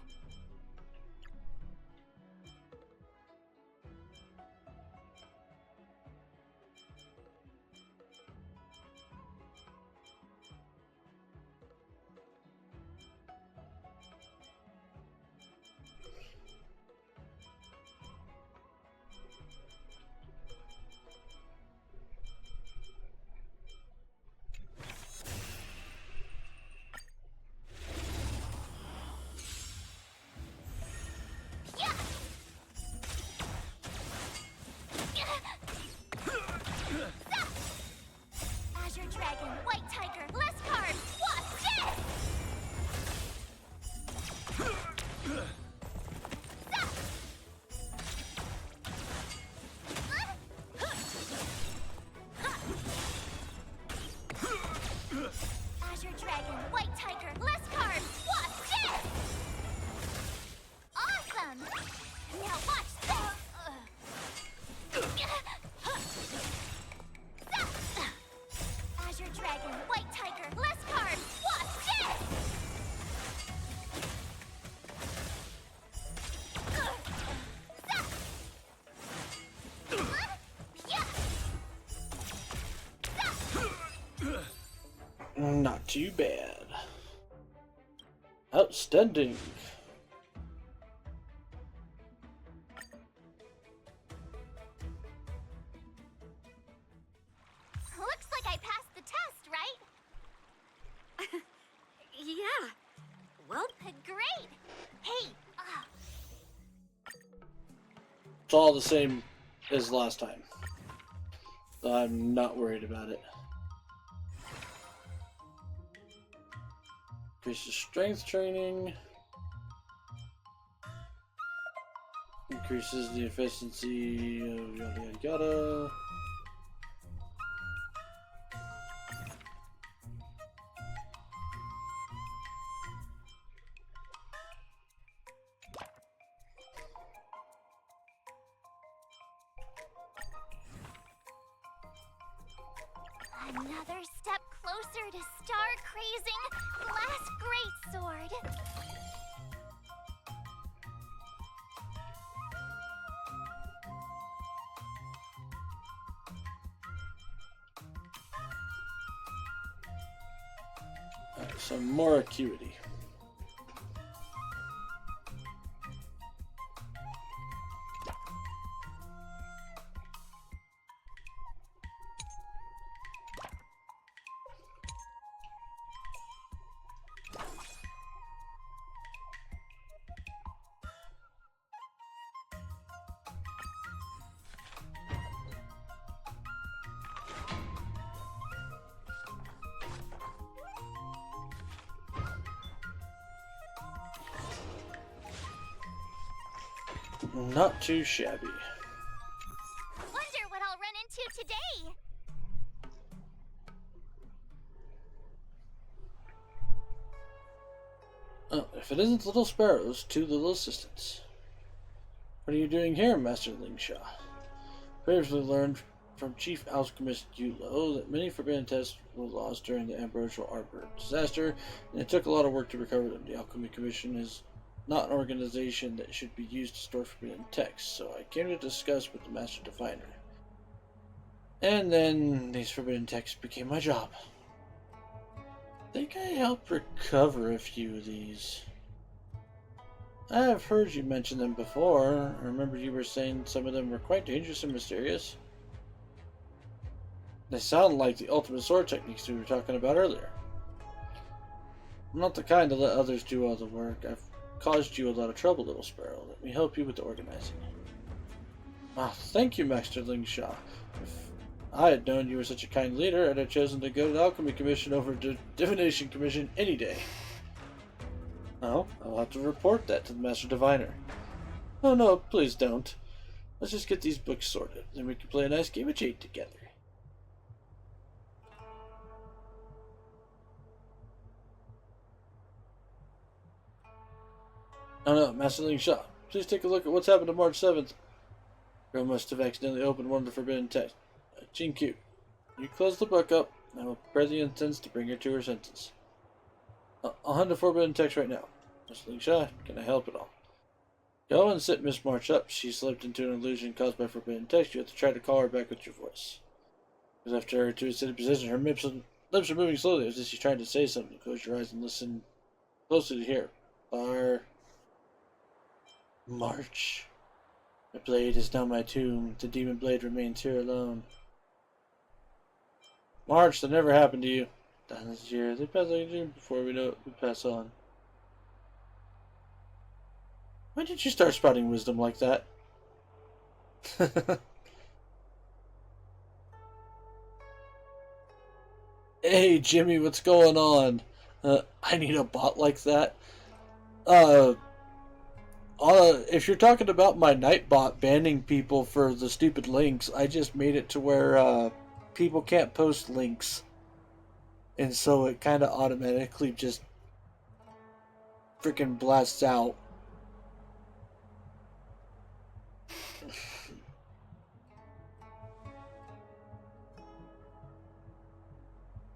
Azure Dragon, White Tiger, less cards! Watch this! Azure Dragon, White Tiger, less cards! Watch this! Awesome! Now watch this! Azure Dragon, White Tiger, less cards! Watch this! Not too bad. Outstanding. Looks like I passed the test, right? Yeah. Well, Great! Hey, It's all the same as last time. So I'm not worried about it. Increases strength training. Increases the efficiency of yada yada yada. another step closer to star-crazing Glass Greatsword. Alright, some more acuity. Not too shabby. Wonder what I'll run into today. Oh, if it isn't Little Sparrow's two little assistants. What are you doing here, Master Lingshaw? Previously learned from Chief Alchemist Yulo that many forbidden tests were lost during the Ambrosial Arbor disaster, and it took a lot of work to recover them. The Alchemy Commission is not an organization that should be used to store forbidden texts, so I came to discuss with the Master Diviner. And then these forbidden texts became my job. I think I helped recover a few of these. I have heard you mention them before. I remember you were saying some of them were quite dangerous and mysterious. They sound like the ultimate sword techniques we were talking about earlier. I'm not the kind to let others do all the work. I've caused you a lot of trouble, Little Sparrow. Let me help you with the organizing. Ah, thank you, Master Lingshaw. If I had known you were such a kind leader, I'd have chosen to go to the Alchemy Commission over to Divination Commission any day. Oh, I'll have to report that to the Master Diviner. Oh no, please don't. Let's just get these books sorted, then we can play a nice game of Jade together. Oh no, Master Lingshaw, please take a look at what's happened to March 7th. Girl must have accidentally opened one of the forbidden texts. Gene Q, you close the book up, I will prepare the incense to bring her to her senses. I'll hunt the forbidden text right now. Miss Lingsha, can I help at all? Go and sit Miss March up. She slipped into an illusion caused by forbidden text. You have to try to call her back with your voice. Because after her to a sitting position, her lips are moving slowly as if she's trying to say something. Close your eyes and listen closely to hear. March. The blade is now my tomb. The demon blade remains here alone. March, that never happened to you. Down this year, they pass like a dream before we know it, we pass on. When did you start spouting wisdom like that? Hey, Jimmy, what's going on? I need a bot like that. If you're talking about my Nightbot banning people for the stupid links, I just made it to where, people can't post links. And so it kind of automatically just freaking blasts out.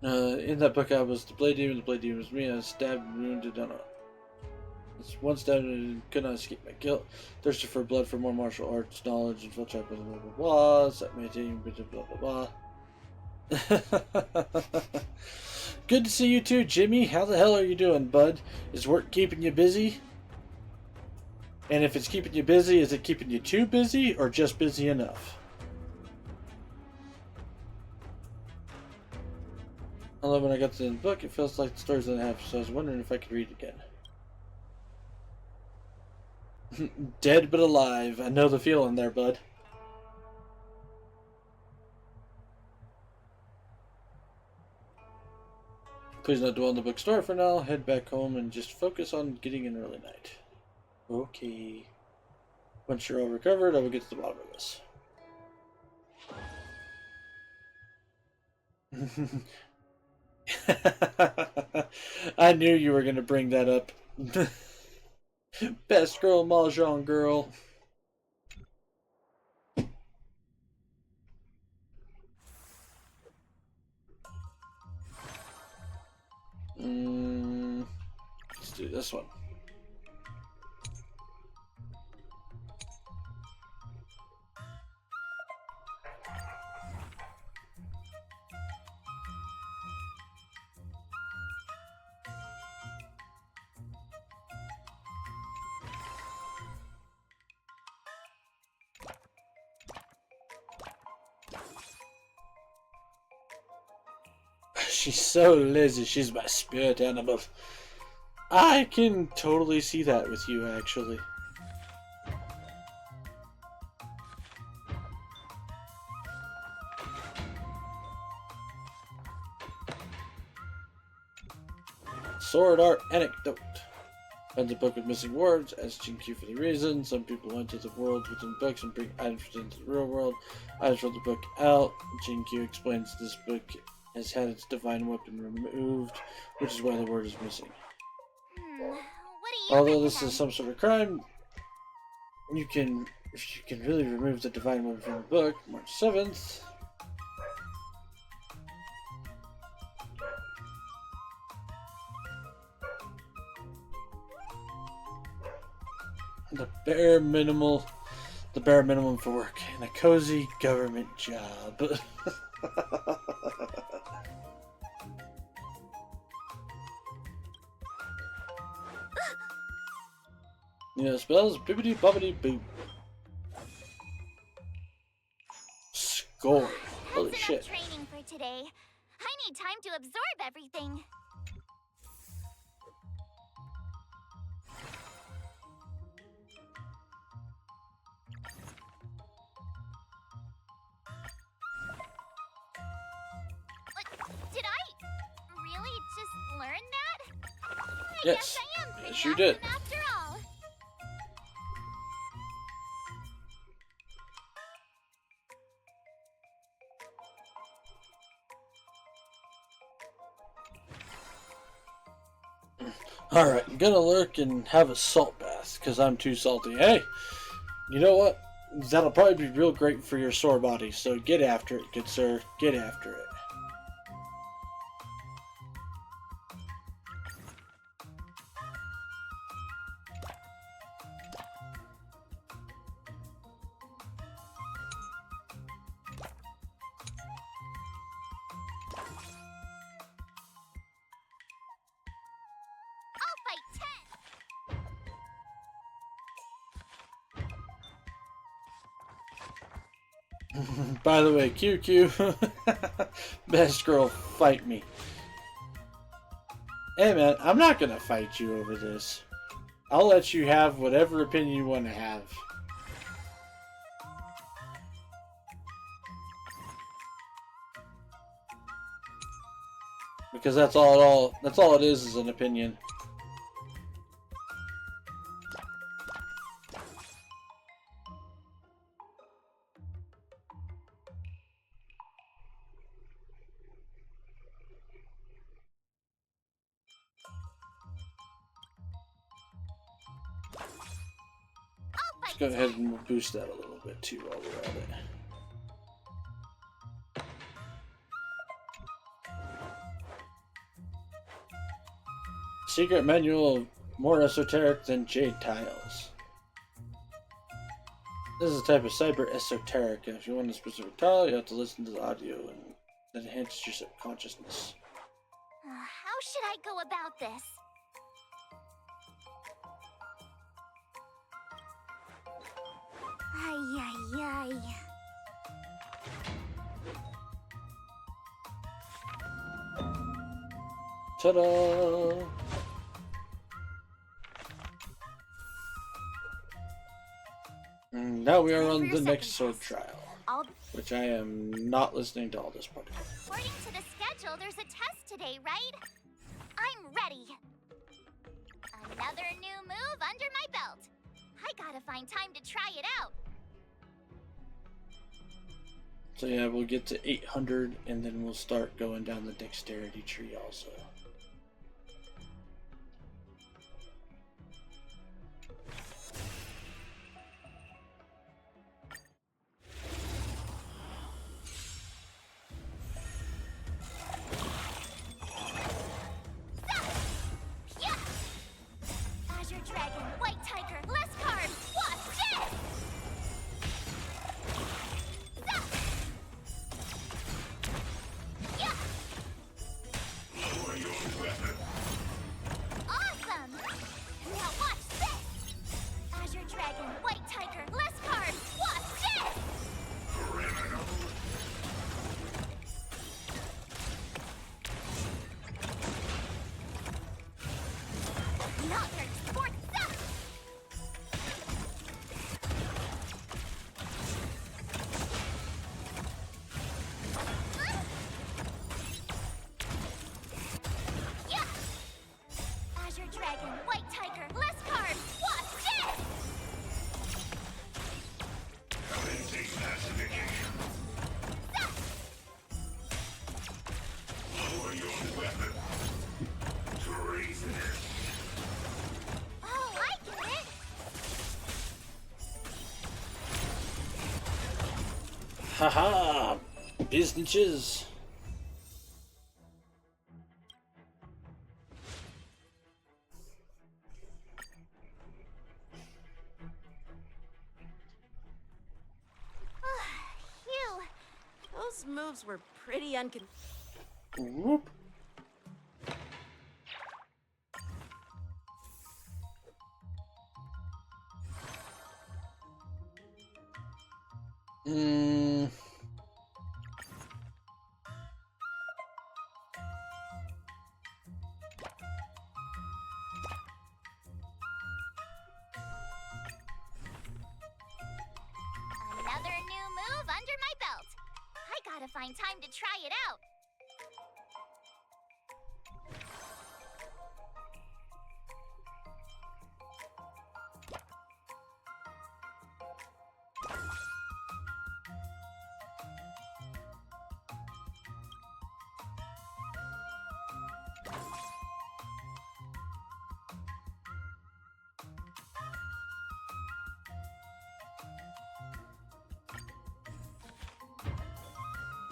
In that book I was the Blade Demon was me, I was stabbed and wounded on a... One stab and could not escape my guilt. Thirsted for blood for more martial arts knowledge and full track blah blah blah blah. That meditating blah blah blah. Good to see you too, Jimmy. How the hell are you doing, bud? Is work keeping you busy? And if it's keeping you busy, is it keeping you too busy or just busy enough? Although when I got to the book, it feels like the stories that I have, so I was wondering if I could read it again. Dead but alive. I know the feeling there, bud. Please not dwell on the bookstore for now. Head back home and just focus on getting an early night. Okay. Once you're all recovered, I will get to the bottom of this. I knew you were going to bring that up. Best girl, Mahjong girl. Let's do this one. She's so lazy, she's my spirit animal. I can totally see that with you, actually. Sword art anecdote. Finds a book with missing words, asks Jinky for the reason. Some people enter the world within books and bring items into the real world. Items roll the book out. Jinky explains this book has had its divine weapon removed, which is why the word is missing. What do you Although think this then? is some sort of crime, if you can really remove the divine weapon from the book, March 7th. The bare minimum for work and a cozy government job. You know spells? Bibbidi bobbidi boo. Score. Holy That's shit. enough training for today. I need time to absorb everything. Did I really just learn that? I Yes. guess I am pretty Yes, you awesome did. after all. Alright, I'm gonna lurk and have a salt bath, because I'm too salty. Hey, you know what? That'll probably be real great for your sore body, so get after it, good sir. Get after it. By the way, QQ, best girl, fight me. Hey man, I'm not gonna fight you over this. I'll let you have whatever opinion you want to have. Because that's all it is an opinion. Let's go ahead and boost that a little bit too while we're at it. Secret manual more esoteric than jade tiles. This is a type of cyber esoteric, and if you want a specific tile, you have to listen to the audio, and that enhances your subconsciousness. How should I go about this? Ay, ay, ay. Ta-da! And now we are on the next sword trial, which I am not listening to all this part. According to the schedule, there's a test today, right? I'm ready. Another new move under my belt. I gotta find time to try it out. So yeah, we'll get to 800, and then we'll start going down the dexterity tree also. Haha! Businesses! Phew. Those moves were pretty Whoop. Another new move under my belt. I gotta find time to try it out.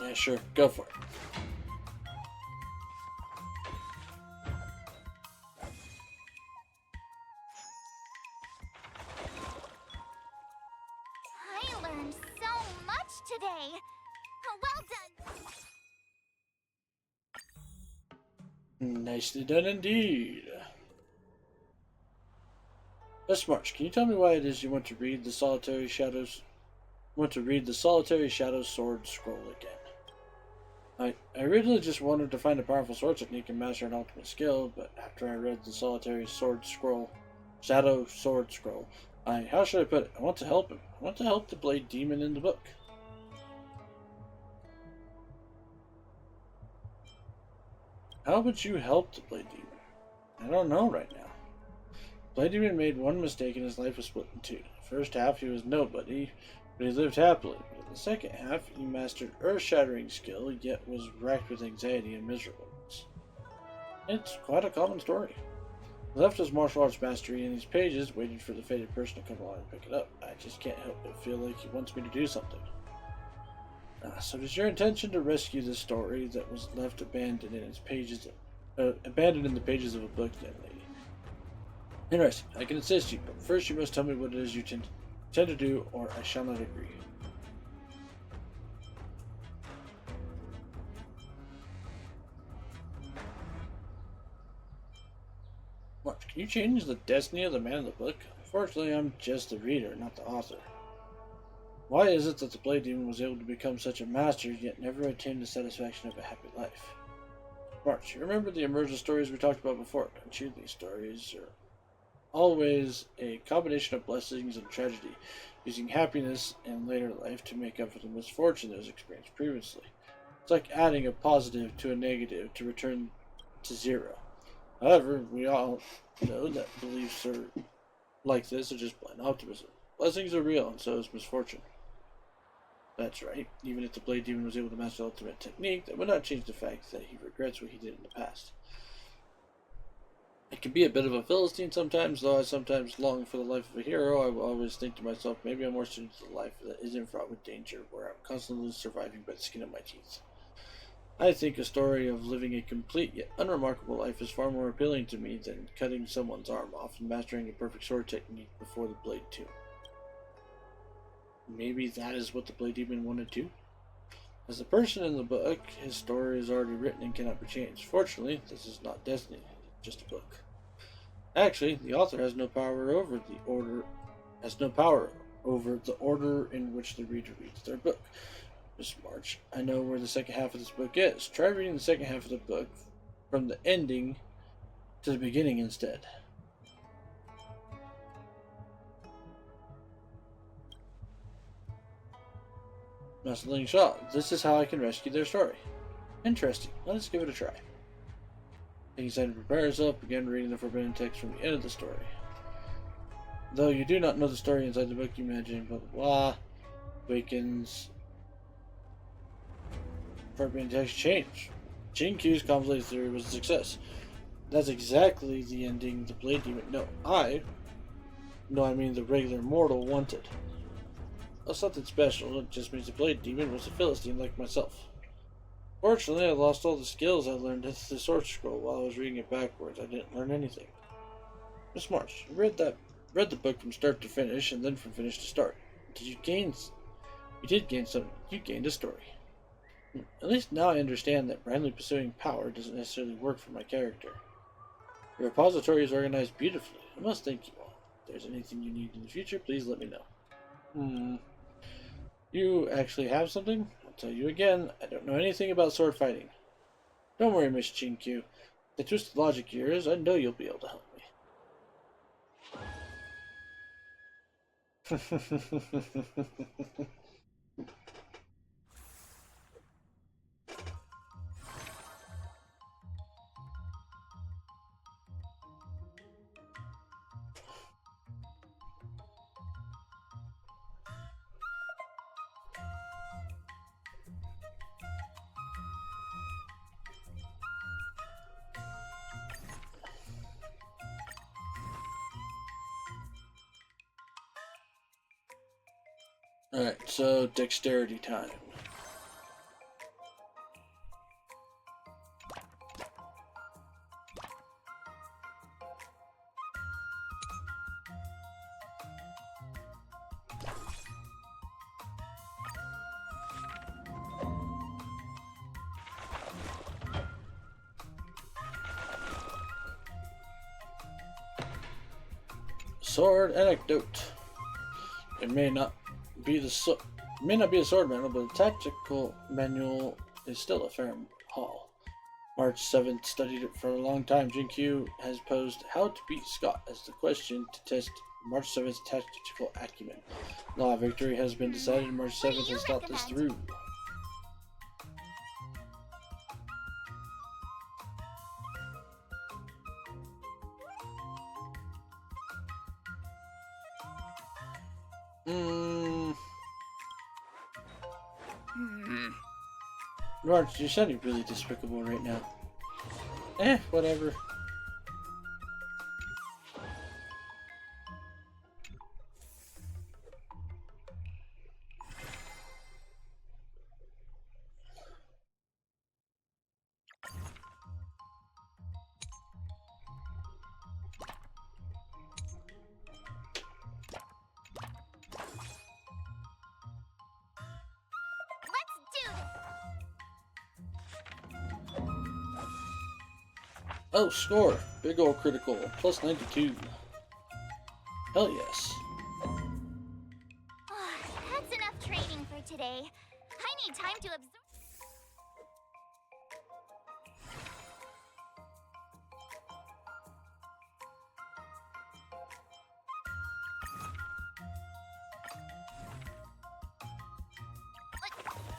Yeah, sure. Go for it. I learned so much today. Well done. Nicely done indeed. Miss March, can you tell me why it is you want to read the Solitary Shadows want to read the Solitary Shadow Sword Scroll again. I originally just wanted to find a powerful sword technique and master an ultimate skill, but after I read the Solitary Sword Scroll, Shadow Sword Scroll, how should I put it? I want to help him. I want to help the Blade Demon in the book. How would you help the Blade Demon? I don't know right now. Blade Demon made one mistake and his life was split in two. The first half he was nobody, but he lived happily. But in the second half he mastered earth-shattering skill, yet was racked with anxiety and miserableness. It's quite a common story. He left his martial arts mastery in these pages, waiting for the fated person to come along and pick it up. I just can't help but feel like he wants me to do something. So it is your intention to rescue this story that was left abandoned in its pages, abandoned in the pages of a book, young lady. Interesting. I can assist you, but first you must tell me what it is you intend to do, or I shall not agree. March, can you change the destiny of the man in the book? Unfortunately, I'm just the reader, not the author. Why is it that the Blade Demon was able to become such a master, yet never attained the satisfaction of a happy life? March, you remember the emergent stories we talked about before, don't you? These stories are always a combination of blessings and tragedy, using happiness in later life to make up for the misfortune that was experienced previously. It's like adding a positive to a negative to return to zero. However, we all know that beliefs are like this are just blind optimism. Blessings are real, and so is misfortune. That's right. Even if the Blade Demon was able to master the ultimate technique, that would not change the fact that he regrets what he did in the past. It can be a bit of a Philistine sometimes, though I sometimes long for the life of a hero. I will always think to myself, maybe I'm more suited to the life that isn't fraught with danger, where I'm constantly surviving by the skin of my teeth. I think a story of living a complete yet unremarkable life is far more appealing to me than cutting someone's arm off and mastering a perfect sword technique before the blade too. Maybe that is what the Blade Demon wanted to. As the person in the book, his story is already written and cannot be changed. Fortunately, this is not destiny, it's just a book. Actually, the author has no power over the order in which the reader reads their book. Miss March, I know where the second half of this book is. Try reading the second half of the book from the ending to the beginning instead. Master Ling Shaw, this is how I can rescue their story. Interesting. Let us give it a try. Taking time to prepare yourself, begin reading the forbidden text from the end of the story. Though you do not know the story inside the book, you imagine blah blah blah. Awakens. Forbidden text change. Jinkyu's convoluted theory was a success. That's exactly the ending the Blade Demon. I mean the regular mortal wanted. That's nothing special, it just means the Blade Demon was a Philistine like myself. Fortunately, I lost all the skills I learned at the Sword Scroll while I was reading it backwards. I didn't learn anything. Miss March, you read the book from start to finish, and then from finish to start. You did gain something. You gained a story. At least now I understand that blindly pursuing power doesn't necessarily work for my character. The repository is organized beautifully. I must thank you all. If there's anything you need in the future, please let me know. You actually have something? I'll tell you again, I don't know anything about sword fighting. Don't worry, Miss Chinkyu. The twisted logic here is I know you'll be able to help me. Alright, so dexterity time. Sword anecdote. It may not be the It may not be a sword manual, but a tactical manual is still a fair haul. March 7th studied it for a long time. Jinkyu has posed how to beat Scott as the question to test March 7th's tactical acumen. Law of victory has been decided. March 7th has thought this through. March, you're sounding really despicable right now. Whatever. Oh, score! Big ol' critical. Plus 92. Hell yes. That's enough training for today. I need time to absorb.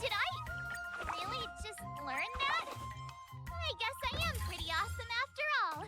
Did I really just learn that? I guess I am pretty awesome after all.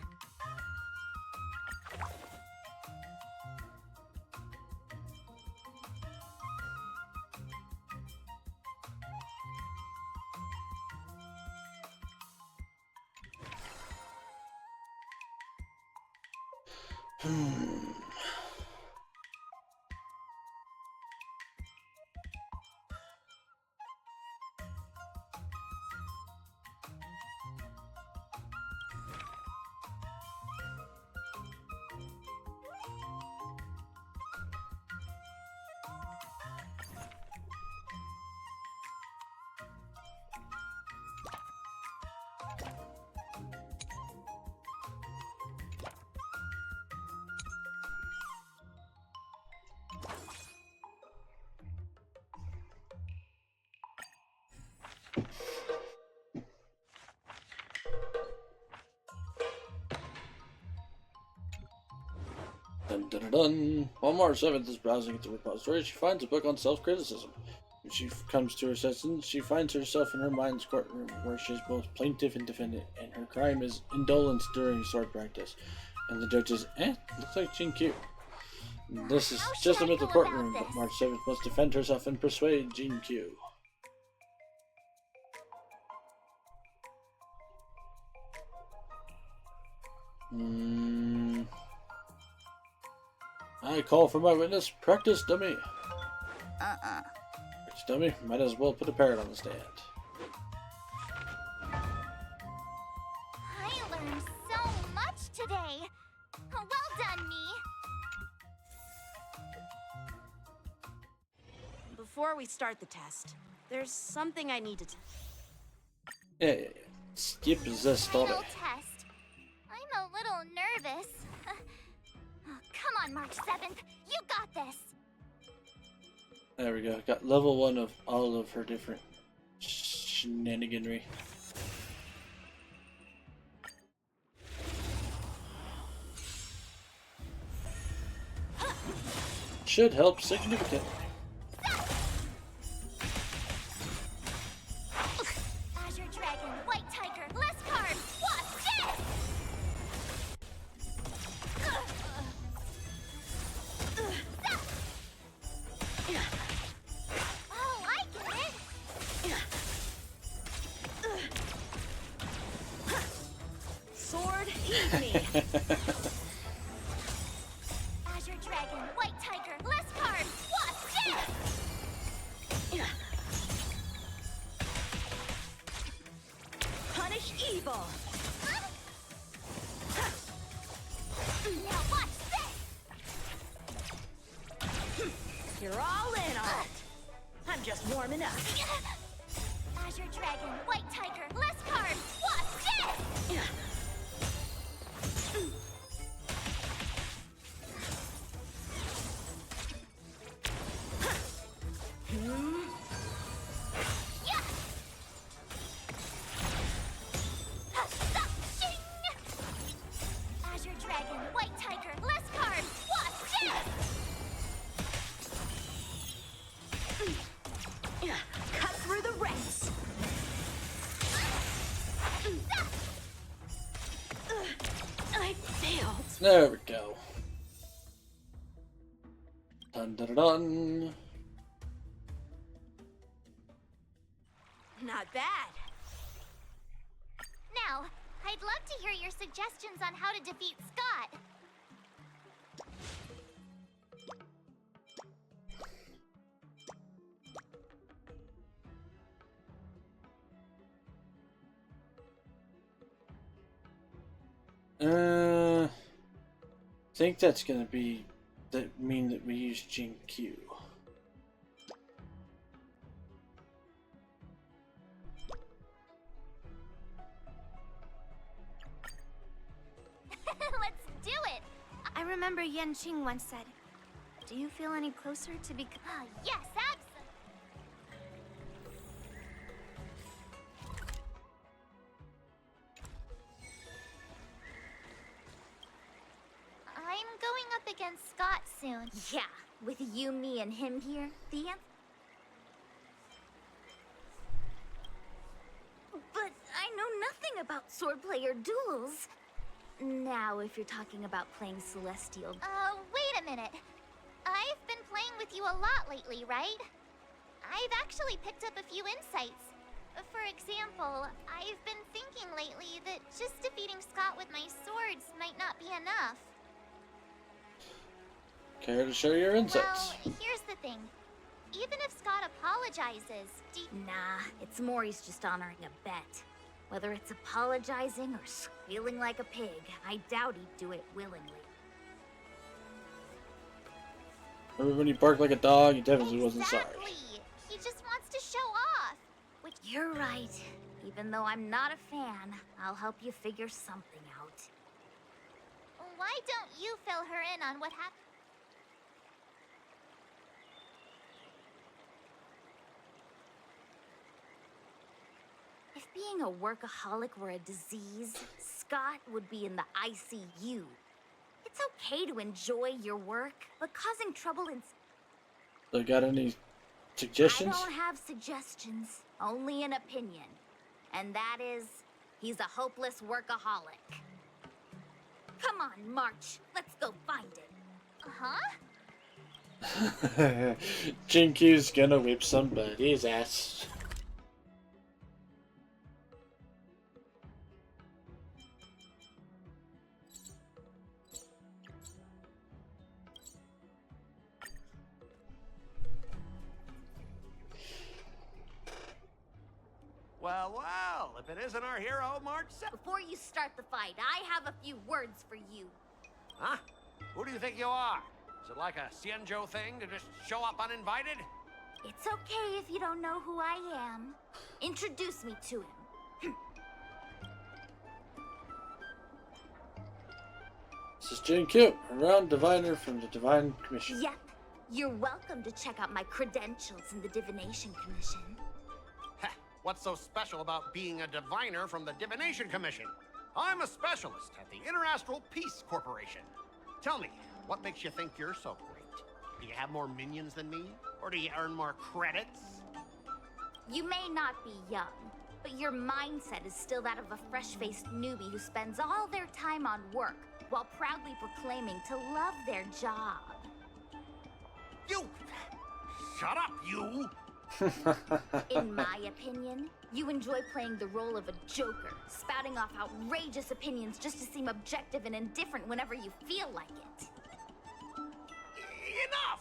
Dun dun dun dun. While March 7th is browsing at the repository, she finds a book on self-criticism. When she comes to her sentence, she finds herself in her mind's courtroom, where she is both plaintiff and defendant, and her crime is indolence during sword practice. And the judge is, looks like Jinkyu. This is just a mental courtroom, but March 7th must defend herself and persuade Jinkyu. I call for my witness. Practice dummy. Practice dummy. Might as well put a parrot on the stand. I learned so much today. Well done, me. Before we start the test, there's something I need to Yeah. Skip is this story. Final test. I'm a little nervous. Come on, March 7th. You got this. There we go. Got level 1 of all of her different shenaniganry. Should help significantly. Azure Dragon, White Tiger, less carbs. Watch this! Oh, I get it! sword eat me. Azure Dragon, White Tiger, less carbs. Watch this! Punish evil. Now watch this! You're all in on it. I'm just warming up. Azure Dragon, White Tiger, less carbs. Watch this! There we go. Dun dun dun. Not bad. Now, I'd love to hear your suggestions on how to defeat Scott. I think that's gonna mean that we use Jin Q. Let's do it! I remember Yan Qing once said, "Do you feel any closer to be?" Yes, absolutely. I'm going up against Scott soon. Yeah, with you, me, and him here, the But I know nothing about swordplay or duels. Now, if you're talking about playing Celestial... Wait a minute. I've been playing with you a lot lately, right? I've actually picked up a few insights. For example, I've been thinking lately that just defeating Scott with my swords might not be enough. Care to share your insights? Well, here's the thing. Even if Scott apologizes, Nah, it's more he's just honoring a bet. Whether it's apologizing or squealing like a pig, I doubt he'd do it willingly. Remember when he barked like a dog? He definitely wasn't sorry. Exactly. He just wants to show off. Which You're right. Even though I'm not a fan, I'll help you figure something out. Why don't you fill her in on what happened? If being a workaholic were a disease, Scott would be in the ICU. It's okay to enjoy your work, but causing trouble in... So, got any suggestions? I don't have suggestions, only an opinion. And that is, he's a hopeless workaholic. Come on, March. Let's go find it. Huh? Jinky's gonna whip somebody's ass. Well, if it isn't our hero, March 7th. Before you start the fight, I have a few words for you. Huh? Who do you think you are? Is it like a Xianzhou thing to just show up uninvited? It's okay if you don't know who I am. Introduce me to him. This is Jin Q, a round diviner from the Divine Commission. Yep. You're welcome to check out my credentials in the Divination Commission. Heh, what's so special about being a diviner from the Divination Commission? I'm a specialist at the Interastral Peace Corporation. Tell me, what makes you think you're so great? Do you have more minions than me? Or do you earn more credits? You may not be young, but your mindset is still that of a fresh-faced newbie who spends all their time on work while proudly proclaiming to love their job. You! Shut up, you! In my opinion, you enjoy playing the role of a joker, spouting off outrageous opinions just to seem objective and indifferent whenever you feel like it. Enough!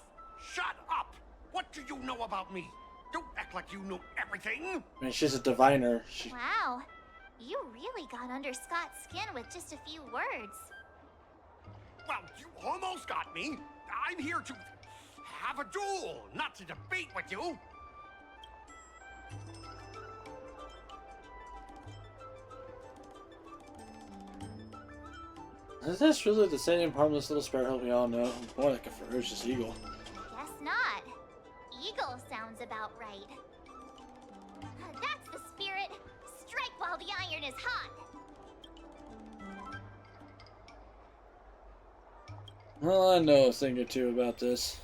Shut up! What do you know about me? Don't act like you know everything! I mean, she's a diviner. Wow. You really got under Scott's skin with just a few words. Well, you almost got me. I'm here to have a duel, not to debate with you. Is this really the same harmless little sparrow we all know? More like a ferocious eagle. Guess not. Eagle sounds about right. That's the spirit. Strike while the iron is hot. Well, I know a thing or two about this.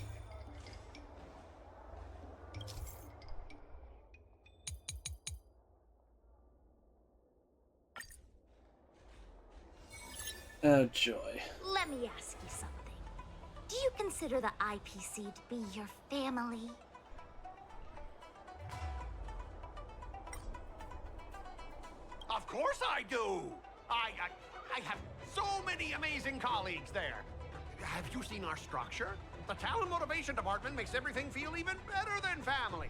Oh, joy. let me ask you something. Do you consider the IPC to be your family? Of course I do! I have so many amazing colleagues there. Have you seen our structure? The talent motivation department makes everything feel even better than family.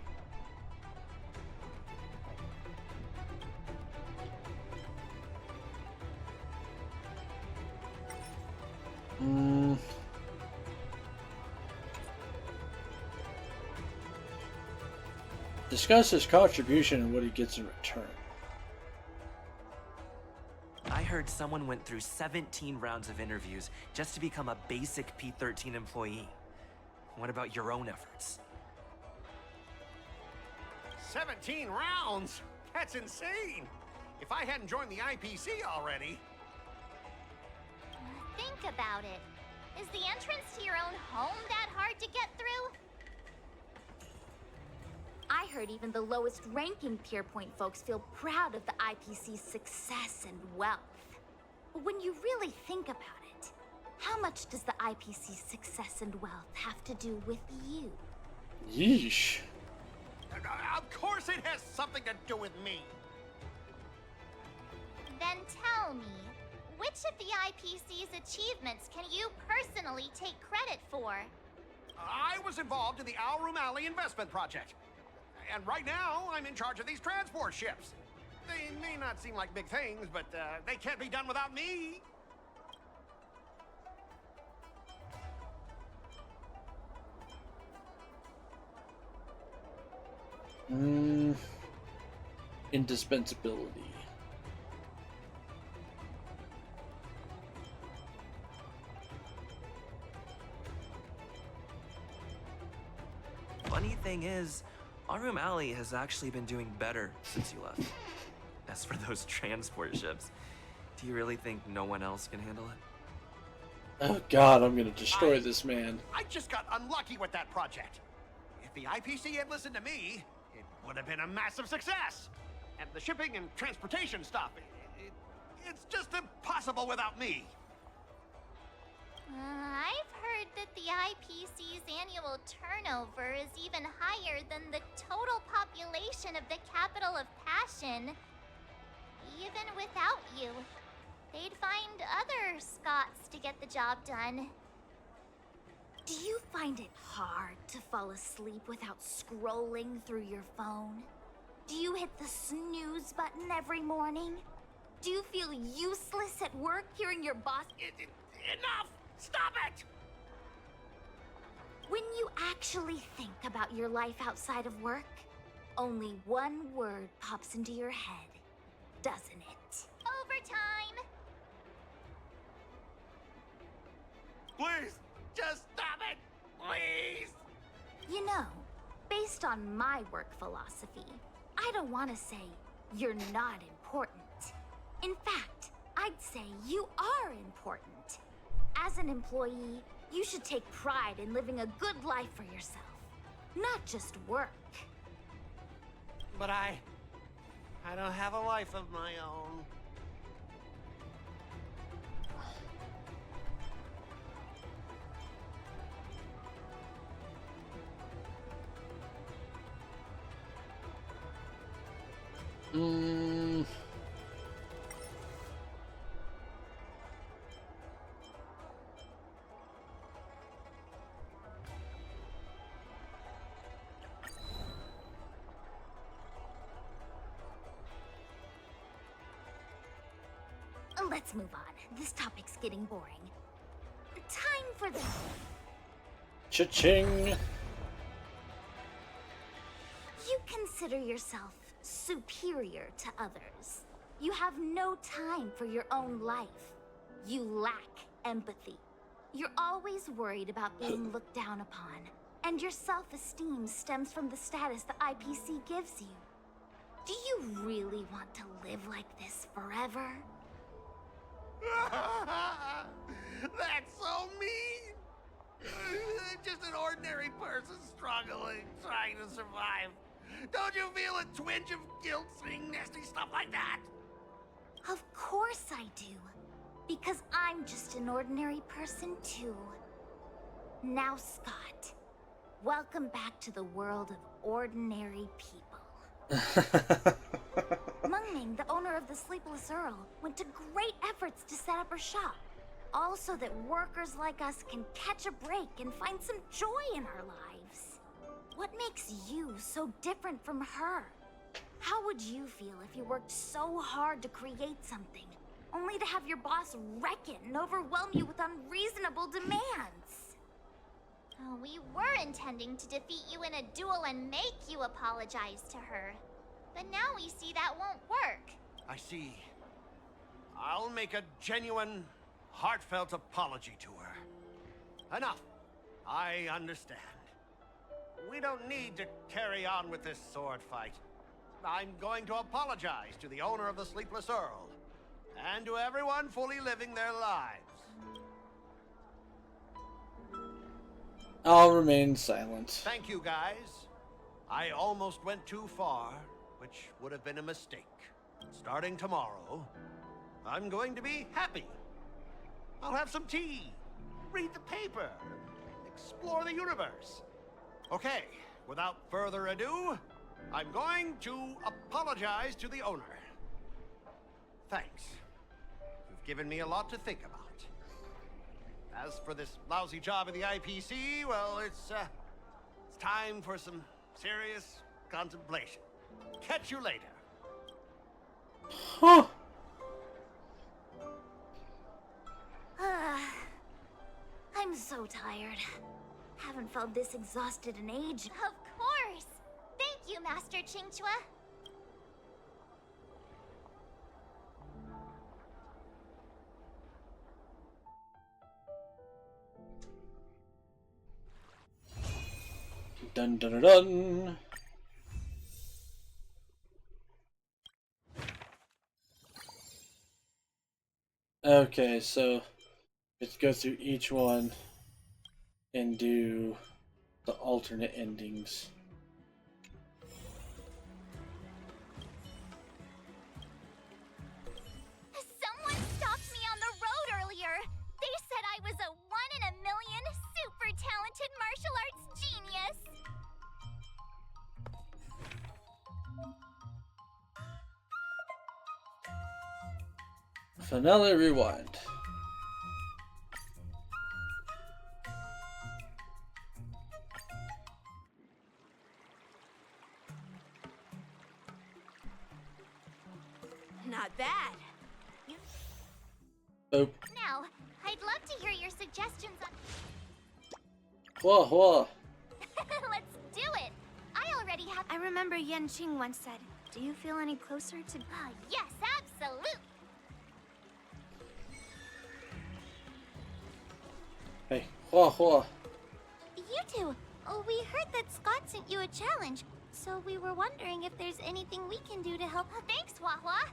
Discuss his contribution and what he gets in return. I heard someone went through 17 rounds of interviews just to become a basic P-13 employee. What about your own efforts? 17 rounds? That's insane! If I hadn't joined the IPC already... Think about it. Is the entrance to your own home that hard to get through? I heard even the lowest ranking Pierpoint folks feel proud of the IPC's success and wealth. But when you really think about it, how much does the IPC's success and wealth have to do with you? Yeesh. Of course it has something to do with me. Then tell me, which of the IPC's achievements can you personally take credit for? I was involved in the Alroom Alley investment project. And right now, I'm in charge of these transport ships. They may not seem like big things, but they can't be done without me. Indispensability. Funny thing is, Arum Alley has actually been doing better since you left. As for those transport ships, do you really think no one else can handle it? Oh god, I'm gonna destroy this man. I just got unlucky with that project. If the IPC had listened to me, it would have been a massive success. And the shipping and transportation stuff, it's just impossible without me. I've heard that the IPC's annual turnover is even higher than the total population of the capital of Passion. Even without you, they'd find other Scots to get the job done. Do you find it hard to fall asleep without scrolling through your phone? Do you hit the snooze button every morning? Do you feel useless at work hearing your boss? Enough! Stop it! When you actually think about your life outside of work, only one word pops into your head, doesn't it? Overtime! Please, just stop it! Please! You know, based on my work philosophy, I don't want to say you're not important. In fact, I'd say you are important. As an employee, you should take pride in living a good life for yourself, not just work. But I don't have a life of my own. Let's move on. This topic's getting boring. Time for the... Cha-ching! You consider yourself superior to others. You have no time for your own life. You lack empathy. You're always worried about being looked down upon. And your self-esteem stems from the status the IPC gives you. Do you really want to live like this forever? That's so mean! Just an ordinary person struggling, trying to survive. Don't you feel a twinge of guilt seeing nasty stuff like that? Of course I do. Because I'm just an ordinary person too. Now, Scott, welcome back to the world of ordinary people. Mungming, the owner of the Sleepless Earl, went to great efforts to set up her shop. All so that workers like us can catch a break and find some joy in our lives. What makes you so different from her? How would you feel if you worked so hard to create something, only to have your boss wreck it and overwhelm you with unreasonable demands? Oh, we were intending to defeat you in a duel and make you apologize to her. But now we see that won't work. I see. I'll make a genuine, heartfelt apology to her. Enough. I understand. We don't need to carry on with this sword fight. I'm going to apologize to the owner of the Sleepless Earl, and to everyone fully living their lives. I'll remain silent. Thank you, guys. I almost went too far, which would have been a mistake. Starting tomorrow, I'm going to be happy. I'll have some tea, read the paper, explore the universe. Okay, without further ado, I'm going to apologize to the owner. Thanks. You've given me a lot to think about. As for this lousy job in the IPC, well, it's time for some serious contemplation. Catch you later. Huh. I'm so tired. Haven't felt this exhausted in ages. Of course! Thank you, Master Qingchua. Dun dun dun dun. Okay, so let's go through each one and do the alternate endings. Someone stopped me on the road earlier. They said I was a 1 in a million super talented martial arts genius. Finale rewind. Not bad. Oh, Now, I'd love to hear your suggestions on... whoa, whoa. Let's do it. I already have... I remember Yan Qing once said, do you feel any closer to... Yes, absolutely. Hey, whoa, whoa. You two, we heard that Scott sent you a challenge, so we were wondering if there's anything we can do to help. Thanks, Wahwa.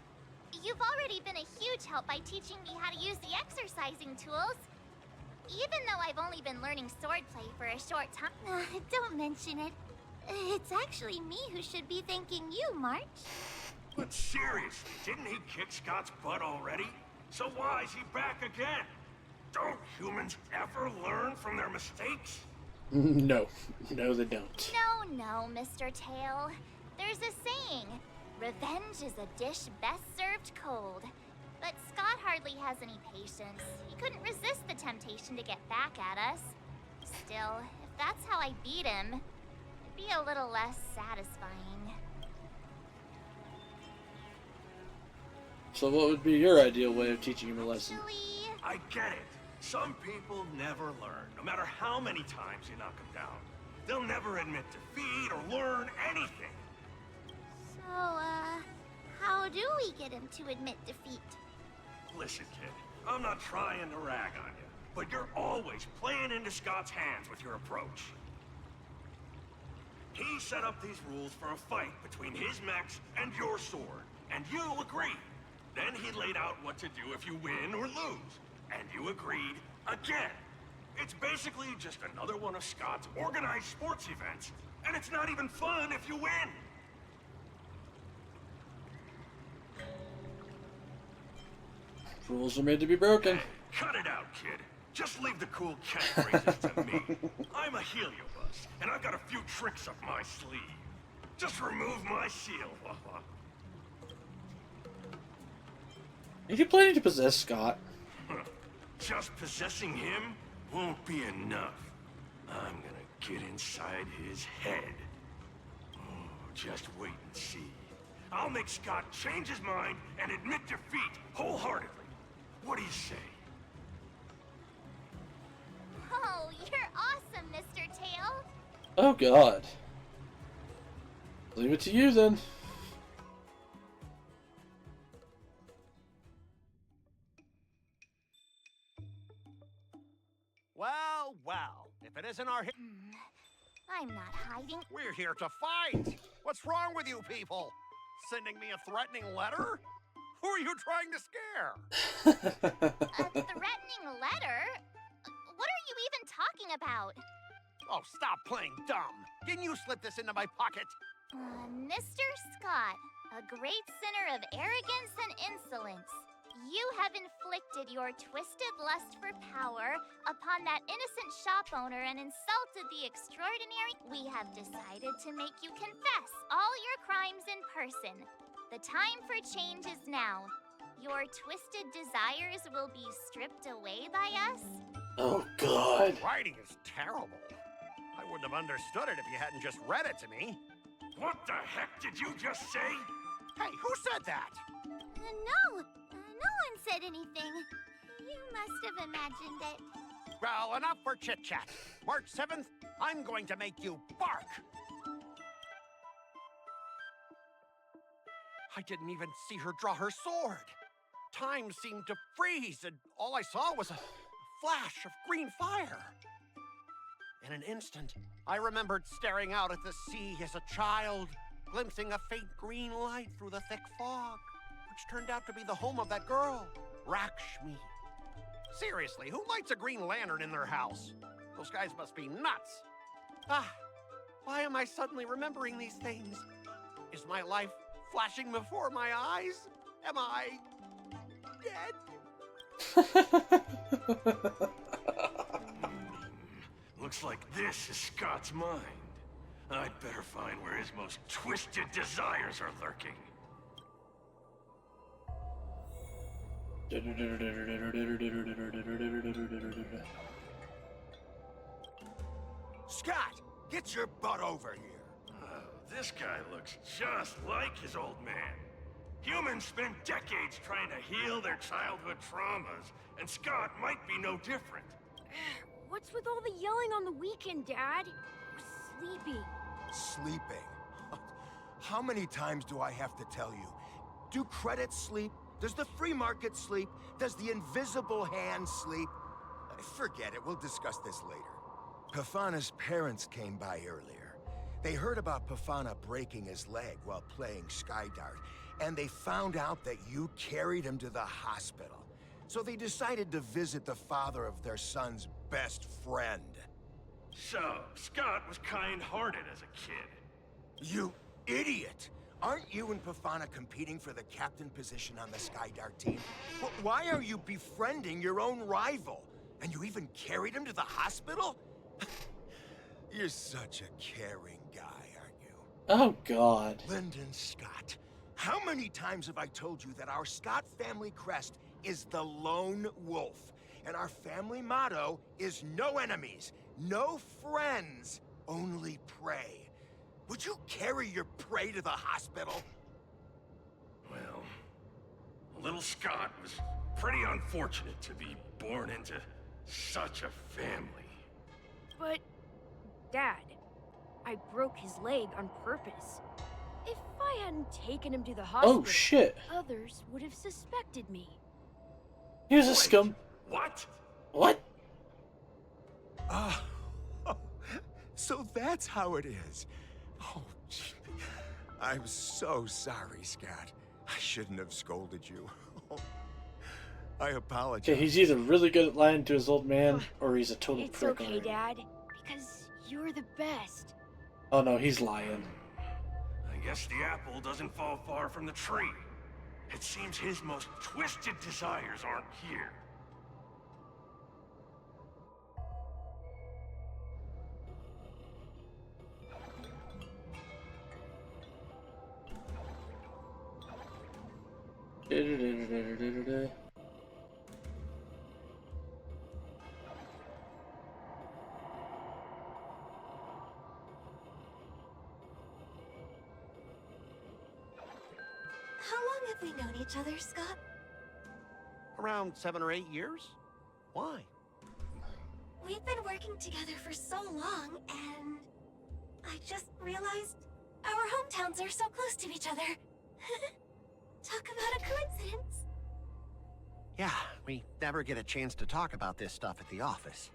You've already been a huge help by teaching me how to use the exercising tools. Even though I've only been learning swordplay for a short time. Don't mention it. It's actually me who should be thanking you, March. But seriously, didn't he kick Scott's butt already? So why is he back again? Don't humans ever learn from their mistakes? No, no they don't. No, Mr. Tail. There's a saying, revenge is a dish best served cold. But Scott hardly has any patience. He couldn't resist the temptation to get back at us. Still, if that's how I beat him, it'd be a little less satisfying. So what would be your ideal way of teaching him a lesson? Actually, I get it. Some people never learn, no matter how many times you knock them down. They'll never admit defeat or learn anything. so, how do we get him to admit defeat? Listen, kid, I'm not trying to rag on you, but you're always playing into Scott's hands with your approach. He set up these rules for a fight between his mechs and your sword, and you agreed. Then he laid out what to do if you win or lose, and you agreed again. It's basically just another one of Scott's organized sports events, and it's not even fun if you win. Rules are made to be broken. Hey, cut it out, kid. Just leave the cool catchphrases to me. I'm a heliobus, and I've got a few tricks up my sleeve. Just remove my seal. Are you planning to possess Scott? Just possessing him won't be enough. I'm gonna get inside his head. Oh, just wait and see. I'll make Scott change his mind and admit defeat wholeheartedly. What do you say? Oh, you're awesome, Mr. Tail. Oh god. Leave it to you then. Well, well, if it isn't our... I'm not hiding. We're here to fight! What's wrong with you people? Sending me a threatening letter? Who are you trying to scare? A threatening letter? What are you even talking about? Oh, stop playing dumb. Can you slip this into my pocket? Mr. Scott, a great sinner of arrogance and insolence. You have inflicted your twisted lust for power upon that innocent shop owner and insulted the extraordinary. We have decided to make you confess all your crimes in person. The time for change is now. Your twisted desires will be stripped away by us. Oh god. Writing is terrible. I wouldn't have understood it if you hadn't just read it to me. What the heck did you just say? Hey, who said that? No one said anything. You must have imagined it. Well, enough for chit-chat. March 7th, I'm going to make you bark. I didn't even see her draw her sword. Time seemed to freeze, and all I saw was a flash of green fire. In an instant, I remembered staring out at the sea as a child, glimpsing a faint green light through the thick fog, which turned out to be the home of that girl, Rakshmi. Seriously, who lights a green lantern in their house? Those guys must be nuts. Why am I suddenly remembering these things? Is my life flashing before my eyes? Am I dead? Looks like this is Scott's mind. I'd better find where his most twisted desires are lurking. Scott, get your butt over here. Oh, this guy looks just like his old man. Humans spend decades trying to heal their childhood traumas, and Scott might be no different. What's with all the yelling on the weekend, Dad? We're sleepy. Sleeping? How many times do I have to tell you? Do credits sleep? Does the free market sleep? Does the invisible hand sleep? Forget it, we'll discuss this later. Pafana's parents came by earlier. They heard about Pafana breaking his leg while playing Skydart, and they found out that you carried him to the hospital. So they decided to visit the father of their son's best friend. So, Scott was kind-hearted as a kid. You idiot! Aren't you and Pafana competing for the captain position on the Skydart team? Why are you befriending your own rival? And you even carried him to the hospital? You're such a caring guy, aren't you? Oh god. Lyndon Scott, how many times have I told you that our Scott family crest is the lone wolf, and our family motto is no enemies, no friends, only prey. Would you carry your prey to the hospital? Well, little Scott was pretty unfortunate to be born into such a family. But, Dad, I broke his leg on purpose. If I hadn't taken him to the hospital, Oh shit. others would have suspected me. He was a scum. What? What? So that's how it is. Oh, gee. I'm so sorry, Scott. I shouldn't have scolded you. I apologize. Okay, he's either really good at lying to his old man, or he's a total It's prick okay, already. Dad, because you're the best. Oh no, he's lying. I guess the apple doesn't fall far from the tree. It seems his most twisted desires aren't here. How long have we known each other, Scott? Around 7 or 8 years? Why? We've been working together for so long, and I just realized our hometowns are so close to each other. Talk about a coincidence. Yeah, we never get a chance to talk about this stuff at the office.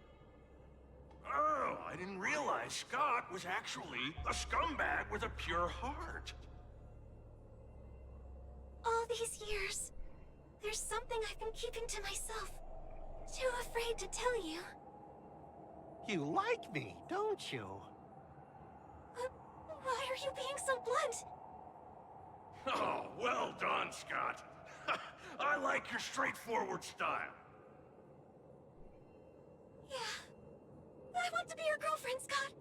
Oh, I didn't realize Scott was actually a scumbag with a pure heart. All these years, there's something I've been keeping to myself. Too afraid to tell you. You like me, don't you? Why are you being so blunt? Oh, well done, Scott. I like your straightforward style. Yeah. I want to be your girlfriend, Scott.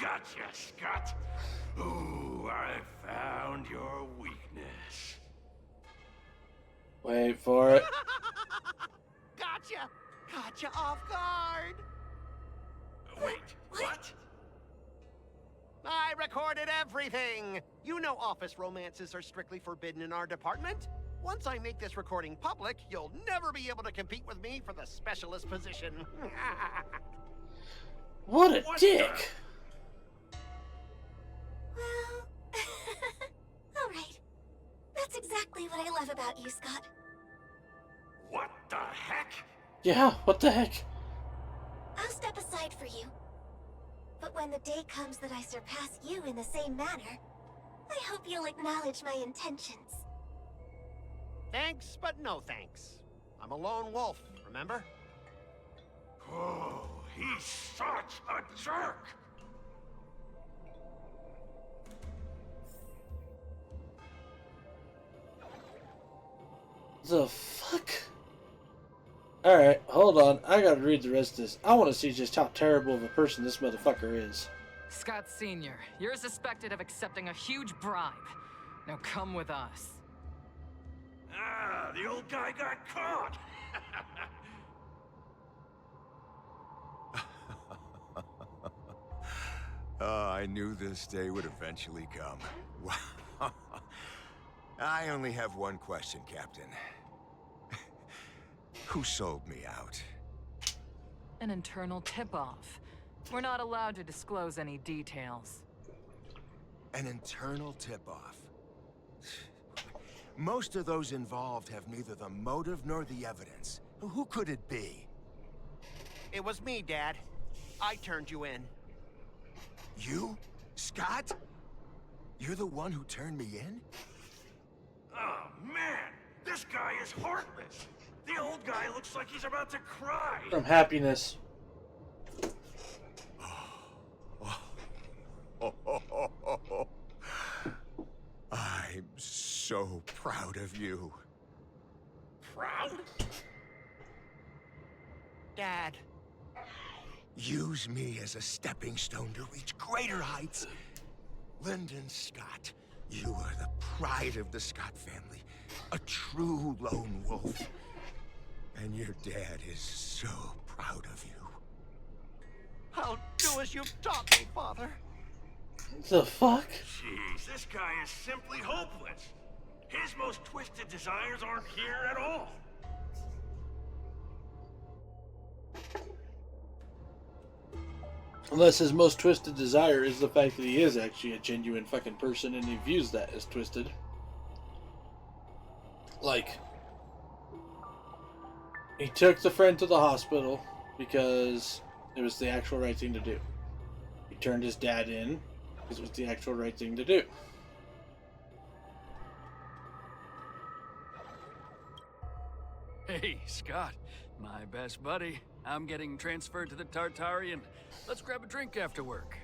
Gotcha, Scott. Ooh, I found your weakness. Wait for it. Gotcha! Gotcha off guard! Wait, what? I recorded everything! You know office romances are strictly forbidden in our department. Once I make this recording public, you'll never be able to compete with me for the specialist position. What a dick! Well, all right. That's exactly what I love about you, Scott. What the heck? Yeah, what the heck? I'll step aside for you. But when the day comes that I surpass you in the same manner, I hope you'll acknowledge my intentions. Thanks, but no thanks. I'm a lone wolf, remember? Oh, he's such a jerk! The fuck? Alright, hold on. I gotta read the rest of this. I want to see just how terrible of a person this motherfucker is. Scott Sr., you're suspected of accepting a huge bribe. Now come with us. Ah, the old guy got caught! I knew this day would eventually come. Wow. I only have one question, Captain. Who sold me out? An internal tip-off. We're not allowed to disclose any details. An internal tip-off. Most of those involved have neither the motive nor the evidence. Who could it be? It was me, Dad. I turned you in. You? Scott? You're the one who turned me in? Oh, man! This guy is heartless! The old guy looks like he's about to cry! From happiness. I'm so proud of you. Proud? Dad. Use me as a stepping stone to reach greater heights. Lyndon Scott, you are the pride of the Scott family. A true lone wolf. And your dad is so proud of you. I'll do as you've taught me, Father. The fuck? Jeez, this guy is simply hopeless. His most twisted desires aren't here at all. Unless his most twisted desire is the fact that he is actually a genuine fucking person and he views that as twisted. Like, he took the friend to the hospital because it was the actual right thing to do. He turned his dad in because it was the actual right thing to do. Hey, Scott, my best buddy. I'm getting transferred to the Tartarian. Let's grab a drink after work.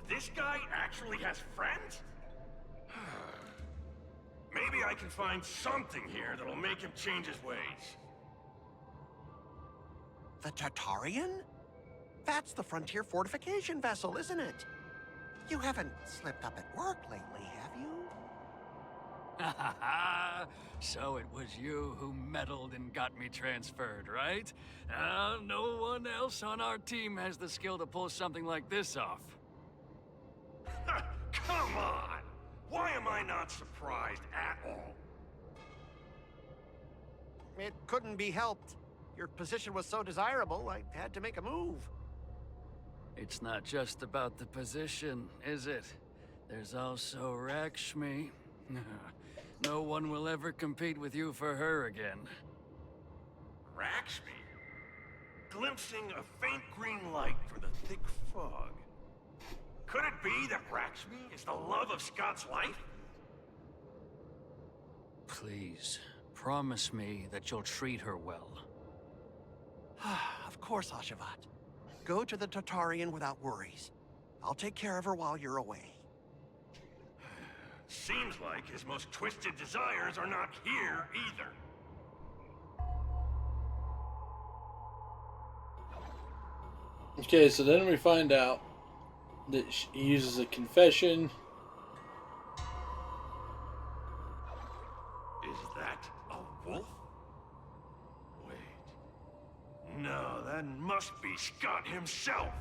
This guy actually has friends? I can find something here that'll make him change his ways. The Tartarian? That's the frontier fortification vessel, isn't it? You haven't slipped up at work lately, have you? Ha ha ha! So it was you who meddled and got me transferred, right? No one else on our team has the skill to pull something like this off. Come on! Why am I not surprised at all? It couldn't be helped. Your position was so desirable, I had to make a move. It's not just about the position, is it? There's also Rakshmi. No one will ever compete with you for her again. Rakshmi? Glimpsing a faint green light through the thick fog. Could it be that Rakshmi is the love of Scott's life? Please, promise me that you'll treat her well. Of course, Ashavat. Go to the Tartarian without worries. I'll take care of her while you're away. Seems like his most twisted desires are not here either. Okay, so then we find out that he uses a confession. Is that a wolf? Wait. No, that must be Scott himself.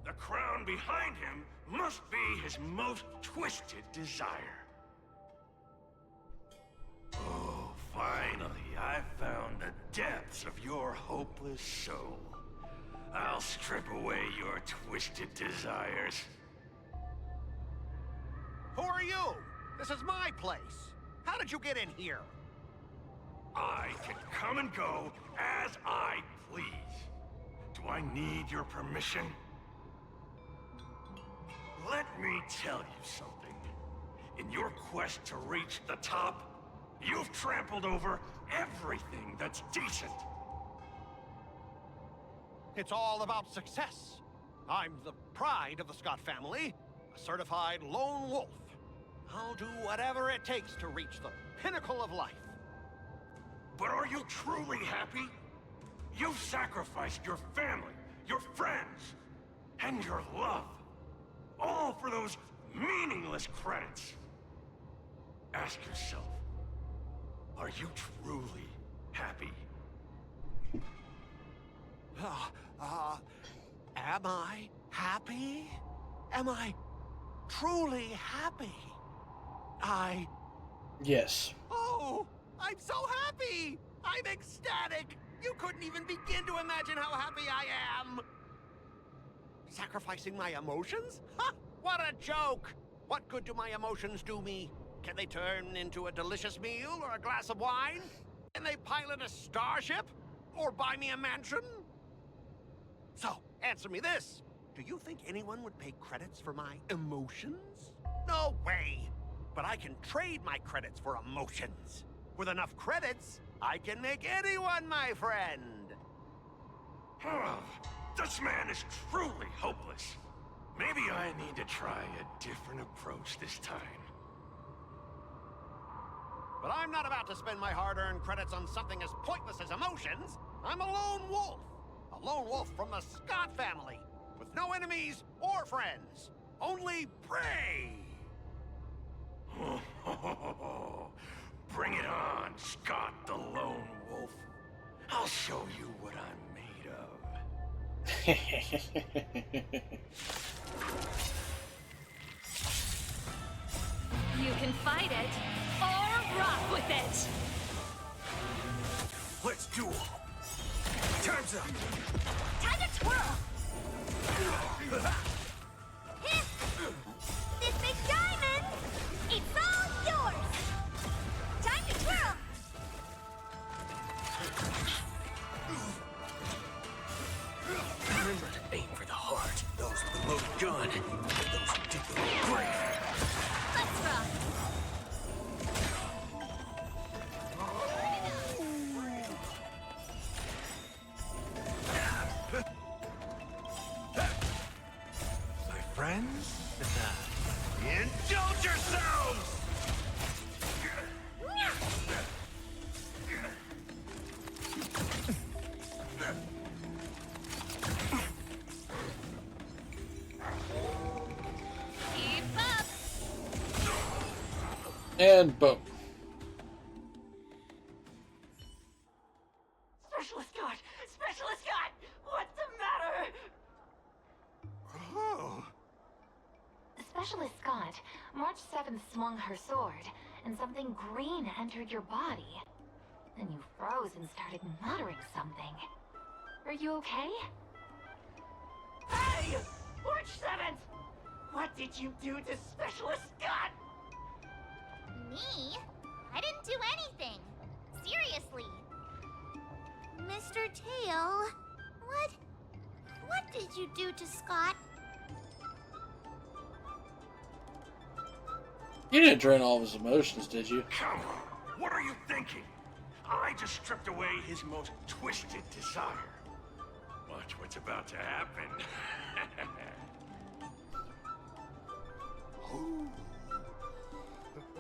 The crown behind him must be his most twisted desire. Oh, finally, I found the depths of your hopeless soul. I'll strip away your twisted desires. Who are you? This is my place. How did you get in here? I can come and go as I please. Do I need your permission? Let me tell you something. In your quest to reach the top, you've trampled over everything that's decent. It's all about success. I'm the pride of the Scott family, a certified lone wolf. I'll do whatever it takes to reach the pinnacle of life. But are you truly happy? You've sacrificed your family, your friends, and your love. All for those meaningless credits. Ask yourself, are you truly happy? Am I happy? Am I truly happy? Yes. Oh, I'm so happy! I'm ecstatic! You couldn't even begin to imagine how happy I am! Sacrificing my emotions? Ha! What a joke! What good do my emotions do me? Can they turn into a delicious meal or a glass of wine? Can they pilot a starship? Or buy me a mansion? So, answer me this. Do you think anyone would pay credits for my emotions? No way! But I can trade my credits for emotions. With enough credits, I can make anyone my friend. Oh, this man is truly hopeless. Maybe I need to try a different approach this time. But I'm not about to spend my hard-earned credits on something as pointless as emotions. I'm a lone wolf. A lone wolf from the Scott family. With no enemies or friends. Only prey. Bring it on, Scott the Lone Wolf. I'll show you what I'm made of. You can fight it, or rock with it! Let's duel. Time's up. Time to twirl! Hit! This big diamond! It's all yours! Time to twirl! Remember to aim for the heart. Those with the loaded gun. Those who dig the grave. Let's rock! My friends, indulge yourselves! And boom. Specialist God! Specialist God! What's the matter? Oh. Specialist Scott, March 7th swung her sword, and something green entered your body. Then you froze and started muttering something. Are you okay? Hey! March 7th! What did you do to Specialist Scott? Me? I didn't do anything. Seriously. Mr. Tail, what did you do to Scott? You didn't drain all of his emotions, did you? Come on, what are you thinking? I just stripped away his most twisted desire. Watch what's about to happen.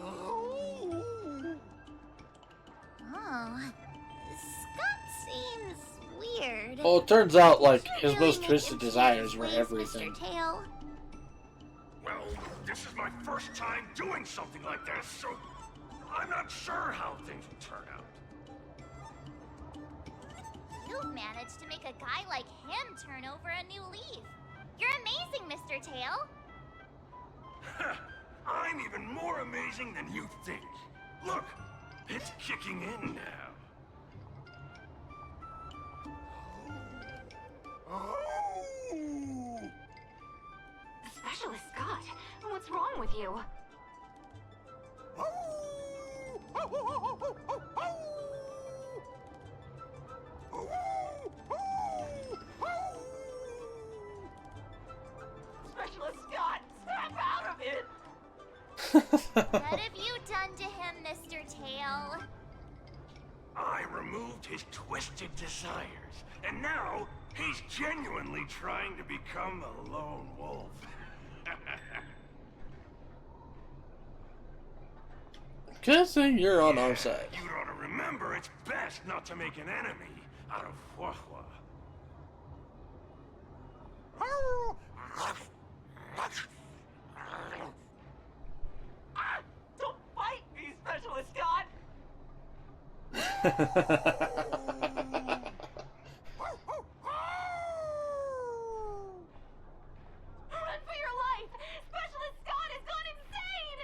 Oh, Scott seems weird. Well, it turns out, like, his Really most make twisted him see desires his were ways, everything. Mr. Tail. Well, this is my first time doing something like this, so I'm not sure how things will turn out. You've managed to make a guy like him turn over a new leaf. You're amazing, Mr. Tail. I'm even more amazing than you think. Look, it's kicking in now. Oh! Specialist Scott, what's wrong with you? Specialist Scott, snap out of it! What have you done to him, Mr. Tail? I removed his twisted desires, and now he's genuinely trying to become a lone wolf. Good thing you're on our side. You ought to remember it's best not to make an enemy out of Huahua. Don't bite me, Specialist Scott! Run for your life! Specialist Scott has gone insane!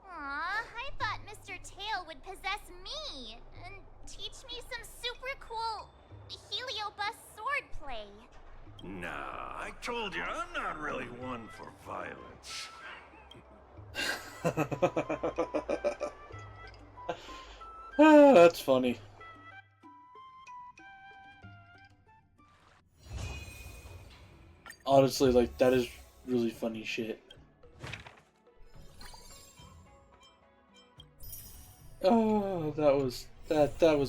Aw, I thought Mr. Tail would possess me and teach me some super cool Heliobus swordplay. Nah, I told you, I'm not really one for violence. Ah, that's funny. Honestly, like, that is really funny shit. Oh, that was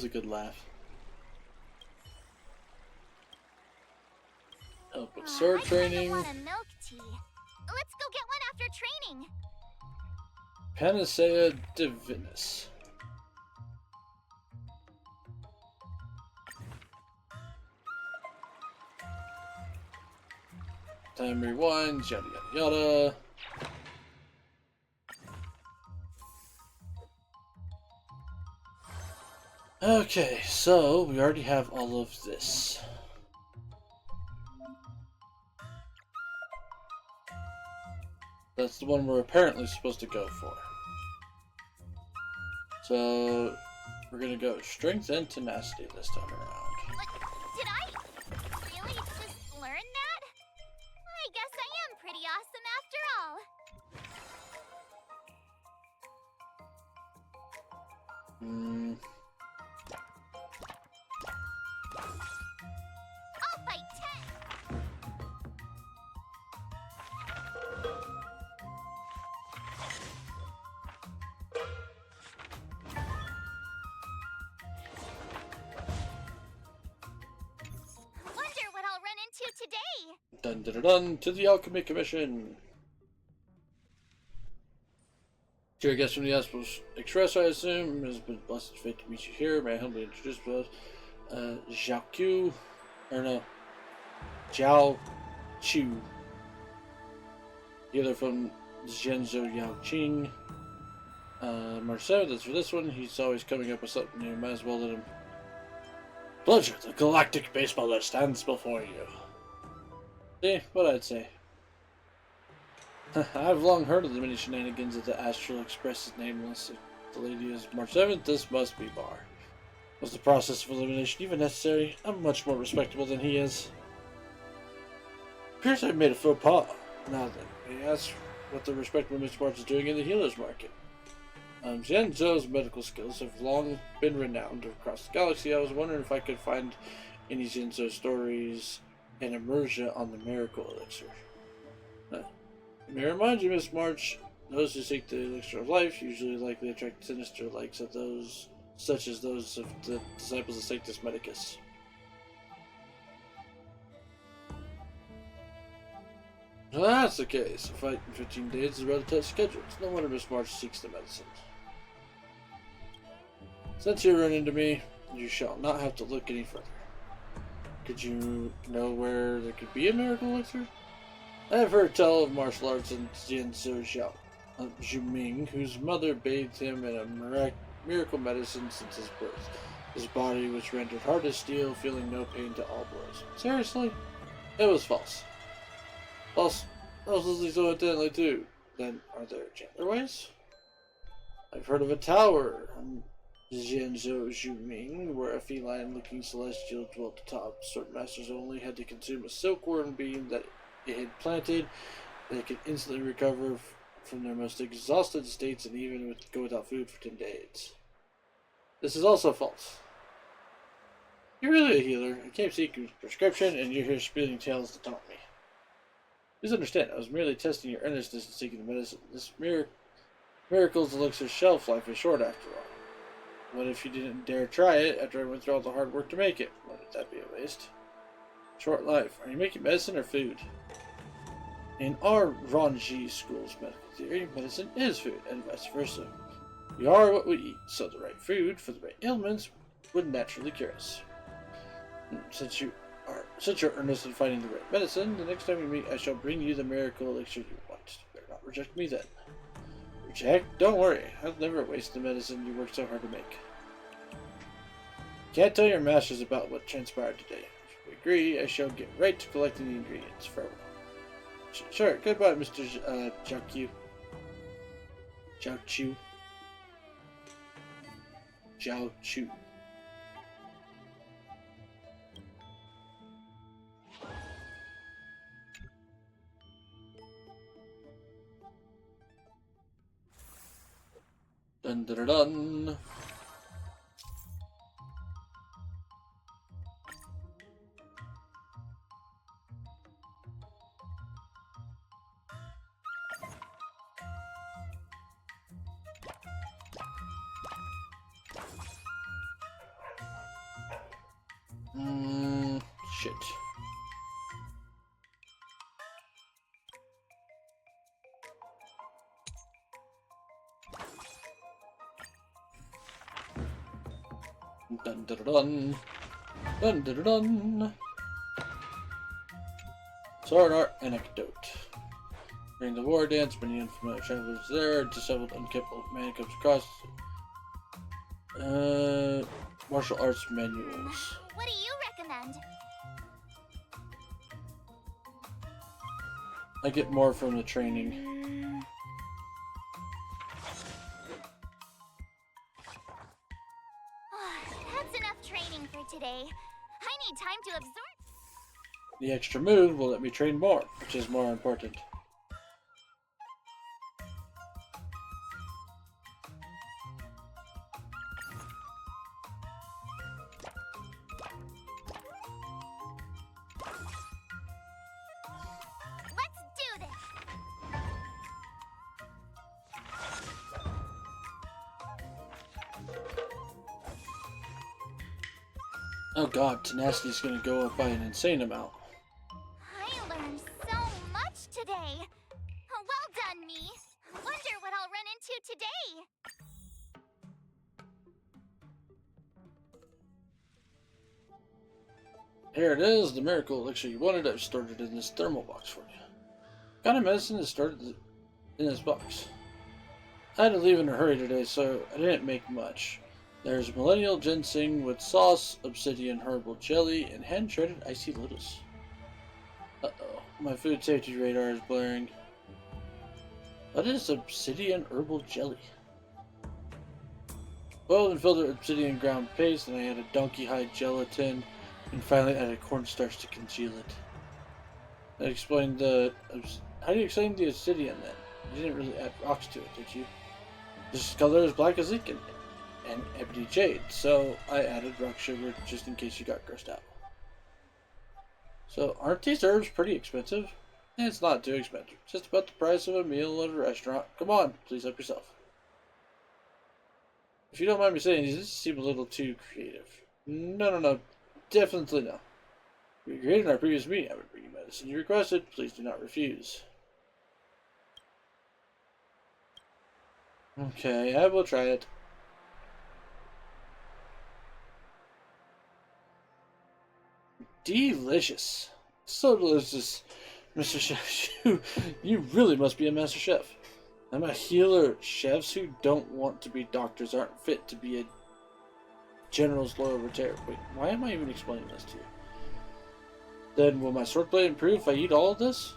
a good laugh. Oh, but sword I training. want a milk tea. Let's go get one after training. Panacea Divinis. Time rewinds, yada yada yada. Okay, so we already have all of this. That's the one we're apparently supposed to go for. So we're gonna go strength and tenacity this time around. Did I really just learn that? I guess I am pretty awesome after all. I'll fight 10. Wonder what I'll run into today. Dun dun dun dun to the Alchemy Commission. Dear guest from the Astral Express, I assume. It has been a blessed fate to meet you here. May I humbly introduce myself. Jacques, or no, Jiao Chu, healer from Zhenzhou Yaoqing. March 7th, that's for this one. He's always coming up with something new. Might as well let him. Pleasure, the galactic baseballer stands before you. See, what I'd say. I've long heard of the many shenanigans of the Astral Express is nameless. If the lady is March 7th, this must be Bar. Was the process of elimination even necessary? I'm much more respectable than he is. Appears I've made a faux pas. Now then, may I ask what the respectable Mr. March is doing in the healer's market? Zhenzhou's medical skills have long been renowned across the galaxy. I was wondering if I could find any Zhenzhou stories and immersion on the miracle elixir. May I remind you, Miss March, those who seek the elixir of life usually likely attract sinister likes of those, such as those of the disciples of Sanctus Medicus. If that's the case, a fight in 15 days is a rather tight schedule. It's no wonder Miss March seeks the medicine. Since you run into me, you shall not have to look any further. Could you know where there could be a miracle elixir? I have heard tell of martial arts in Zhenzhou Zhuming, whose mother bathed him in a miracle medicine since his birth. His body was rendered hard as steel, feeling no pain to all blows. Seriously? It was false. False? I was listening so intently too. Then, are there gentler ways? I've heard of a tower Zhenzhou Zhuming, where a feline-looking celestial dwelt atop. Swordmasters only had to consume a silkworm beam that it had planted. They could instantly recover from their most exhausted states and even go without food for 10 days. This is also false. You're really a healer. I came seeking a prescription, and you're here spinning tales to taunt me. Please understand, I was merely testing your earnestness in seeking the medicine. This miracle's elixir's shelf life is short after all. What if you didn't dare try it after I went through all the hard work to make it? Wouldn't that be a waste? Short life. Are you making medicine or food? In our Ranji school's medical theory, medicine is food, and vice versa. We are what we eat, so the right food for the right ailments would naturally cure us. Since you're earnest in finding the right medicine, the next time we meet, I shall bring you the miracle elixir you want. You better not reject me then. Reject? Don't worry. I'll never waste the medicine you worked so hard to make. Can't tell your masters about what transpired today. If you agree, I shall get right to collecting the ingredients. Farewell. Sure. Goodbye, Mr. Jiao Chu. Jiao Chu. Dun dun dun. Shit. Dun dun dun. Dun dun dun. Sword art anecdote. During the war dance, many unfamiliar travelers there, a disheveled, unkempt old man comes across martial arts manuals. What do you recommend? I get more from the training. That's enough training for today. I need time to absorb. The extra move will let me train more, which is more important. Let's do this. Oh god, tenacity's gonna go up by an insane amount. I learned so much today. Well done, me. Wonder what I'll run into today. Here it is, the miracle elixir you wanted. I've stored it in this thermal box for you. What kind of medicine is stored in this box? I had to leave in a hurry today, so I didn't make much. There's millennial ginseng with sauce, obsidian herbal jelly, and hand-shredded icy lotus. Uh-oh, my food safety radar is blaring. What is obsidian herbal jelly? Boiled and filled with obsidian ground paste, and I added donkey hide gelatin, and finally added cornstarch to congeal it. How do you explain the obsidian then? You didn't really add rocks to it, did you? This color is black as ink and ebony jade, so I added rock sugar just in case you got grossed out. So, aren't these herbs pretty expensive? It's not too expensive. Just about the price of a meal at a restaurant. Come on, please help yourself. If you don't mind me saying, these seem a little too creative. No. Definitely no. We agreed in our previous meeting I would bring you medicine you requested. Please do not refuse. Okay, I will try it. Delicious. So delicious, Mr. Chef. You really must be a master chef. I'm a healer. Chefs who don't want to be doctors aren't fit to be a general's loyal retainer. Wait, why am I even explaining this to you? Then will my swordplay improve if I eat all of this?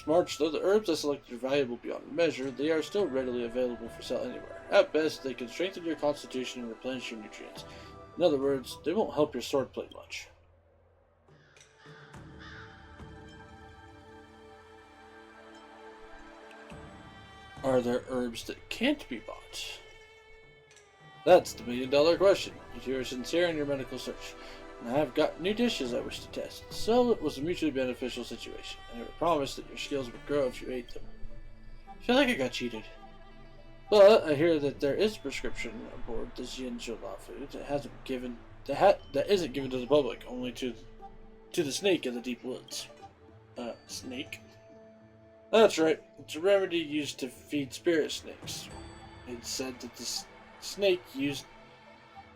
Smart, though the herbs I selected are valuable beyond measure, they are still readily available for sale anywhere. At best, they can strengthen your constitution and replenish your nutrients. In other words, they won't help your swordplay much. Are there herbs that can't be bought? That's the million-dollar question. If you are sincere in your medical search. And I have got new dishes I wish to test, so it was a mutually beneficial situation. I never promised that your skills would grow if you ate them. I feel like I got cheated. But I hear that there is a prescription aboard the Jianzhou food that isn't given to the public, only to the snake in the deep woods. Snake? That's right. It's a remedy used to feed spirit snakes. It's said that the snake used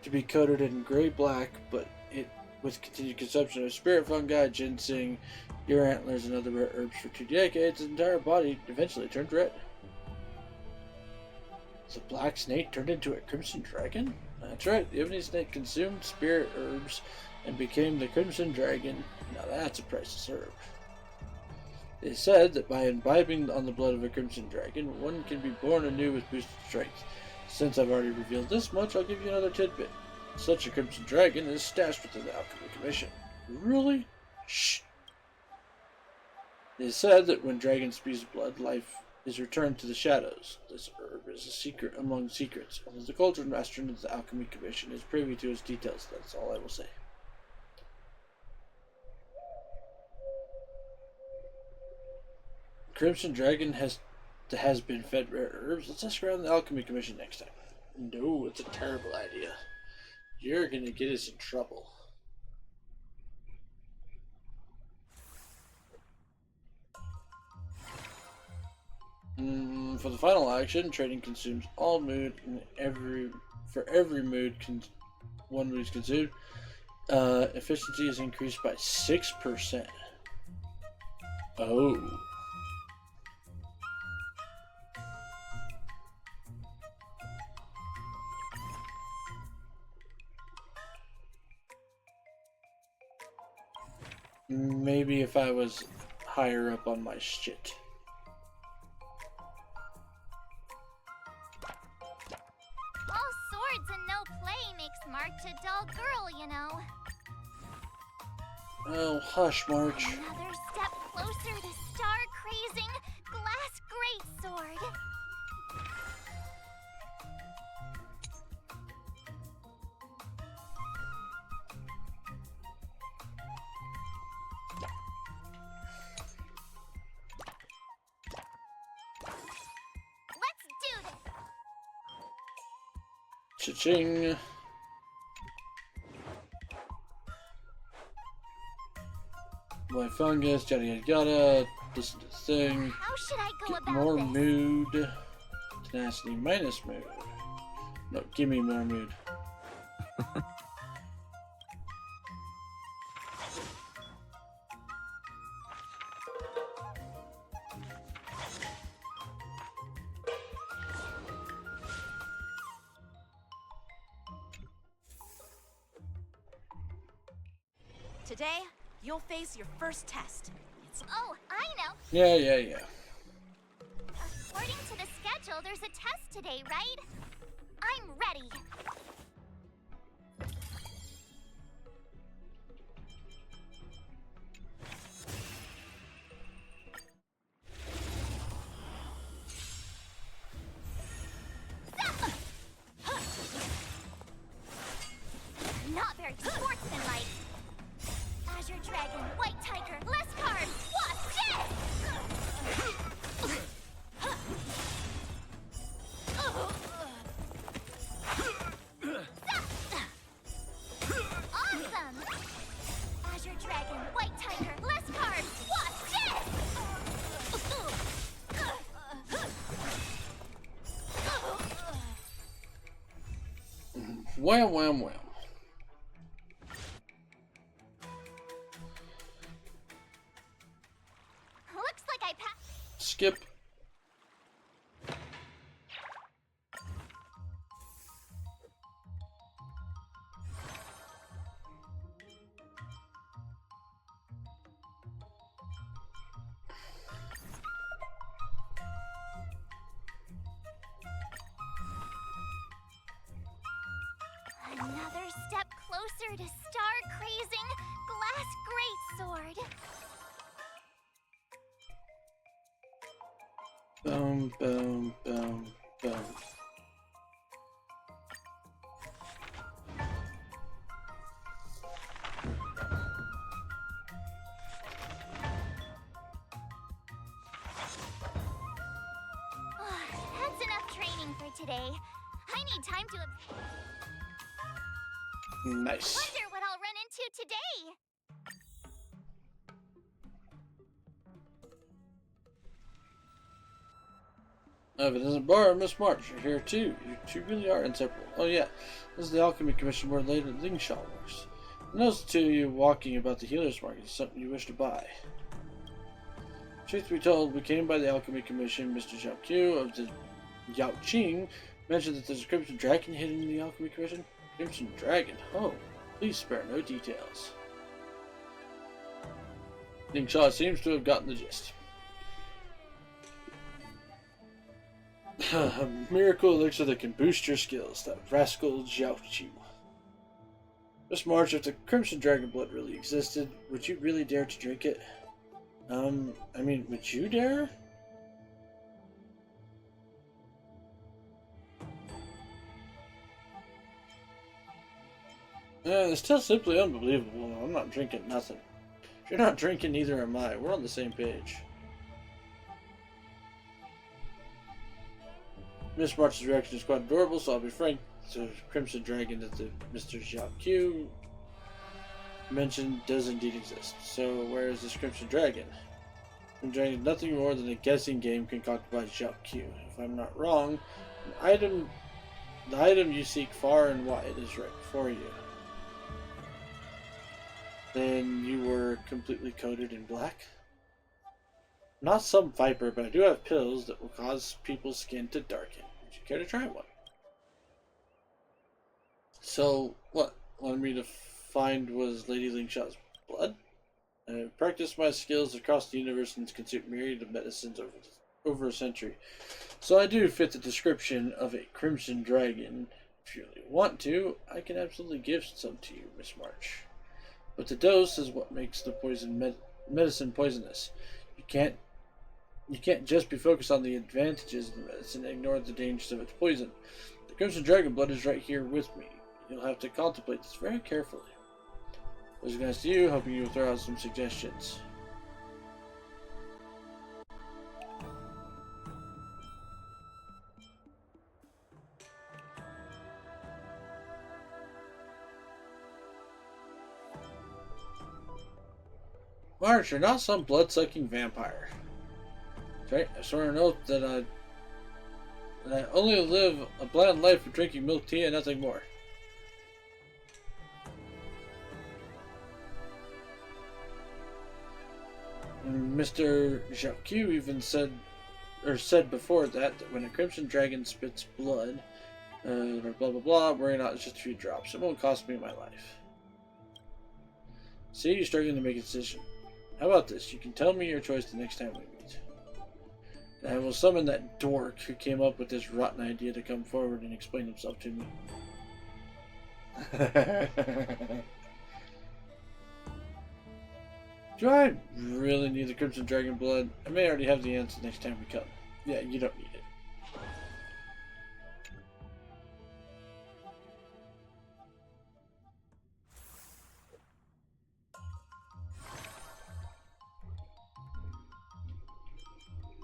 to be coated in gray-black, but with continued consumption of spirit fungi, ginseng, deer antlers, and other rare herbs for 2 decades, its entire body eventually turned red. The black snake turned into a crimson dragon? That's right, the ebony snake consumed spirit herbs and became the crimson dragon. Now that's a priceless herb. It is said that by imbibing on the blood of a crimson dragon, one can be born anew with boosted strength. Since I've already revealed this much, I'll give you another tidbit. Such a crimson dragon is stashed within the Alchemy Commission. Really? Shh. It is said that when dragons spews blood, life is returned to the shadows. This herb is a secret among secrets. Only the Cauldron Master of the Alchemy Commission is privy to its details. That's all I will say. Crimson Dragon has been fed rare herbs. Let's ask around the Alchemy Commission next time. No, it's a terrible idea. You're gonna get us in trouble. For the final action, trading consumes all mood and for every mood one mood is consumed. Efficiency is increased by 6%. Oh. Maybe if I was higher up on my shit. All swords and no play makes March a dull girl, you know. Oh, hush, March. Another step closer to star-crazing glass greatsword. Cha-ching. My fungus, yada yada yada. Listen to the thing. How should I go Get about more this? mood. Tenacity minus mood. No, give me more mood. Today, you'll face your first test. Oh, I know. Yeah. According to the schedule, there's a test today, right? I'm ready. Not very sportsmanlike. Azure Dragon, White Tiger, less cards. What's this? Awesome! Azure Dragon, White Tiger, less cards. What's this? Wham. Looks like I passed. Skip. Another step closer to star-crazing glass greatsword. Boom. That's enough training for today. I need time to Nice. wonder what I'll run into today. If it isn't Bar, Miss March, you're here too. You two really are inseparable. Oh yeah, this is the Alchemy Commission where Lady Lingshaw works. I noticed the two of you walking about the healer's market is something you wish to buy. Truth be told, we came by the Alchemy Commission. Mr. Zhao Q of the Yao Qing mentioned that there's a Crimson Dragon hidden in the Alchemy Commission. Crimson Dragon? Oh, please spare no details. Lingshaw seems to have gotten the gist. A miracle elixir that can boost your skills, that rascal Zhao Qiu. Miss March, if the Crimson Dragon blood really existed, would you really dare to drink it? I mean, would you dare? It's still simply unbelievable. I'm not drinking nothing. If you're not drinking, neither am I. We're on the same page. Miss March's reaction is quite adorable, so I'll be frank. The Crimson Dragon that the Mr. Zhao Q mentioned does indeed exist. So where is this Crimson Dragon? Crimson Dragon is nothing more than a guessing game concocted by Zhao Q. If I'm not wrong, the item you seek far and wide is right before you. Then you were completely coated in black? Not some viper, but I do have pills that will cause people's skin to darken. Would you care to try one? So, what wanted me to find was Lady Lingshaw's blood? I've practiced my skills across the universe and consumed myriad of medicines over a century. So I do fit the description of a Crimson Dragon. If you really want to, I can absolutely give some to you, Miss March. But the dose is what makes the medicine poisonous. You can't just be focused on the advantages of the medicine and ignore the dangers of its poison. The Crimson Dragon blood is right here with me. You'll have to contemplate this very carefully. I was going to see you, hoping you will throw out some suggestions. March, you're not some blood-sucking vampire. Okay, I swear an oath that I only live a bland life of drinking milk tea and nothing more. Mr. Zhao Q even said before that when a Crimson Dragon spits blood, or blah blah blah, worry not, it's just a few drops. It won't cost me my life. See, you're struggling to make a decision. How about this? You can tell me your choice the next time we meet. And I will summon that dork who came up with this rotten idea to come forward and explain himself to me. Do I really need the Crimson Dragon blood? I may already have the answer next time we come. Yeah, you don't need it.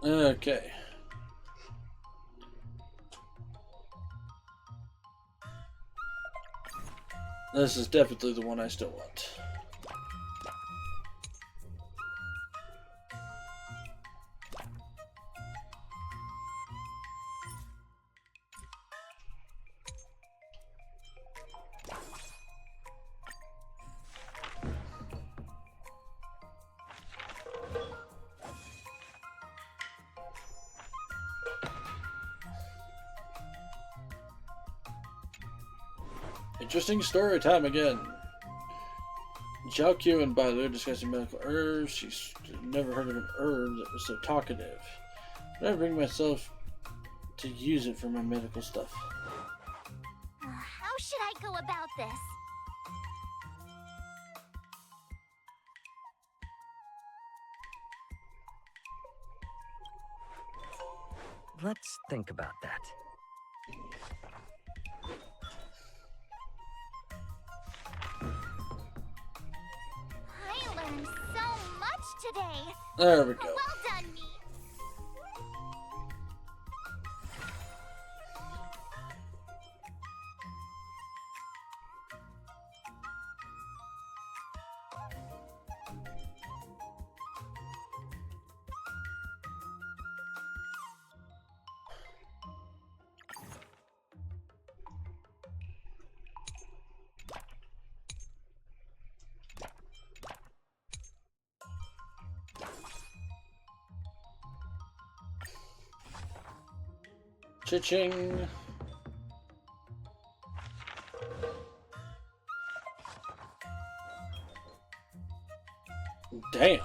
Okay. This is definitely the one I still want. Interesting story time again. Zhao Qiu and Bai Lu are discussing medical herbs. She's never heard of an herb that was so talkative. But I bring myself to use it for my medical stuff. How should I go about this? Let's think about that. I learned so much today. There we go. Well done, me. Cha-ching! Damn!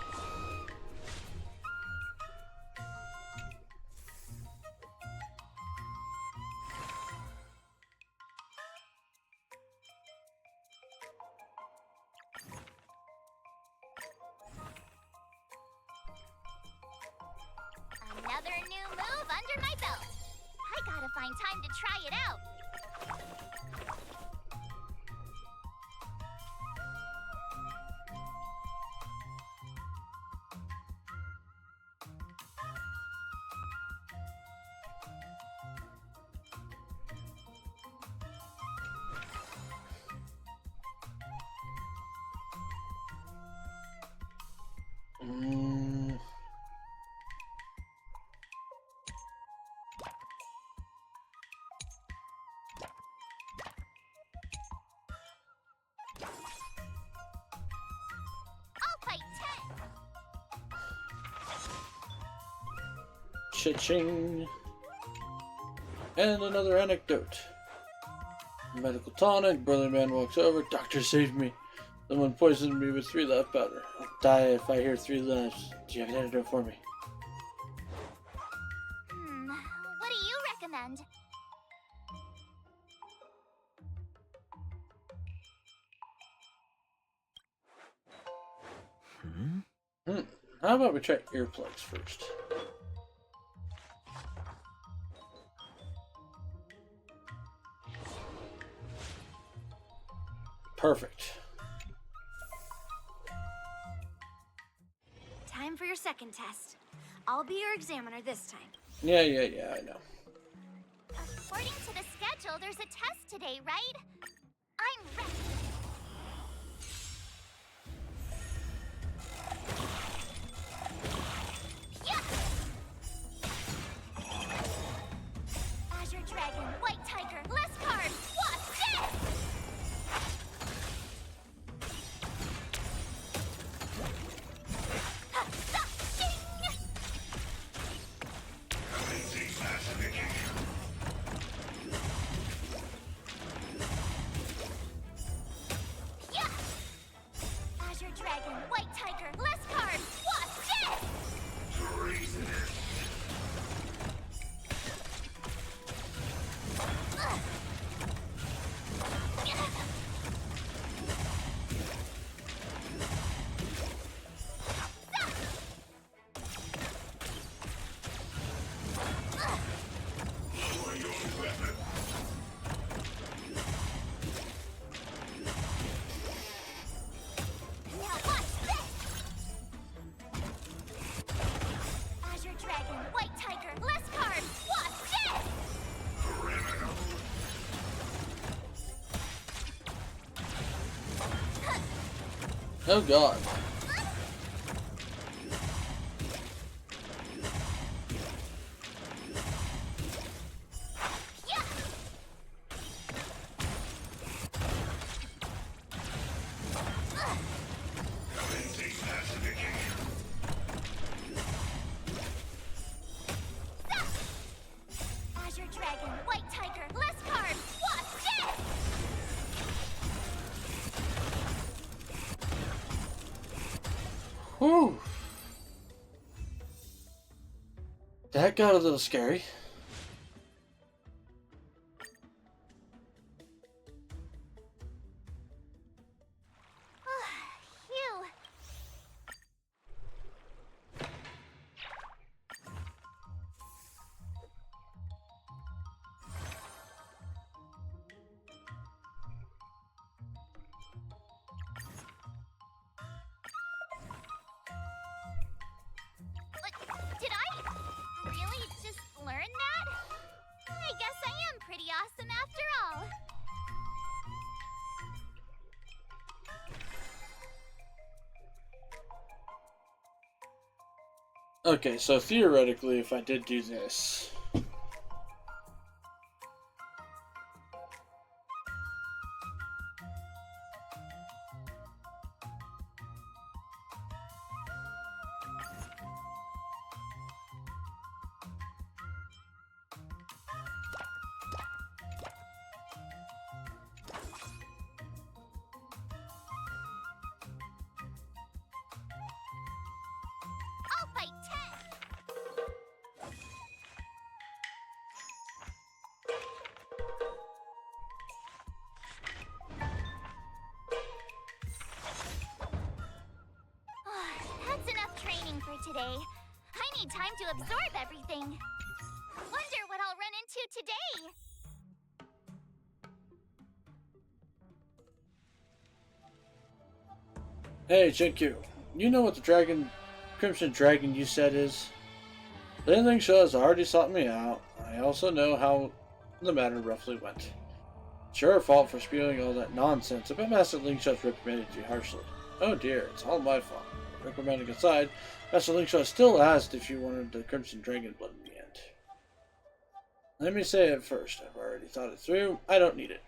Another new move under my belt. I gotta find time to try it out. I'll fight 10. Cha-ching! And another anecdote. Medical tonic, brother man walks over, doctor saved me. Someone poisoned me with 3 life powder. I'll die if I hear 3 lives. Do you have an antidote for me? What do you recommend? How about we try earplugs first? Perfect. Time for your second test. I'll be your examiner this time. Yeah, I know. According to the schedule, there's a test today, right? I'm ready. Azure Dragon, White Tiger, less cards. Watch this! Oh god. Azure Dragon, White Tiger, less cards! Watch this! Whew. That got a little scary. Phew. Did I really just learn that? I guess I am pretty awesome after all. Okay, so theoretically, if I did do this, I'll fight 10! That's enough training for today. I need time to absorb everything. Wonder what I'll run into today. hey, Jinkyu, you know what the Crimson Dragon you said is? Ling Shaw has already sought me out. I also know how the matter roughly went. It's your fault for spewing all that nonsense about Master Lingshaw's reprimanded you harshly. Oh dear, it's all my fault. Reprimanding aside, Master Lingshaw still asked if you wanted the Crimson Dragon blood in the end. Let me say it first, I've already thought it through. I don't need it.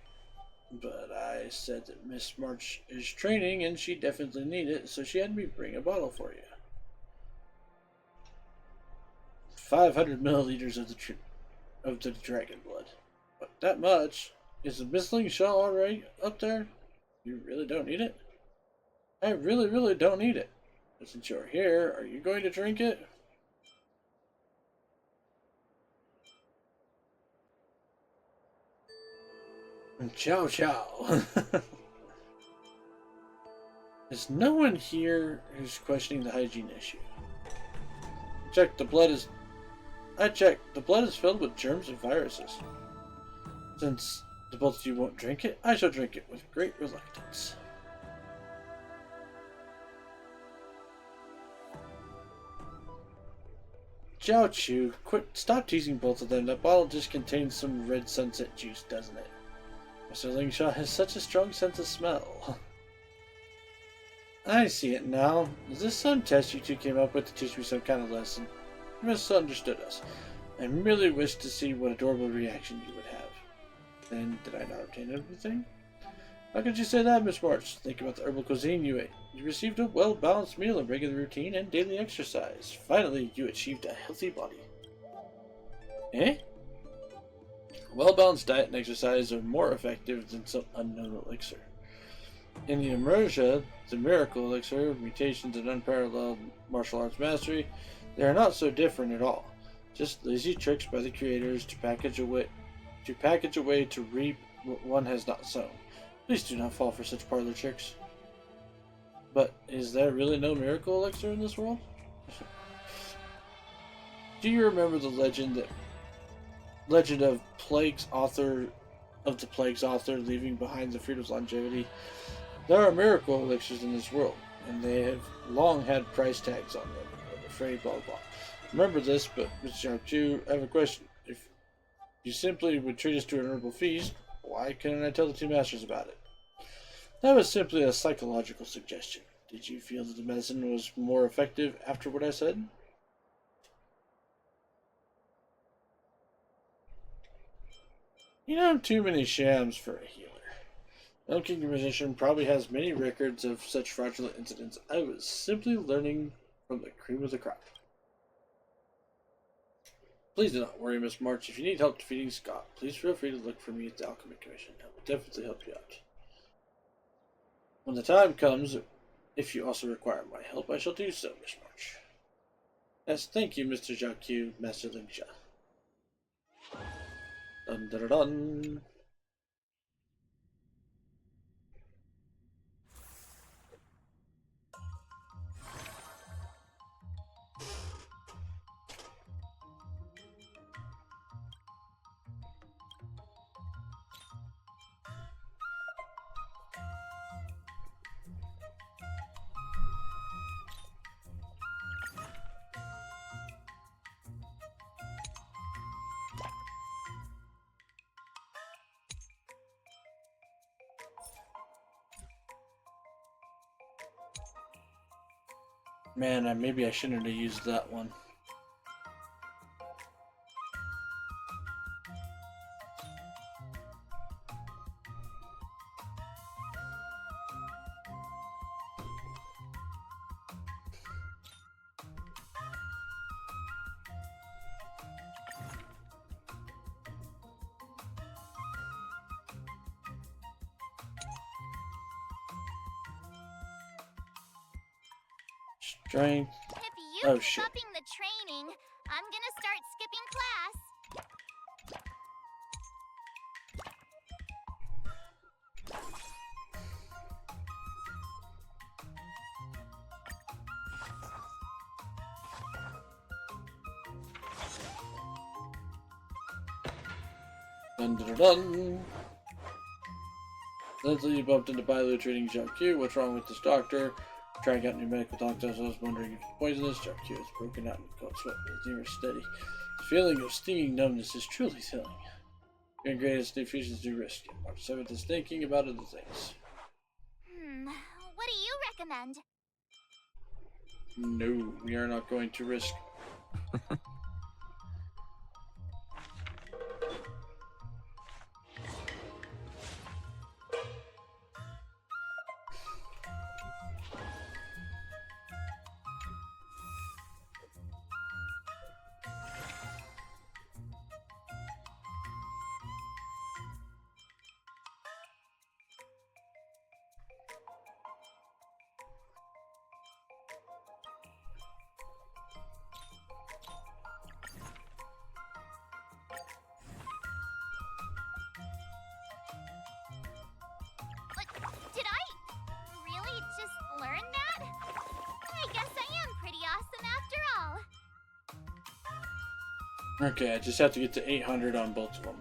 But I said that Miss March is training and she definitely needed it, so she had me bring a bottle for you. 500 milliliters of the dragon blood. But that much? Is the Miss Lingshaw already up there? You really don't need it? I really, really don't need it. But since you're here, are you going to drink it? Ciao, ciao. There's no one here who's questioning the hygiene issue. I checked. The blood is filled with germs and viruses. Since the both of you won't drink it, I shall drink it with great reluctance. Jiao Chu, stop teasing both of them. That bottle just contains some red sunset juice, doesn't it? Mr. Lingshaw has such a strong sense of smell. I see it now. Is this some test you two came up with to teach me some kind of lesson? You misunderstood us. I merely wished to see what adorable reaction you would have. Then, did I not obtain everything? How could you say that, Miss March? Think about the herbal cuisine you ate. You received a well-balanced meal, a regular routine, and daily exercise. Finally, you achieved a healthy body. Eh? A well-balanced diet and exercise are more effective than some unknown elixir. In the Immersia, the miracle elixir, mutations, and unparalleled martial arts mastery, they are not so different at all. Just lazy tricks by the creators to package a way to reap what one has not sown. Please do not fall for such parlor tricks. But is there really no miracle elixir in this world? Do you remember the legend of the Plague's author leaving behind the fruit of longevity? There are miracle elixirs in this world, and they have long had price tags on them. I'm afraid, blah blah. Remember this, but Mr. Chu, I have a question. If you simply would treat us to an herbal feast, why couldn't I tell the two masters about it? That was simply a psychological suggestion. Did you feel that the medicine was more effective after what I said? You know, too many shams for a healer. El King Musician probably has many records of such fraudulent incidents. I was simply learning from the cream of the crop. Please do not worry, Miss March. If you need help defeating Scott, please feel free to look for me at the Alchemy Commission. I will definitely help you out. When the time comes, if you also require my help, I shall do so, Miss March. Yes, thank you, Mr. Jacques, Master Lingsha. Dun dun dun dun. Man, maybe I shouldn't have used that one. Strength. If you Oh, keep shit. upping the training, I'm gonna start skipping class. Dun dun dun dun. Leslie bumped into Bailu treating Jacques. What's wrong with this doctor? Trying out new medical doctors. I was wondering if it's poisonous. Jacques is broken out in a cold sweat, but his ear is steady. The feeling of stinging numbness is truly thrilling. Your greatest infusions do risk it. March 7th is thinking about other things. What do you recommend? No, we are not going to risk. Did I really just learn that? I guess I am pretty awesome after all. Okay, I just have to get to 800 on both of them.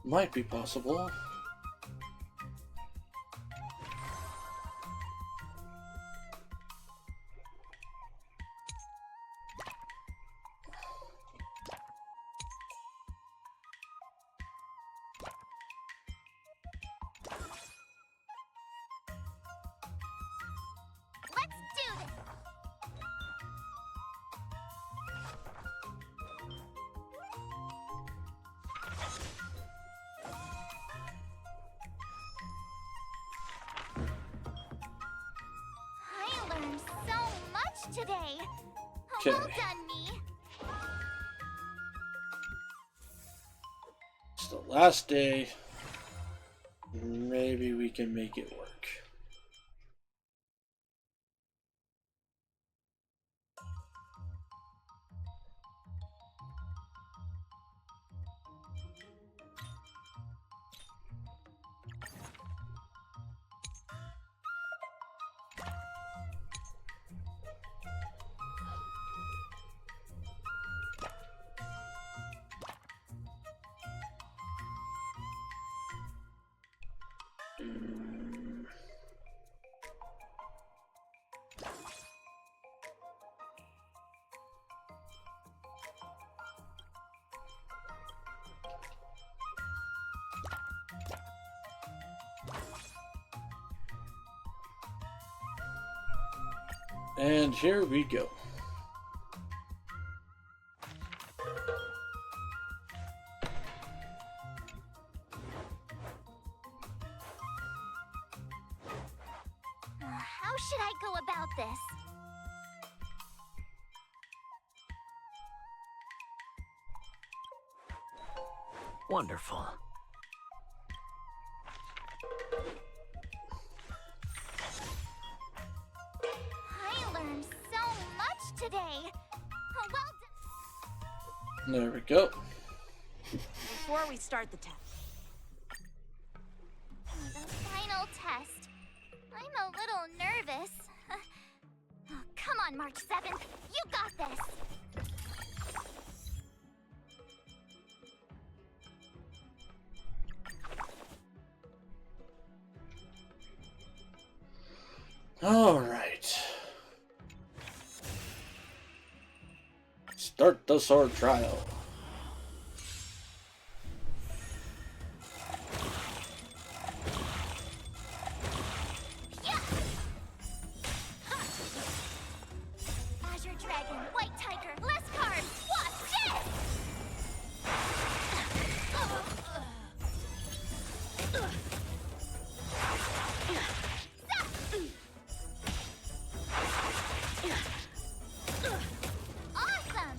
Might be possible. Let's do this. I learned so much today. Okay. Well done, me. It's the last day. Maybe we can make it work. And here we go. How should I go about this? Wonderful. I learned so much today. Oh, well done. There we go. Before we start the test. The final test. I'm a little nervous. Oh, come on, March 7th. You got this. All right. Start the sword trial. Azure Dragon, White Tiger, less carbs. Watch this! Awesome!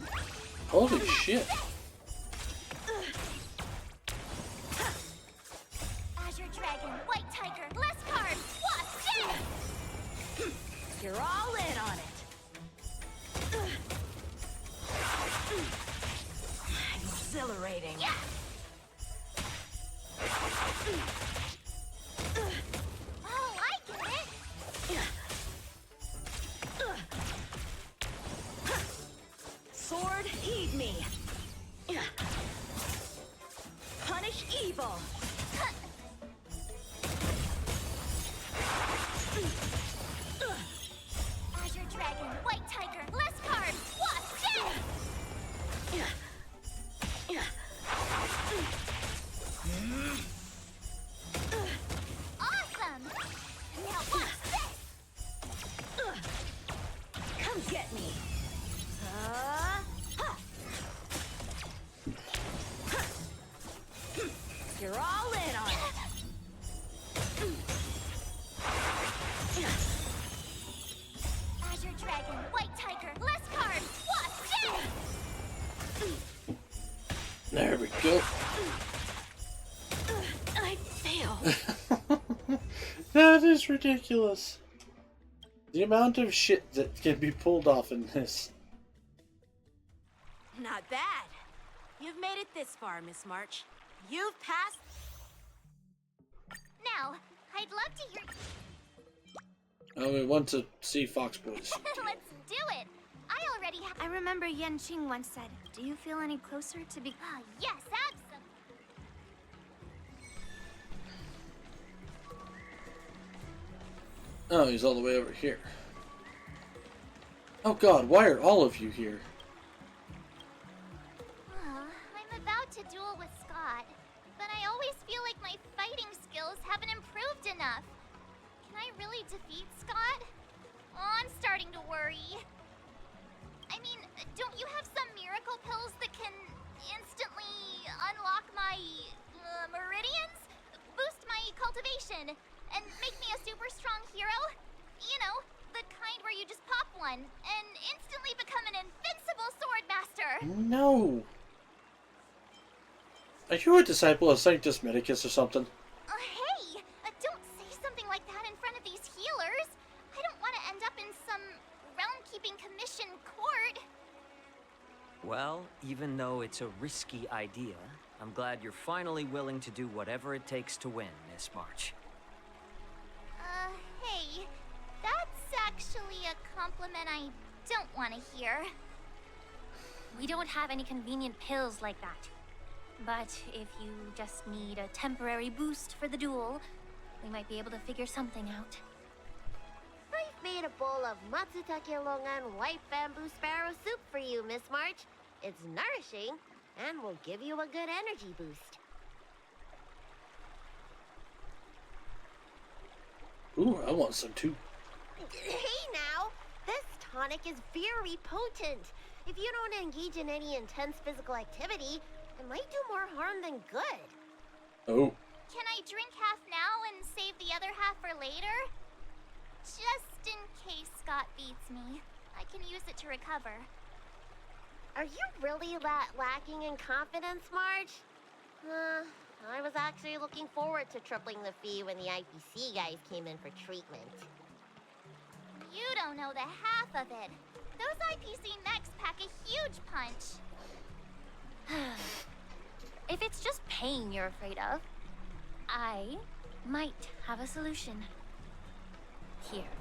Holy shit. Azure Dragon, White Tiger, less carbs. Watch this! You're all in on it. Exhilarating. Yeah! Oh, I get it! Sword, heed me. Punish evil. Azure Dragon, White Tiger, less carbs. Watch this! Awesome! Now watch this! Come get me. You're all in on it. Azure Dragon, White Tiger, less carbs. Watch this! There we go. I fail. That is ridiculous. The amount of shit that can be pulled off in this. Not bad. You've made it this far, Miss March. You've passed. Now, I'd love to hear. Oh, we want to see Fox Boys. Let's do it! I already have. I remember Yan Qing once said, "Do you feel any closer to be?" Ah, yes, absolutely. Oh, he's all the way over here. Oh god, why are all of you here? I'm about to duel with Scott, but I always feel like my fighting skills haven't improved enough. Can I really defeat Scott? Oh, I'm starting to worry. I mean, don't you have some miracle pills that can instantly unlock my meridians? Boost my cultivation and make me a super strong hero? You know, the kind where you just pop one and instantly become an invincible sword master. No! Are you a disciple of Sanctus Medicus or something? Hey! Don't say something like that in front of these healers! I don't want to end up in some realm-keeping commission court. Well, even though it's a risky idea, I'm glad you're finally willing to do whatever it takes to win, Miss March. Hey. That's actually a compliment I don't want to hear. We don't have any convenient pills like that. But if you just need a temporary boost for the duel, we might be able to figure something out. I've made a bowl of matsutake longan white bamboo sparrow soup for you, Miss March. It's nourishing and will give you a good energy boost. Ooh, I want some too. Hey now, this tonic is very potent. If you don't engage in any intense physical activity, it might do more harm than good. Oh. Can I drink half now and save the other half for later? Just in case Scott beats me, I can use it to recover. Are you really that lacking in confidence, Marge? I was actually looking forward to tripling the fee when the IPC guys came in for treatment. You don't know the half of it. Those IPC mechs pack a huge punch. If it's just pain you're afraid of, I might have a solution. Here,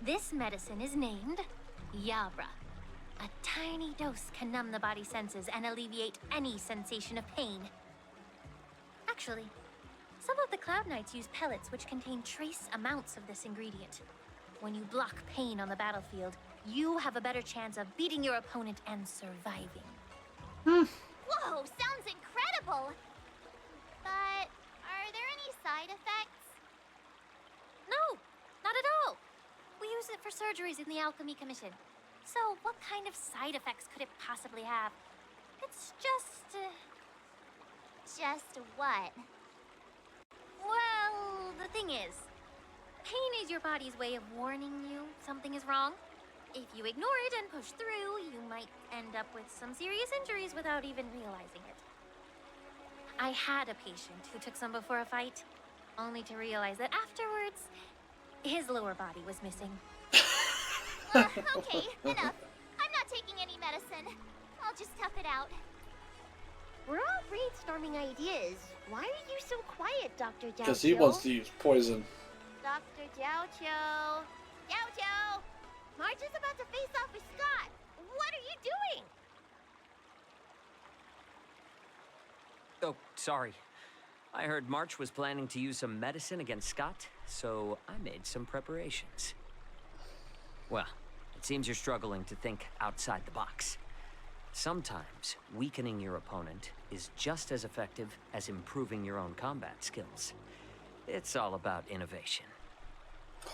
this medicine is named Yabra. A tiny dose can numb the body's senses and alleviate any sensation of pain. Actually, some of the Cloud Knights use pellets which contain trace amounts of this ingredient. When you block pain on the battlefield, you have a better chance of beating your opponent and surviving. Whoa, sounds incredible! But are there any side effects? No, not at all. We use it for surgeries in the Alchemy Commission. So what kind of side effects could it possibly have? It's just... Just what? Well, the thing is, pain is your body's way of warning you something is wrong. If you ignore it and push through, you might end up with some serious injuries without even realizing it. I had a patient who took some before a fight, only to realize that afterwards, his lower body was missing. Okay, enough. I'm not taking any medicine. I'll just tough it out. We're all brainstorming ideas. Why are you so quiet, Dr. Jiao? Because he wants to use poison. Dr. Jiao. Jiao! Marge is about to face off with Scott. What are you doing? Oh, sorry. I heard March was planning to use some medicine against Scott, so I made some preparations. Well, it seems you're struggling to think outside the box. Sometimes weakening your opponent is just as effective as improving your own combat skills. It's all about innovation.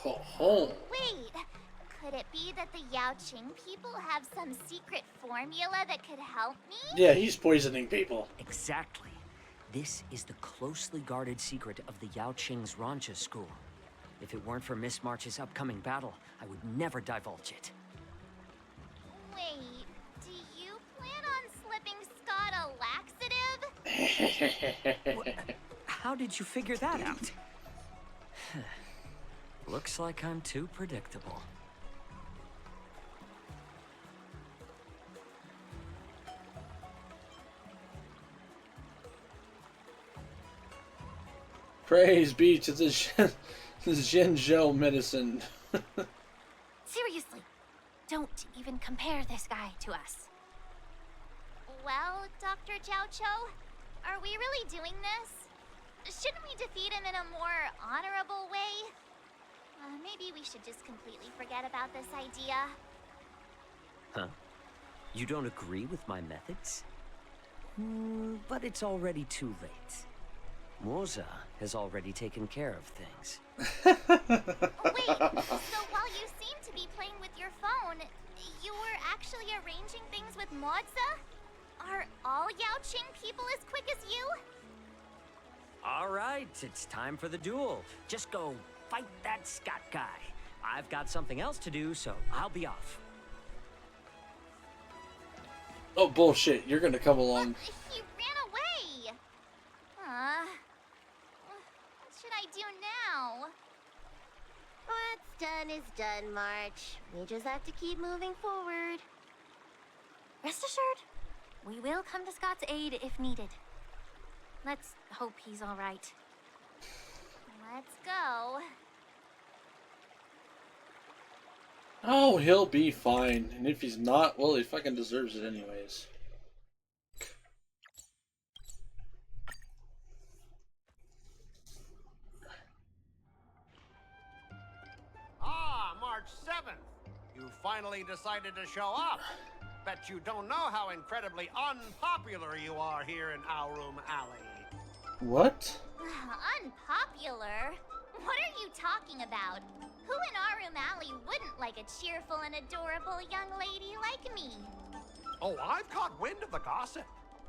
Wait, could it be that the Yao Qing people have some secret formula that could help me? Yeah, he's poisoning people. Exactly. This is the closely guarded secret of the Yao Qing's Rancha school. If it weren't for Miss March's upcoming battle, I would never divulge it. Wait, do you plan on slipping Scott a laxative? How did you figure that out? Looks like I'm too predictable. Praise be to the Zhenzhou medicine. Seriously, don't even compare this guy to us. Well, Dr. Jiao Cho, are we really doing this? Shouldn't we defeat him in a more honorable way? Maybe we should just completely forget about this idea. Huh? You don't agree with my methods? But it's already too late. Moza has already taken care of things. Wait, so while you seem to be playing with your phone, you were actually arranging things with Moza? Are all Yao Qing people as quick as you? All right, it's time for the duel. Just go fight that Scott guy. I've got something else to do, so I'll be off. Oh, bullshit. You're gonna come along. He ran away! What should I do now? What's done is done, March. We just have to keep moving forward. Rest assured, we will come to Scott's aid if needed. Let's hope he's all right. Let's go. Oh, he'll be fine. And if he's not, well, he fucking deserves it anyways. Ah, March 7th. You finally decided to show up. Bet you don't know how incredibly unpopular you are here in Aurum Alley. What? Unpopular? What are you talking about? Who in our room alley wouldn't like a cheerful and adorable young lady like me? Oh, I've caught wind of the gossip.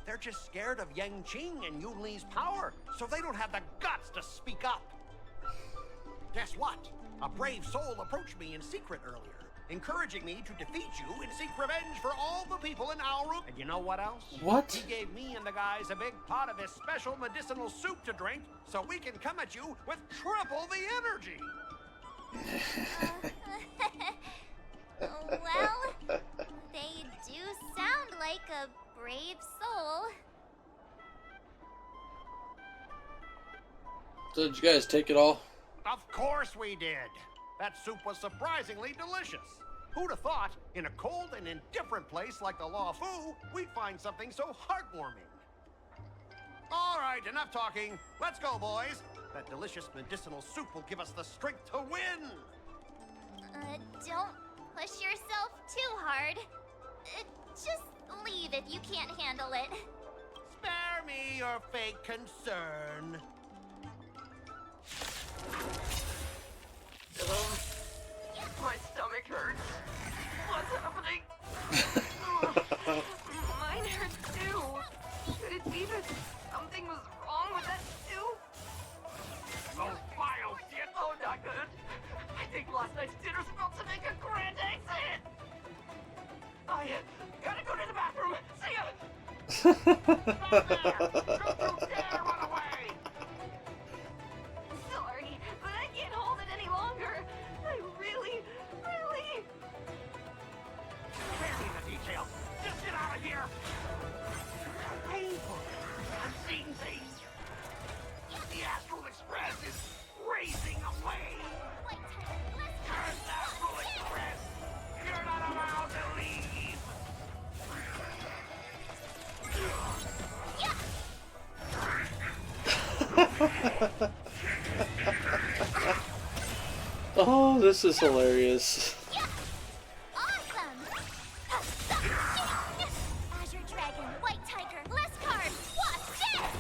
They're just scared of Yang Qing and Yun Li's power, so they don't have the guts to speak up. Guess what? A brave soul approached me in secret earlier, encouraging me to defeat you and seek revenge for all the people in our room. And you know what else? What? He gave me and the guys a big pot of his special medicinal soup to drink, so we can come at you with triple the energy. Well, they do sound like a brave soul. So did you guys take it all? Of course we did. That soup was surprisingly delicious. Who'd have thought, in a cold and indifferent place like the Law Fu, we'd find something so heartwarming. All right, enough talking. Let's go, boys. That delicious medicinal soup will give us the strength to win. Don't push yourself too hard. Just leave if you can't handle it. Spare me your fake concern. My stomach hurts. What's happening? Mine hurts too. Could it be that something was wrong with that soup? Those vile shit! Oh, not good. I think last night's dinner's about to make a grand exit. I gotta go to the bathroom. See ya. Don't you dare run away! Sorry, but I can't hold it any longer. I really. Spare me the details. Just get out of here! Painful. I'm seeing things. The Astral Express is racing away. Astral Express, you're not allowed to leave. Oh, this is hilarious. Awesome! Azure Dragon, White Tiger, less carbs, watch this!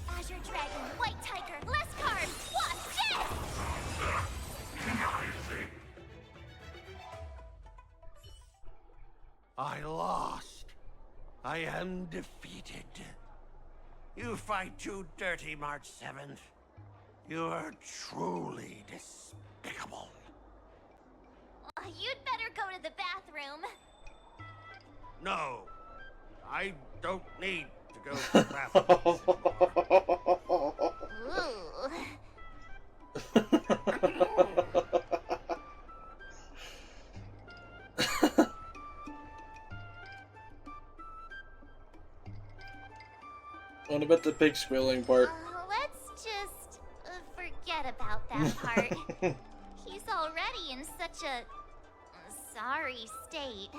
Azure Dragon, White Tiger, less carbs, watch this! I lost. I am defeated. You fight too dirty, March 7th. You are truly despicable. You'd better go to the bathroom. No, I don't need to go to the bathroom. What about the pig squealing part? Let's just forget about that part. He's already in such a sorry state.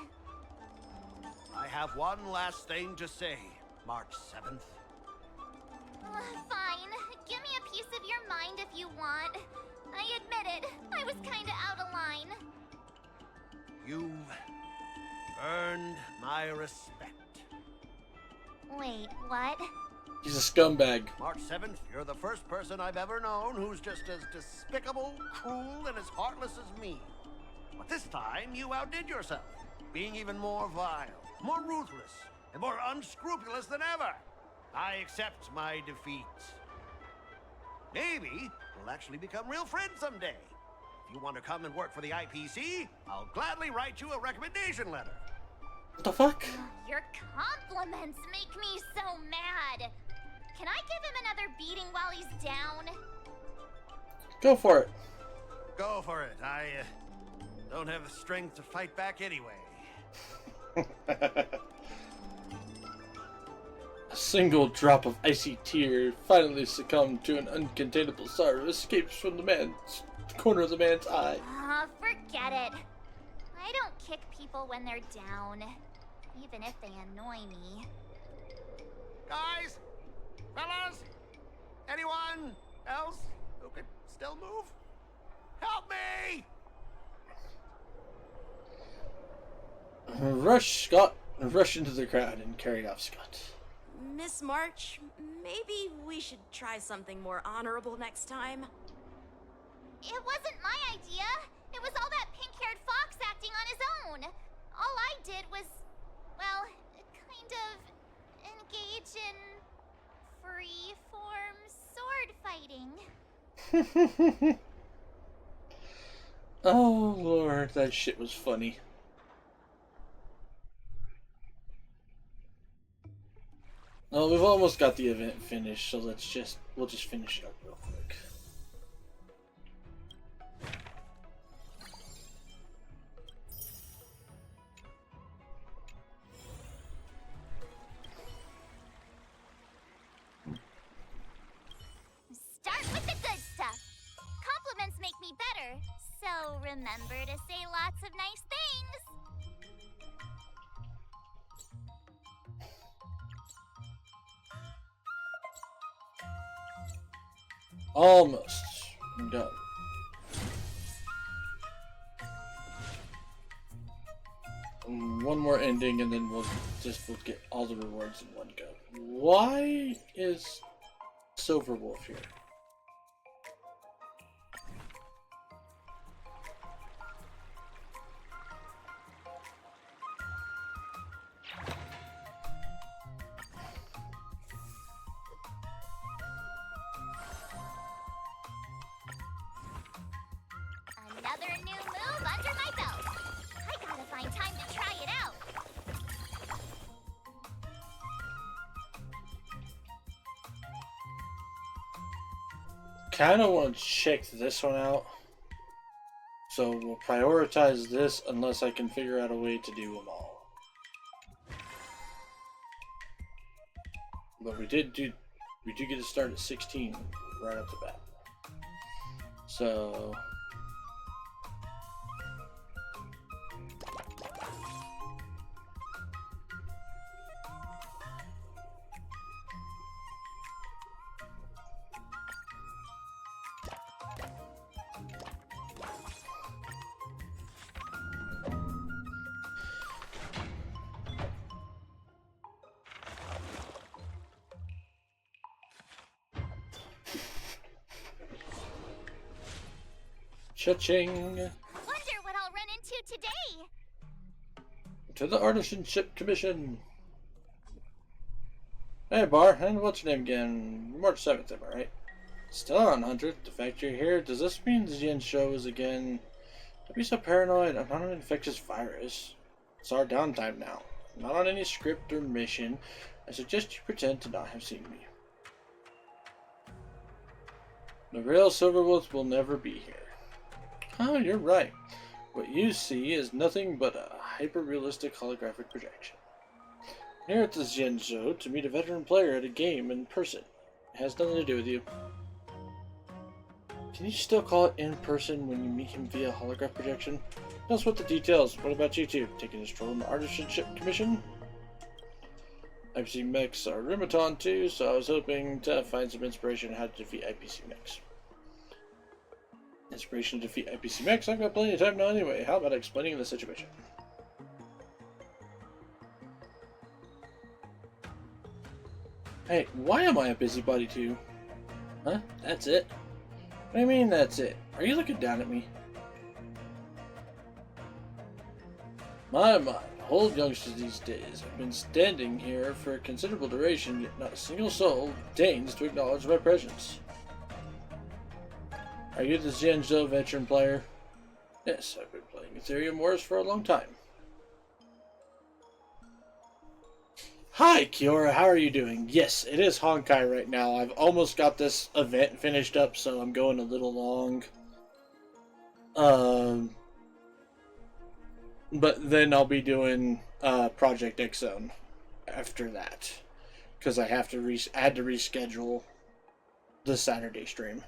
I have one last thing to say, March 7th. Fine. Give me a piece of your mind if you want. I admit it. I was kinda out of line. You've earned my respect. Wait, what? He's a scumbag. March 7th, you're the first person I've ever known who's just as despicable, cruel, and as heartless as me. But this time, you outdid yourself, being even more vile, more ruthless, and more unscrupulous than ever. I accept my defeat. Maybe we'll actually become real friends someday. If you want to come and work for the IPC, I'll gladly write you a recommendation letter. What the fuck? Your compliments make me so mad. Can I give him another beating while he's down? Go for it. Go for it. I don't have the strength to fight back anyway. A single drop of icy tear finally succumbed to an uncontainable sorrow escapes from the corner of the man's eye. Forget it. I don't kick people when they're down. even if they annoy me. Guys! Fellas! Anyone else who could still move? Help me! Rush Scott, rush into the crowd and carry off Scott. Miss March, maybe we should try something more honorable next time. It wasn't my idea. It was all that pink-haired fox acting on his own. All I did was, well, kind of engage in free-form sword fighting. Oh Lord, that shit was funny. Well, we've almost got the event finished, so we'll just finish it up real quick. Start with the good stuff. Compliments make me better, so remember to say lots of nice things. Almost. I'm done. One more ending and then we'll get all the rewards in one go. Why is Silver Wolf here? Another new move under my belt. I gotta find time to try it out. Kinda want to check this one out. So we'll prioritize this unless I can figure out a way to do them all. But we do get to start at 16 right off the bat. So cha-ching! Wonder what I'll run into today. To the Artisanship Commission! Hey Bar, and what's your name again? March 7th, am I right? Still on 100. The fact you're here, does this mean the Yen show is again? Don't be so paranoid, I'm not an infectious virus. It's our downtime now. I'm not on any script or mission. I suggest you pretend to not have seen me. The real Silverwolf will never be here. Oh, you're right. What you see is nothing but a hyper-realistic holographic projection. Here at the Zhenzo to meet a veteran player at a game in person. It has nothing to do with you. Can you still call it in person when you meet him via holograph projection? Tell us what the details. What about you two? Taking a stroll in the Artisanship Commission? IPC mechs are Rumaton too, so I was hoping to find some inspiration on how to defeat IPC mechs. Inspiration to defeat IPC mechs? I've got plenty of time now anyway. How about explaining the situation? Hey, why am I a busybody too? Huh? That's it? What do you mean that's it? Are you looking down at me? My, old youngsters these days have been standing here for a considerable duration, yet not a single soul deigns to acknowledge my presence. Are you the Zhenzo veteran player? Yes, I've been playing Ethereum Wars for a long time. Hi, Kiora, how are you doing? Yes, it is Honkai right now. I've almost got this event finished up, so I'm going a little long. But then I'll be doing Project X Zone after that, because I have to had to reschedule the Saturday stream.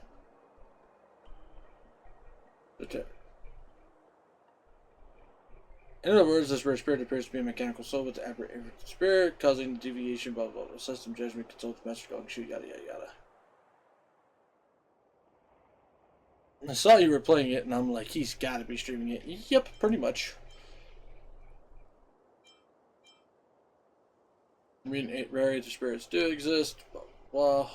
In other words, this rare spirit appears to be a mechanical soul with the aberrant spirit, causing the deviation, blah blah blah. System judgment, consult master gong shoot, yada yada yada. I saw you were playing it, and I'm like, he's got to be streaming it. Yep, pretty much. I mean, rare Aether spirits do exist, blah blah blah.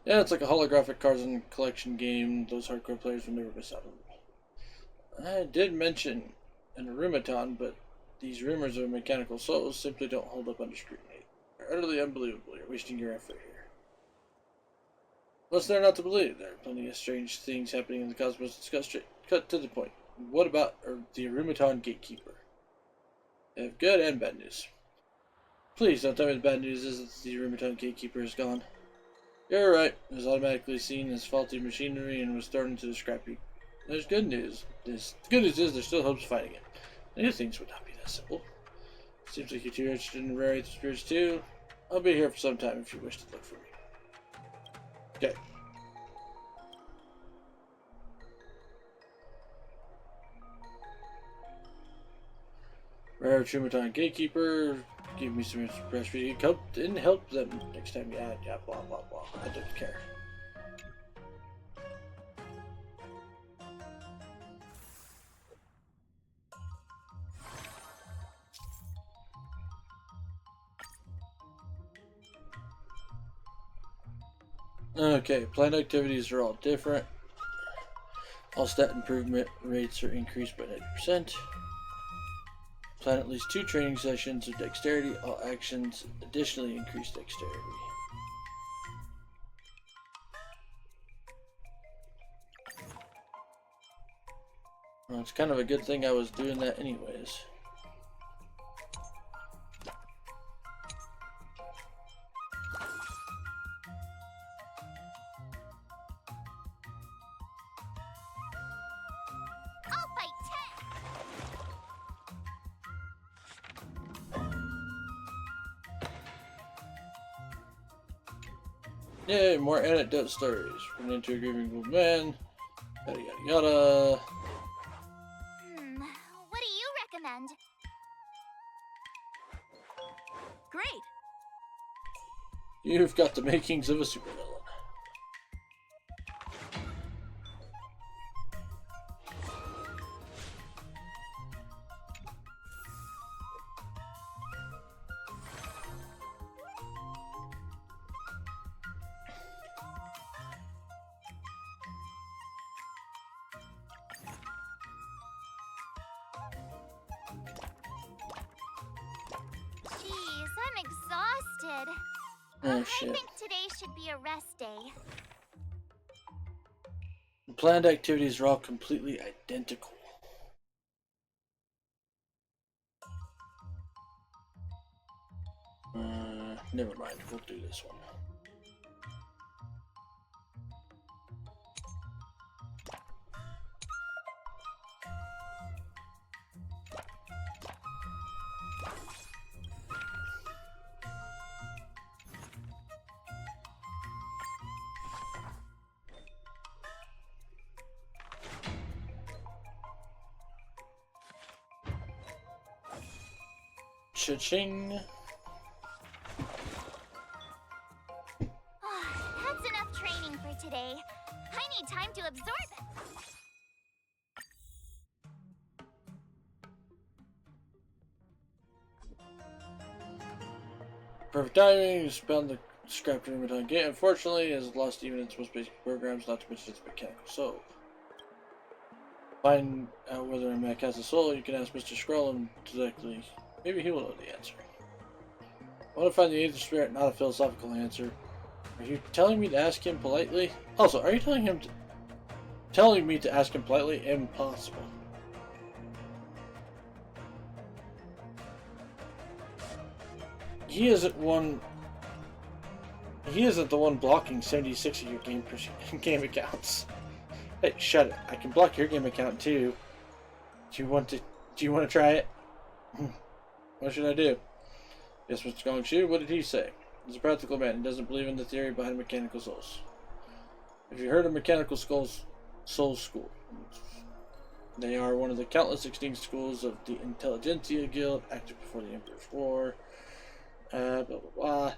Yeah, it's like a holographic cards and collection game. Those hardcore players will never miss out on. I did mention an Arumaton, but these rumors of mechanical souls simply don't hold up under scrutiny. They're utterly unbelievable. You're wasting your effort here. What's there not to believe? There are plenty of strange things happening in the cosmos. Discuss cut to the point. What about the Arumaton Gatekeeper? I have good and bad news. Please don't tell me the bad news is that the Arumaton Gatekeeper is gone. You're right. It was automatically seen as faulty machinery and was thrown into the scrap heap. There's good news. The good news is there's still hopes fighting it. I knew things would not be that simple. Seems like you're too interested in rare spirits too. I'll be here for some time if you wish to look for me. Okay. Rare Arumaton Gatekeeper. Give me some inspiration. Didn't help them next time. Yeah, blah blah blah. I don't care. Okay, plant activities are all different. All stat improvement rates are increased by 90%. Plan at least 2 training sessions of dexterity. All actions additionally increase dexterity. Well, it's kind of a good thing I was doing that anyways. Yay, more anecdote stories. Run into a grieving old man. Yada yada yada. What do you recommend? Great. You've got the makings of a supervillain. Jeez, I'm exhausted. Oh I shit. think today should be a rest day. The planned activities are all completely identical. Never mind, we'll do this one. Cha-ching. That's enough training for today. I need time to absorb. Perfect timing, spell the scrapped Arumaton Gate. Unfortunately, has lost even its most basic programs, not to mention its mechanical soul. Find out whether a mech has a soul, you can ask Mr. Scrollum directly. Maybe he will know the answer. I want to find the Aether Spirit, not a philosophical answer. Are you telling me to ask him politely? Also, are you telling me to ask him politely? Impossible. He isn't the one blocking 76 of your game accounts. Hey, shut it. I can block your game account too. Do you want to try it? What should I do? Yes, Mr. Gongshu, what did he say? He's a practical man and doesn't believe in the theory behind mechanical souls. Have you heard of mechanical soul school? They are one of the countless extinct schools of the Intelligentsia Guild, active before the Emperor's War. Blah blah blah.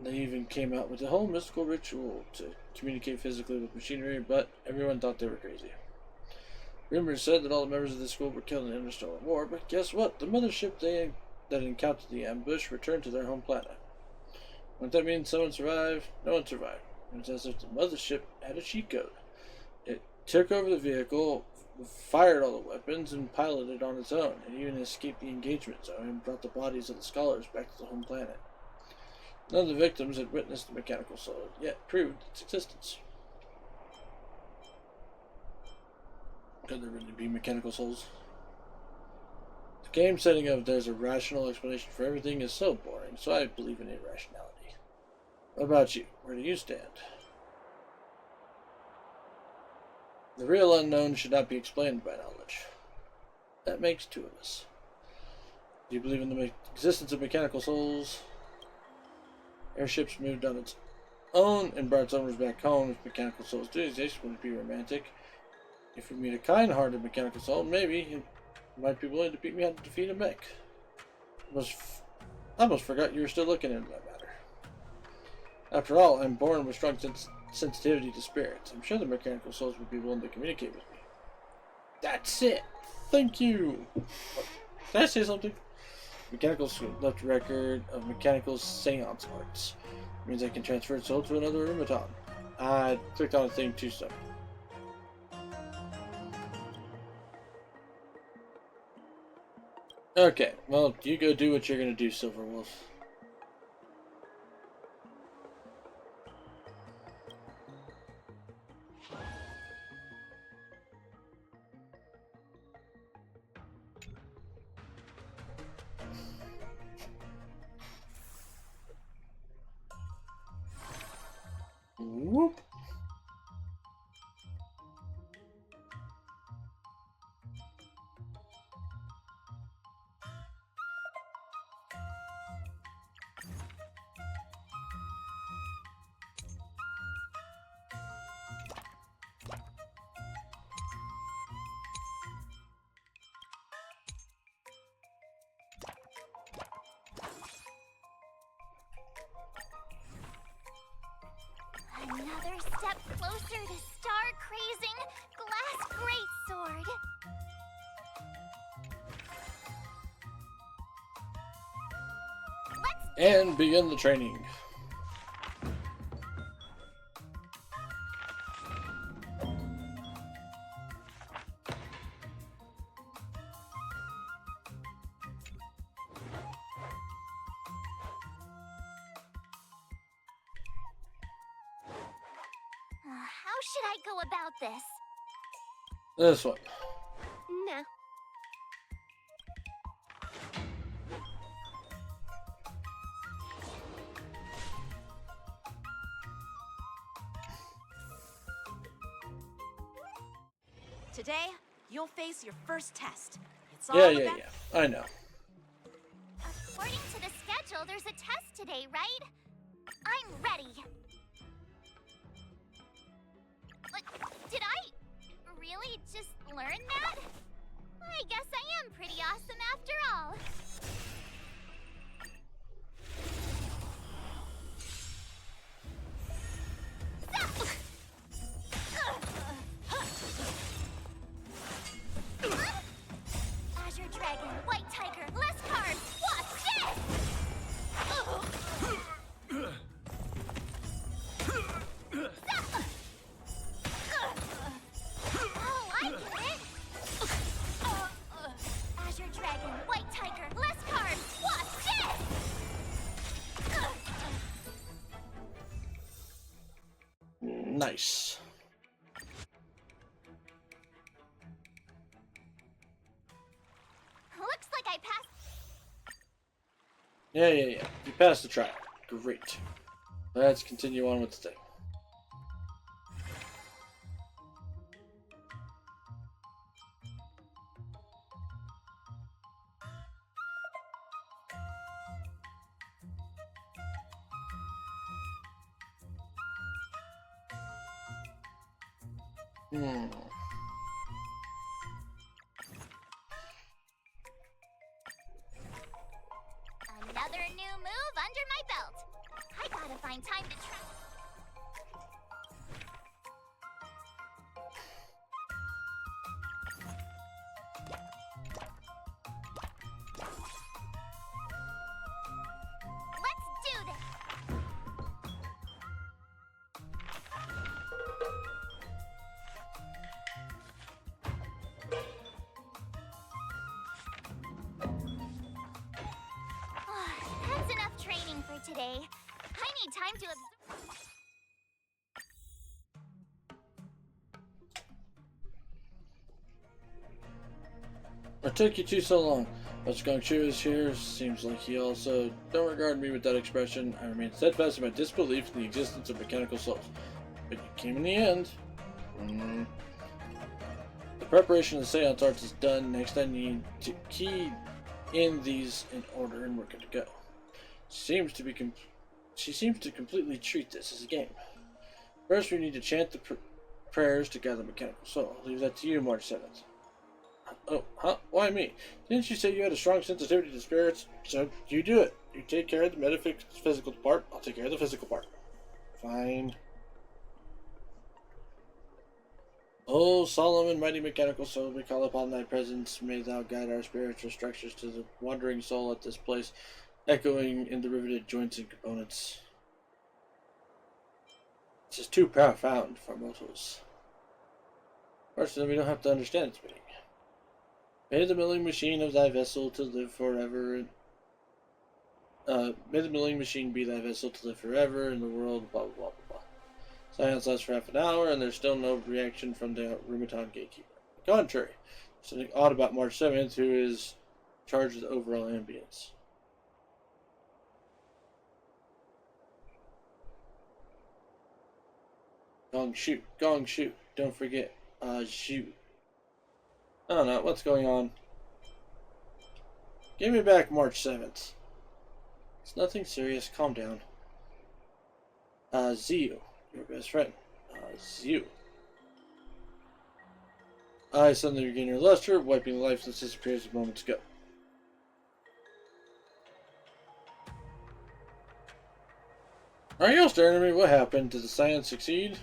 They even came out with a whole mystical ritual to communicate physically with machinery, but everyone thought they were crazy. Rumors said that all the members of the school were killed in the Interstellar War, but guess what? The mothership that encountered the ambush returned to their home planet. Wouldn't that mean someone survived? No one survived. It was as if the mothership had a cheat code. It took over the vehicle, fired all the weapons, and piloted on its own. It even escaped the engagement zone and brought the bodies of the scholars back to the home planet. None of the victims had witnessed the mechanical soul, yet proved its existence. Could there really be mechanical souls? The game setting of there's a rational explanation for everything is so boring, so I believe in irrationality. What about you? Where do you stand? The real unknown should not be explained by knowledge. That makes two of us. Do you believe in the existence of mechanical souls? Airships moved on its own and brought its owners back home. If mechanical souls do exist, would it be romantic? If we meet a kind-hearted mechanical soul, maybe it might be willing to beat me out to defeat a mech. I almost forgot you were still looking into that matter. After all, I'm born with strong sensitivity to spirits. I'm sure the mechanical souls would be willing to communicate with me. That's it! Thank you! Can I say something? Mechanical soul left record of mechanical seance arts. Means I can transfer its soul to another automaton. I clicked on a thing too soon. Okay, well, you go do what you're gonna do, Silver Wolf. Whoop. Another step closer to star-crazing glass greatsword. And begin the training. How should I go about this? This one. No. Today, you'll face your first test. It's all Yeah. I know. According to the schedule, there's a test today, right? I'm ready. Like, did I really just learn that? I guess I am pretty awesome after all. Azure Dragon, White Tiger, less cards. Watch this! Oh, I get it! Azure Dragon, White Tiger, less cards. Watch this! Nice. Looks like I passed. Yeah. You passed the trial. Great. Let's continue on with the thing. under my belt. I gotta find time to try. Let's do this. That's enough training for today. I need time to absorb. What took you so long? But Gongchu is here. Seems like he also don't regard me with that expression. I remain steadfast in my disbelief in the existence of mechanical souls. But you came in the end. The preparation of the seance arts is done. Next I need to key in these in order and we're good to go. She seems to completely treat this as a game. First we need to chant the prayers to gather mechanical soul. I'll leave that to you, March 7th. Oh, huh? Why me? Didn't you say you had a strong sensitivity to spirits? So, you do it. You take care of the metaphysical part, I'll take care of the physical part. Fine. Oh, solemn and mighty mechanical soul, we call upon thy presence. May thou guide our spiritual structures to the wandering soul at this place, echoing in the riveted joints and components. This is too profound for mortals. Fortunately, we don't have to understand its meaning. May the milling machine of thy vessel to live forever. May the milling machine be thy vessel to live forever in the world. Blah blah blah blah. Silence lasts for half an hour, and there's still no reaction from the Rumaton gatekeeper. On the contrary, there's something odd about March 7th, who is charged with the overall ambience. Gong shoot, gong shoot. Don't forget, shoot. I don't know, what's going on? Give me back March 7th. It's nothing serious, calm down. Ziyu, your best friend. Ziyu. I suddenly regain your luster, wiping the life that disappears moments ago. Are you all staring at me? What happened? Did the science succeed?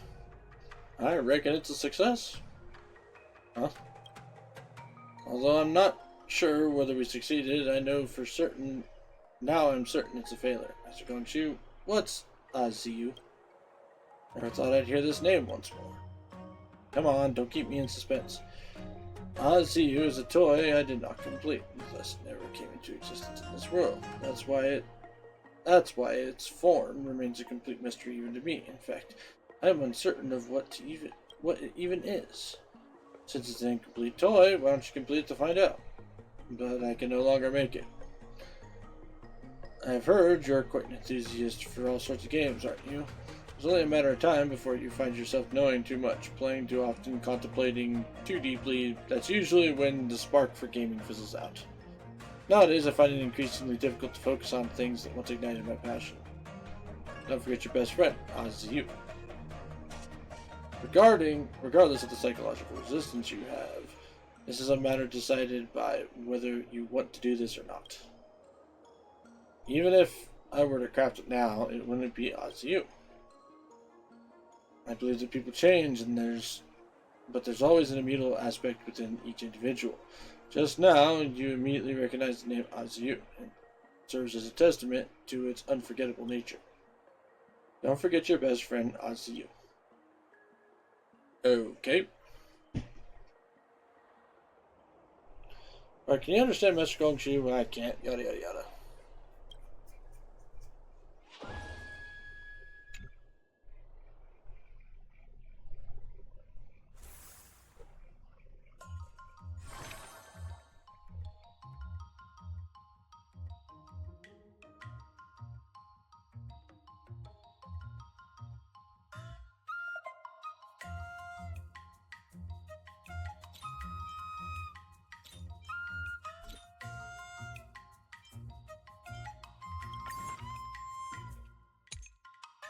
I reckon it's a success. Huh? Although I'm not sure whether we succeeded, I know for certain. Now I'm certain it's a failure. Master Gongshu, what's Ziyu? Never thought I'd hear this name once more. Come on, don't keep me in suspense. Ziyu is a toy I did not complete, thus never came into existence in this world. That's why its form remains a complete mystery even to me. In fact, I am uncertain of what it even is. Since it's an incomplete toy, why don't you complete it to find out? But I can no longer make it. I've heard you're quite an enthusiast for all sorts of games, aren't you? It's only a matter of time before you find yourself knowing too much, playing too often, contemplating too deeply. That's usually when the spark for gaming fizzles out. Nowadays, I find it increasingly difficult to focus on things that once ignited my passion. Don't forget your best friend, Ziyu. Regardless of the psychological resistance you have, this is a matter decided by whether you want to do this or not. Even if I were to craft it now, it wouldn't be Ziyu. I believe that people change, but there's always an immutable aspect within each individual. Just now, you immediately recognize the name Ziyu, and it serves as a testament to its unforgettable nature. Don't forget your best friend, Ziyu. Okay. Alright, can you understand Mr. Gongshu? Well, I can't. Yada yada yada.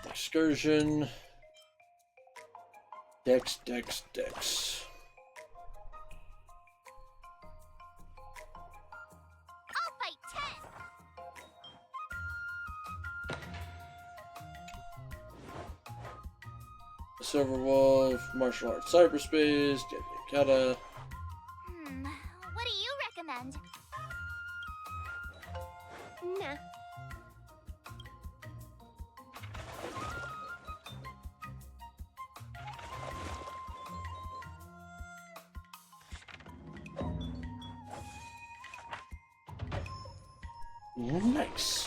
Excursion. Dex. I'll fight 10. Silver Wolf, martial arts, cyberspace, yada. What do you recommend? Nah. Nice.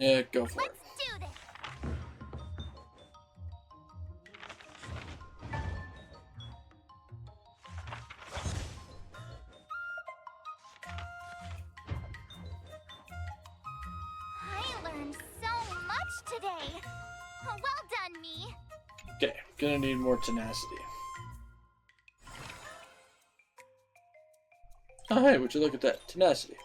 Yeah, go for it. Do this. I learned so much today. Well done, me. Okay, gonna need more tenacity. Oh, hey, would you look at that? Tenacity.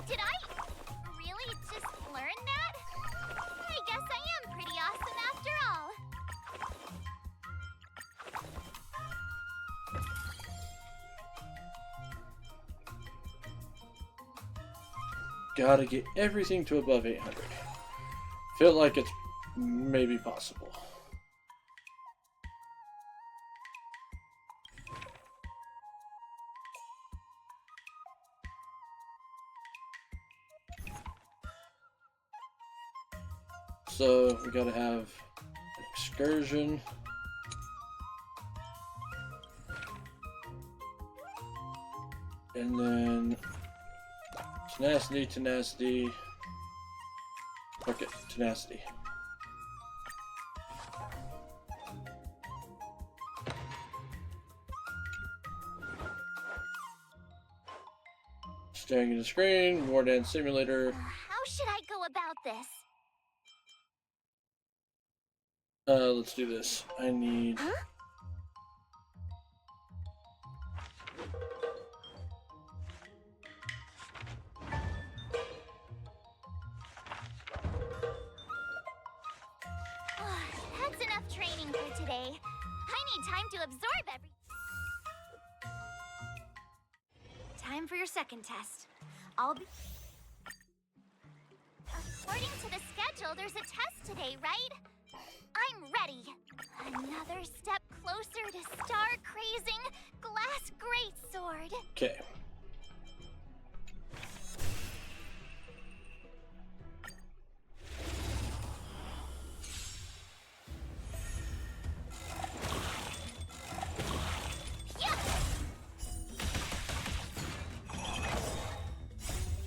Did I really just learn that? I guess I am pretty awesome after all. Gotta get everything to above 800. Feel like it's maybe possible. So we gotta have an excursion. And then tenacity. Okay, tenacity. Staring at the screen, War Dance Simulator. How should I go about this? Let's do this. I need... That's enough training for today. I need time to absorb everything. Time for your second test. I'll be... According to the schedule, there's a test today, right? I'm ready. Another step closer to star-crazing glass greatsword. Okay.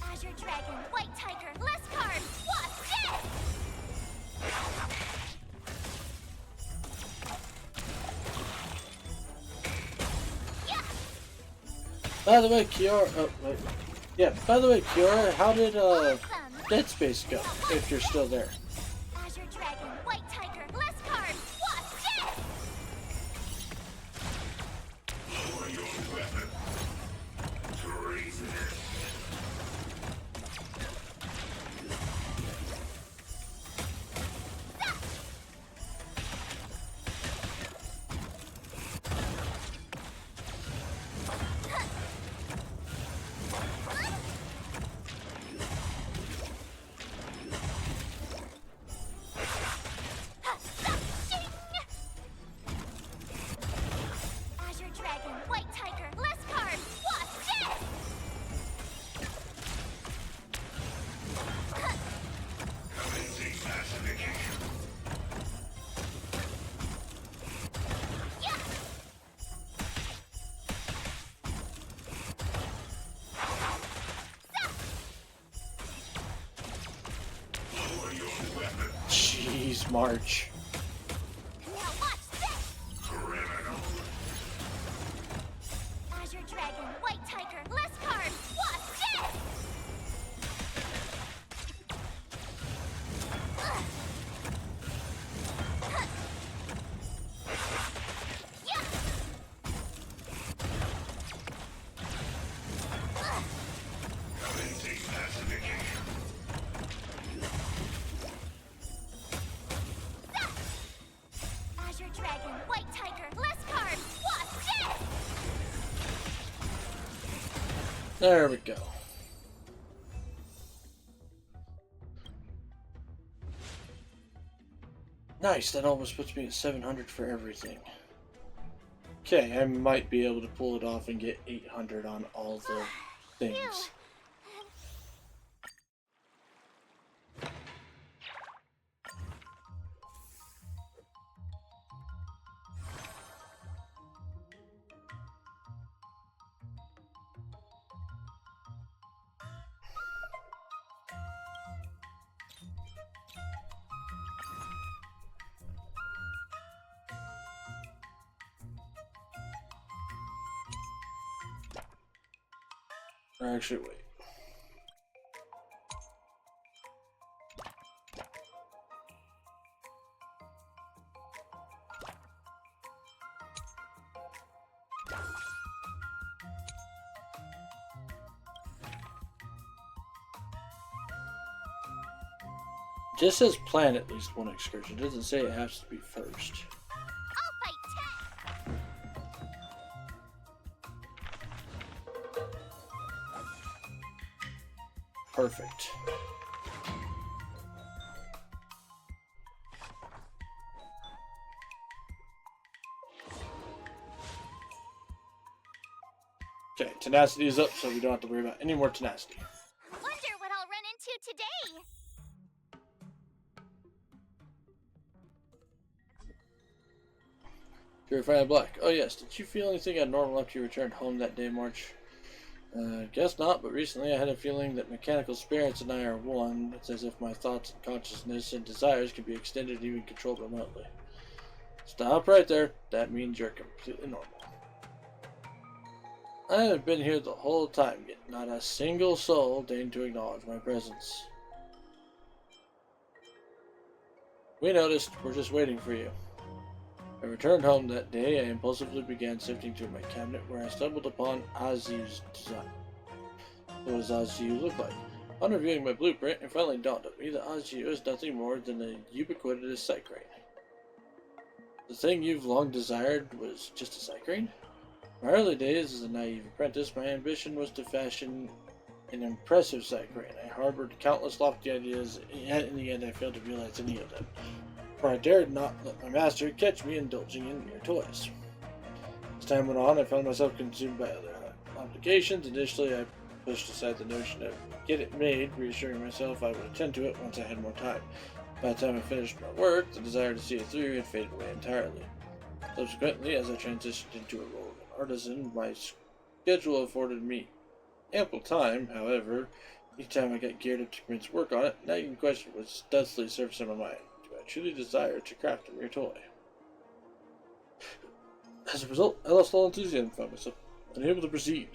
Azure Dragon, White Tiger, less cards. What's this? By the way, Kiara... Oh, wait. Yeah, by the way, Kiara, how did, Dead Space go, if you're still there? Azure Dragon, White Tiger, less cards. What's this? Lower your weapon. Treasonous. Azure Dragon, White Tiger, less cards. What's this? Commencing pacification. March. Now watch this! Azure Dragon, White Tiger, less cards! Watch this! Azure Dragon, White Tiger, less cards! Watch this! There we go. Nice, that almost puts me at 700 for everything. Okay, I might be able to pull it off and get 800 on all the things. Or actually, wait. It just says plan at least one excursion. It doesn't say it has to be first. Perfect. Okay, tenacity is up, so we don't have to worry about any more tenacity. Wonder what I'll run into today. Purified Black. Oh yes, did you feel anything abnormal after you returned home that day, March? Guess not, but recently I had a feeling that mechanical spirits and I are one. It's as if my thoughts and consciousness and desires can be extended and even controlled remotely. Stop right there. That means you're completely normal. I have been here the whole time, yet not a single soul deigned to acknowledge my presence. We noticed. We're just waiting for you. I returned home that day. I impulsively began sifting through my cabinet where I stumbled upon Aziu's design. What does Aziu look like? On reviewing my blueprint, it finally dawned on me that Aziu is nothing more than a ubiquitous cycrane. The thing you've long desired was just a cycrane? In my early days as a naive apprentice, my ambition was to fashion an impressive cycrane. I harbored countless lofty ideas, yet in the end I failed to realize any of them. For I dared not let my master catch me indulging in mere toys. As time went on, I found myself consumed by other obligations. Initially, I pushed aside the notion of get it made, reassuring myself I would attend to it once I had more time. By the time I finished my work, the desire to see it through had faded away entirely. Subsequently, as I transitioned into a role of an artisan, my schedule afforded me ample time. However, each time I got geared up to commence work on it, nagging question was stealthily surfacing in my mind. I truly desire to craft a mere toy. As a result, I lost all enthusiasm and found myself unable to proceed.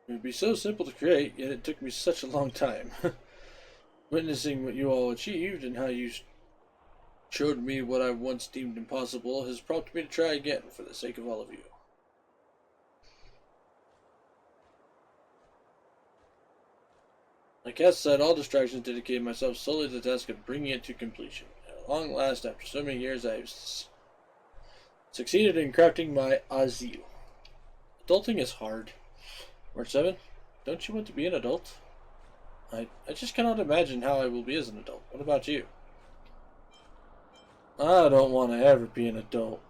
It would be so simple to create, yet it took me such a long time. Witnessing what you all achieved and how you showed me what I once deemed impossible has prompted me to try again for the sake of all of you. Like I said, all distractions dedicated myself solely to the task of bringing it to completion. At long last, after so many years, I have succeeded in crafting my Aziu. Adulting is hard. March 7, don't you want to be an adult? I just cannot imagine how I will be as an adult. What about you? I don't want to ever be an adult.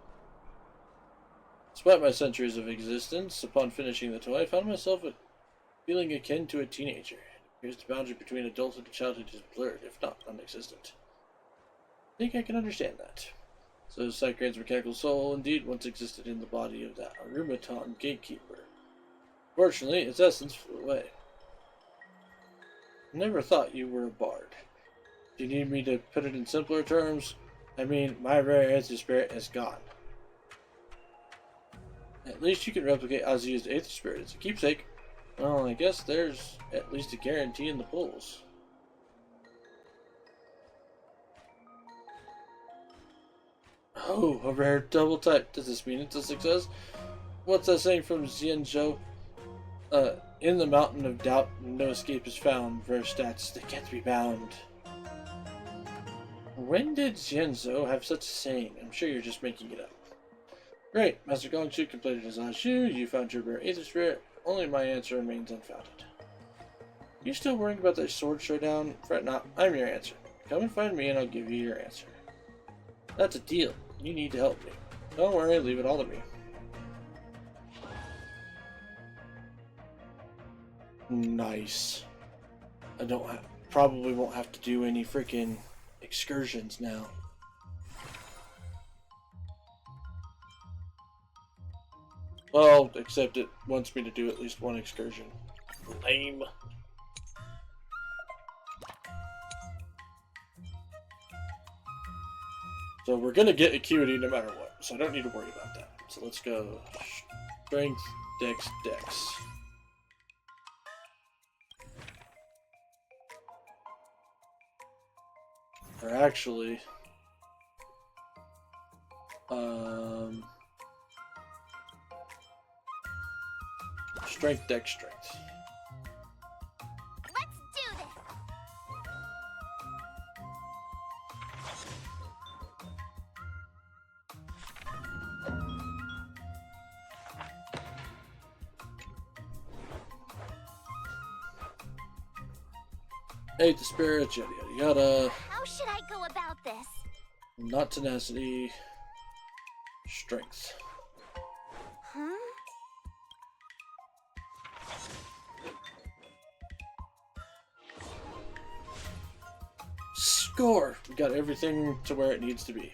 Despite my centuries of existence, upon finishing the toy, I found myself feeling akin to a teenager. Here's the boundary between adulthood and childhood is blurred, if not non-existent. I think I can understand that. So Cycrane's mechanical soul indeed once existed in the body of that Arumaton gatekeeper. Fortunately, its essence flew away. Never thought you were a bard. Do you need me to put it in simpler terms? I mean, my rare Aether Spirit is gone. At least you can replicate Azu's Aether Spirit as a keepsake. Well, I guess there's at least a guarantee in the pulls. Oh, a rare double type. Does this mean it's a success? What's that saying from Xianzhou? In the mountain of doubt, no escape is found. Rare stats, they can't be bound. When did Xianzhou have such a saying? I'm sure you're just making it up. Great, Master Gongshu completed his last shoe. You found your rare Aether Spirit. Only my answer remains unfounded. You still worrying about that sword showdown? Fret not, I'm your answer. Come and find me and I'll give you your answer. That's a deal. You need to help me. Don't worry, leave it all to me. Nice. I probably won't have to do any freaking excursions now. Well, except it wants me to do at least one excursion. Lame. So we're gonna get acuity no matter what, so I don't need to worry about that. So let's go strength, dex, dex. Or actually, strength, dex, strength. Let's do this. Hey, the spirits, yada yada yada. How should I go about this? Not tenacity. Strength. Huh? Score! We got everything to where it needs to be.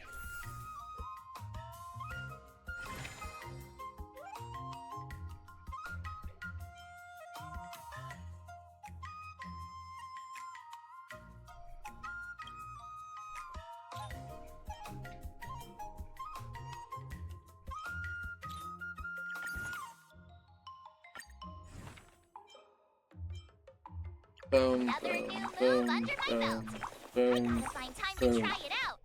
Boom, boom, boom, boom, boom, Find time boom. to try it out.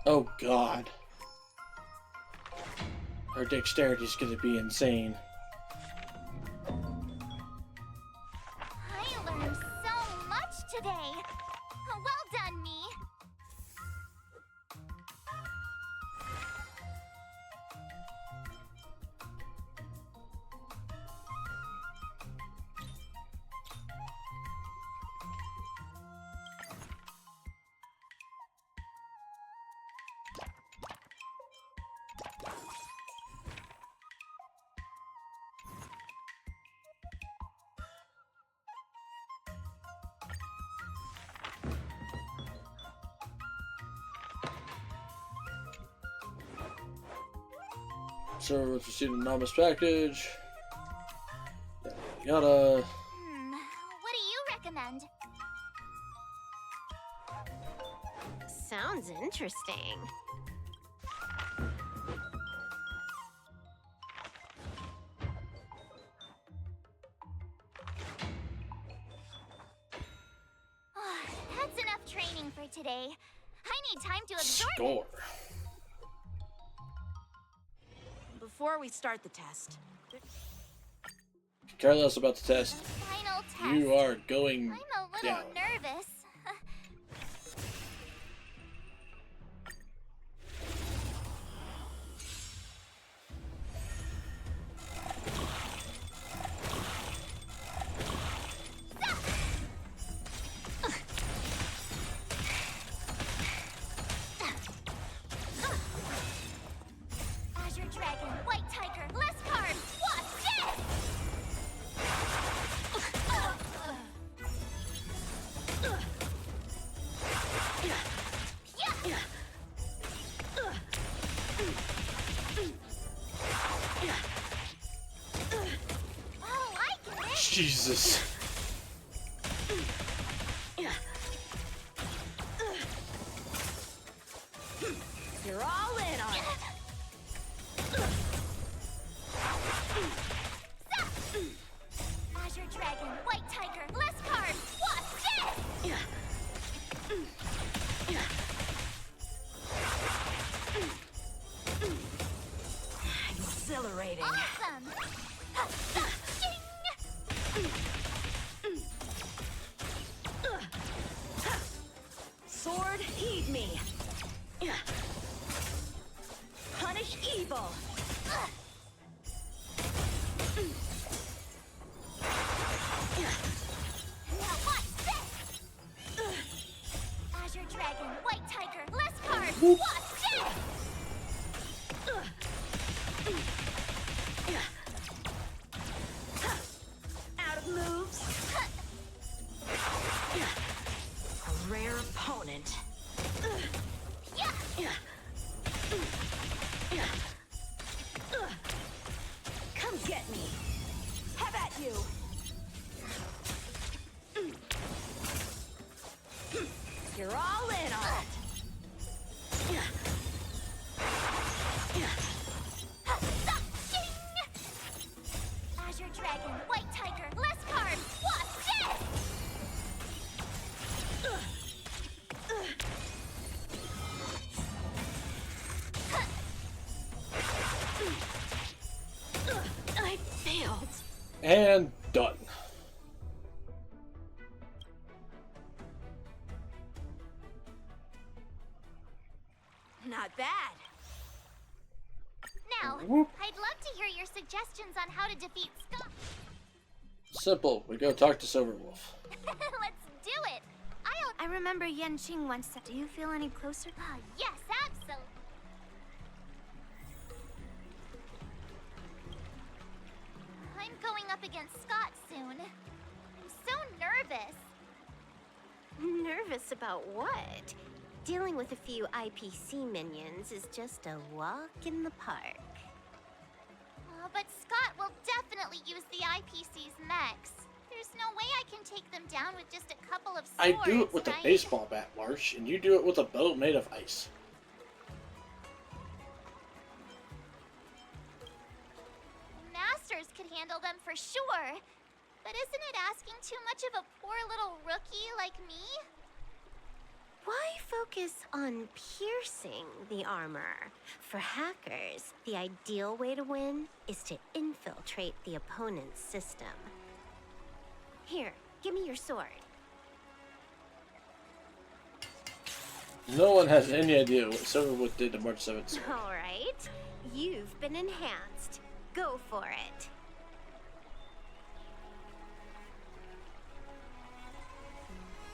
Oh god. Our dexterity's gonna be insane. I learned so much today. Well done, me. So let's receive an anonymous package. Yada yada. What do you recommend? Sounds interesting. That's enough training for today. I need time to absorb Score. it. Before we start the test, Care less about the test. Final test. You are going I'm a little down. nervous. Jesus. You're all in on it. Azure Dragon, White Tiger, less cards, watch this! Exhilarating. Awesome! Sword, heed me. Punish evil. Now watch this! Azure Dragon, White Tiger, less cards, watch this! Out of moves. A rare opponent. Come get me. Have at you. You're all in on it. Azure Dragon, White Tiger, less cards, watch this! I failed. And done. Not bad. Now, Whoop. I'd love to hear your suggestions on how to defeat Scott. Simple. We go talk to Silverwolf. Let's do it! I remember Yanqing once said, do you feel any closer? Yes, absolutely. I'm going up against Scott soon. I'm so nervous. Nervous about what? Dealing with a few IPC minions is just a walk in the park. But Scott will definitely use the IPC's mechs. There's no way I can take them down with just a couple of swords, I do it with right? a baseball bat, Marsh, and you do it with a bow made of ice. Masters could handle them for sure. But isn't it asking too much of a poor little rookie like me? Why focus on piercing the armor? For hackers, the ideal way to win is to infiltrate the opponent's system. Here, give me your sword. No one has any idea what Silverwood did to March 7th. All right, you've been enhanced. Go for it.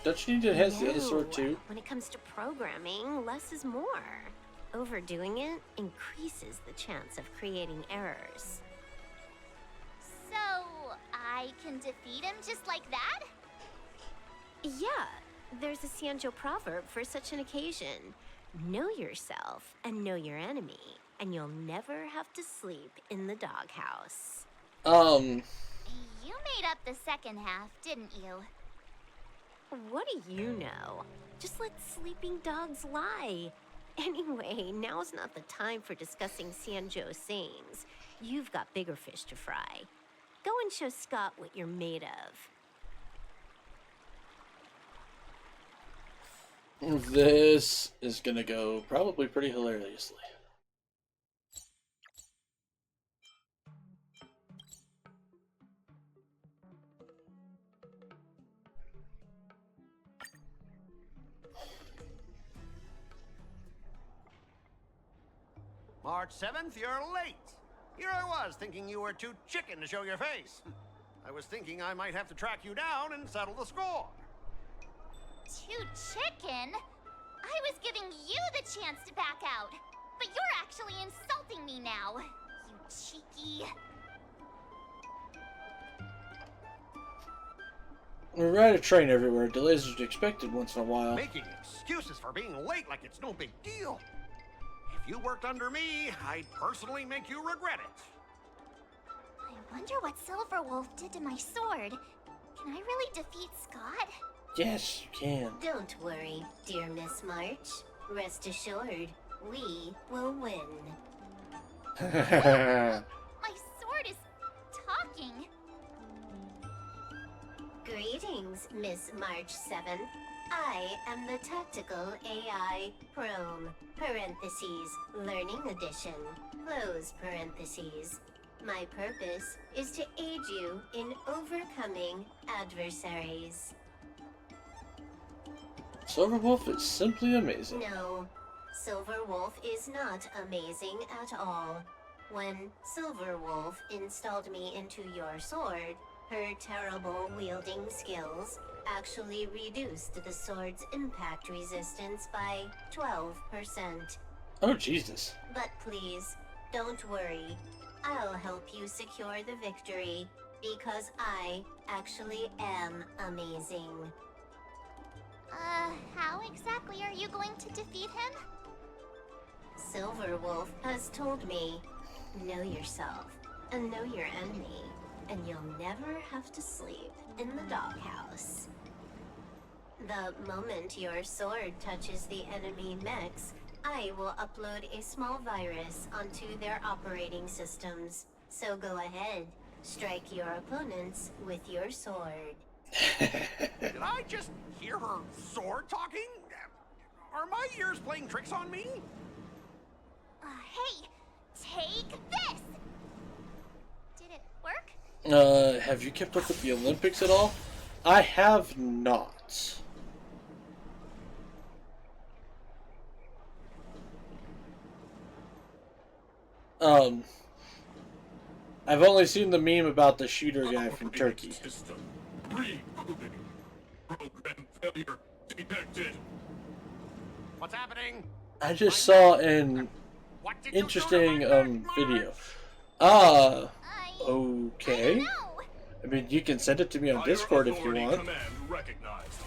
Don't you need to enhance the other sword too? When it comes to programming, less is more. Overdoing it increases the chance of creating errors. So, I can defeat him just like that? Yeah, there's a Xianzhou proverb for such an occasion. Know yourself and know your enemy, and you'll never have to sleep in the doghouse. You made up the second half, didn't you? What do you know? Just let sleeping dogs lie. Anyway, now's not the time for discussing Xianzhou sayings. You've got bigger fish to fry. Go and show Scott what you're made of. This is gonna go probably pretty hilariously. March 7th, you're late. Here I was, thinking you were too chicken to show your face. I was thinking I might have to track you down and settle the score. Too chicken? I was giving you the chance to back out. But you're actually insulting me now. You cheeky... We ride a train everywhere. Delays are expected once in a while. Making excuses for being late like it's no big deal. If you worked under me, I'd personally make you regret it. I'm Wonder what Silverwolf did to my sword. Can I really defeat Scott? Yes, you can. Don't worry, dear Miss March. Rest assured, we will win. My sword is talking. Greetings, Miss March 7. I am the Tactical AI Prome, parentheses, Learning Edition, close parentheses. My purpose is to aid you in overcoming adversaries. Silverwolf is simply amazing. No, Silverwolf is not amazing at all. When Silverwolf installed me into your sword, her terrible wielding skills actually reduced the sword's impact resistance by 12%. Oh, Jesus. But please, don't worry. I'll help you secure the victory, because I actually am amazing. How exactly are you going to defeat him? Silverwolf has told me, know yourself, and know your enemy, and you'll never have to sleep in the doghouse. The moment your sword touches the enemy mechs, I will upload a small virus onto their operating systems. So go ahead, strike your opponents with your sword. Did I just hear her sword talking? Are my ears playing tricks on me? Hey, take this! Did it work? Have you kept up with the Olympics at all? I have not. I've only seen the meme about the shooter guy from Turkey. Program failure detected. What's happening? I just saw an interesting video. Okay. I mean, you can send it to me on Discord if you want. Command recognized.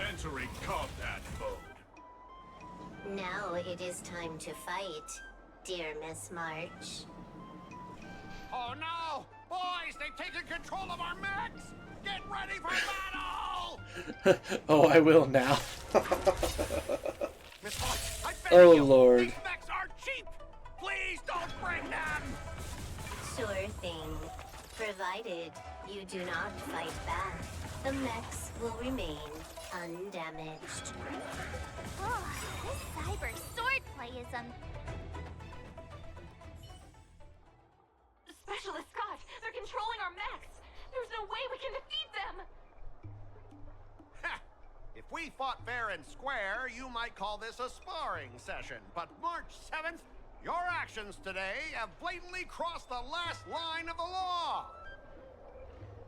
Entering combat mode. Now it is time to fight, dear Miss March. Oh no! Boys, they've taken control of our mechs! Get ready for battle! Oh, I will now. Miss March, I beg Oh, you, Lord. These mechs are cheap! Please don't bring them! Sure thing. Provided you do not fight back, the mechs will remain undamaged. Oh, this cyber swordplay is Specialist Scott, they're controlling our mechs. There's no way we can defeat them. Ha! If we fought fair and square, you might call this a sparring session. But March 7th, your actions today have blatantly crossed the last line of the law.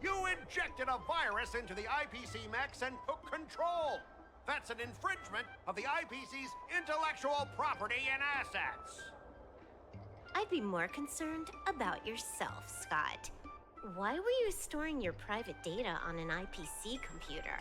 You injected a virus into the IPC mechs and took control. That's an infringement of the IPC's intellectual property and assets. I'd be more concerned about yourself, Scott. Why were you storing your private data on an IPC computer?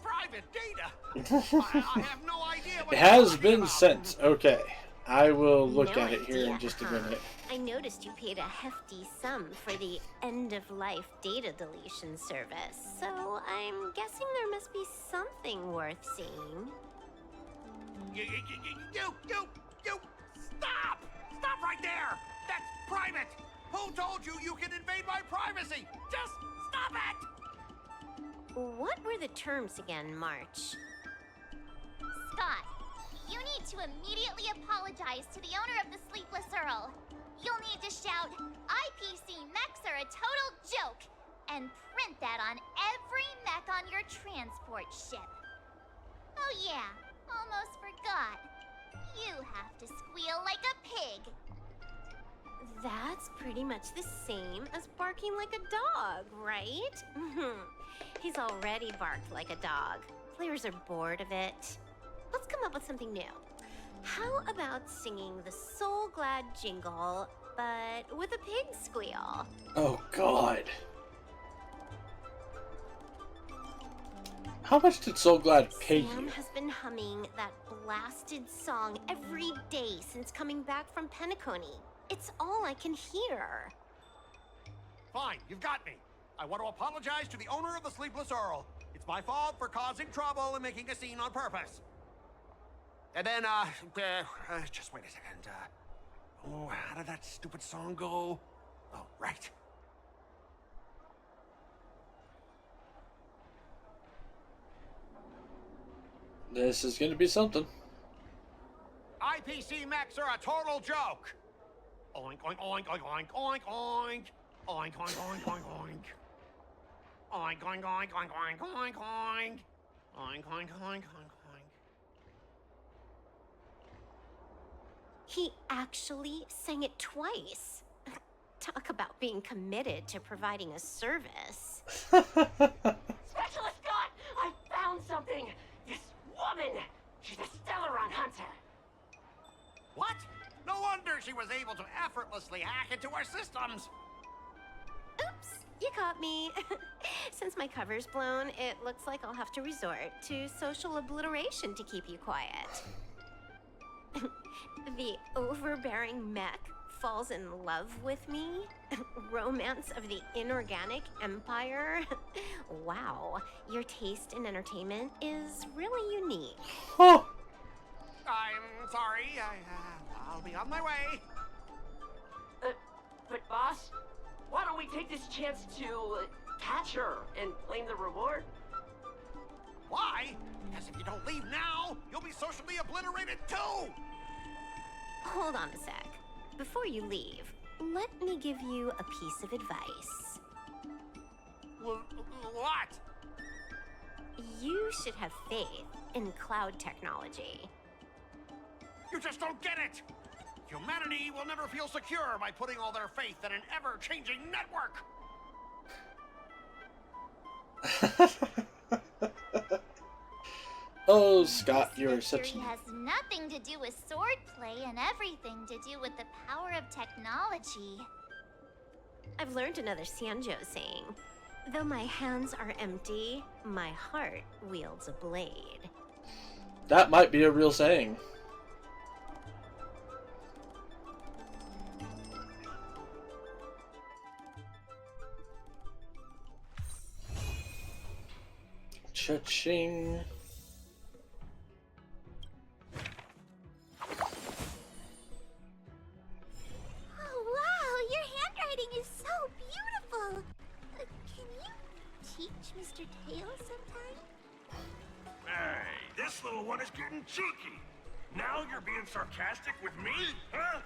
Private data? I have no idea what It you're has talking been about. sent. Okay. I will look No at it here in idea, just a huh? minute. I noticed you paid a hefty sum for the end-of-life data deletion service, so I'm guessing there must be something worth seeing. You, stop! Stop right there! That's private! Who told you you can invade my privacy? Just stop it! What were the terms again, March? Scott, you need to immediately apologize to the owner of the Sleepless Earl. You'll need to shout, IPC mechs are a total joke, and print that on every mech on your transport ship. Oh yeah, almost forgot. You have to squeal like a pig. That's pretty much the same as barking like a dog, right? He's already barked like a dog. Players are bored of it. Let's come up with something new. How about singing the Soul Glad jingle, but with a pig squeal? Oh, God. How much did Soul Glad pay Sam you? has been humming that blasted song every day since coming back from Penacony. It's all I can hear. Fine, you've got me. I want to apologize to the owner of the Sleepless Earl. It's my fault for causing trouble and making a scene on purpose. And then, just wait a second. Oh, how did that stupid song go? Oh, right. This is gonna be something. IPC mechs are a total joke. Oink, oink, oink, oink, oink, oink, oink. Oink, oink, oink, oink, oink. Oink, oink, oink, oink, oink, oink, oink. Oink, oink, oink, oink, oink. He actually sang it twice. Talk about being committed to providing a service. Specialist Scott! I found something! This woman! She's a Stellaron hunter! What? No wonder she was able to effortlessly hack into our systems. Oops, you caught me. Since my cover's blown, it looks like I'll have to resort to social obliteration to keep you quiet. The overbearing mech falls in love with me? Romance of the inorganic empire? Wow, your taste in entertainment is really unique. Huh. I'm sorry. I'll be on my way. But boss, why don't we take this chance to catch her and claim the reward? Why? Because if you don't leave now, you'll be socially obliterated too! Hold on a sec. Before you leave, let me give you a piece of advice. What? You should have faith in cloud technology. You just don't get it! Humanity will never feel secure by putting all their faith in an ever-changing network! Oh, Scott, you're such... Victory has nothing to do with swordplay and everything to do with the power of technology. I've learned another Sanjo saying. Though my hands are empty, my heart wields a blade. That might be a real saying. Cha-ching. Oh, wow, your handwriting is so beautiful. Can you teach Mr. Tails sometime? Hey, this little one is getting cheeky. Now you're being sarcastic with me, huh?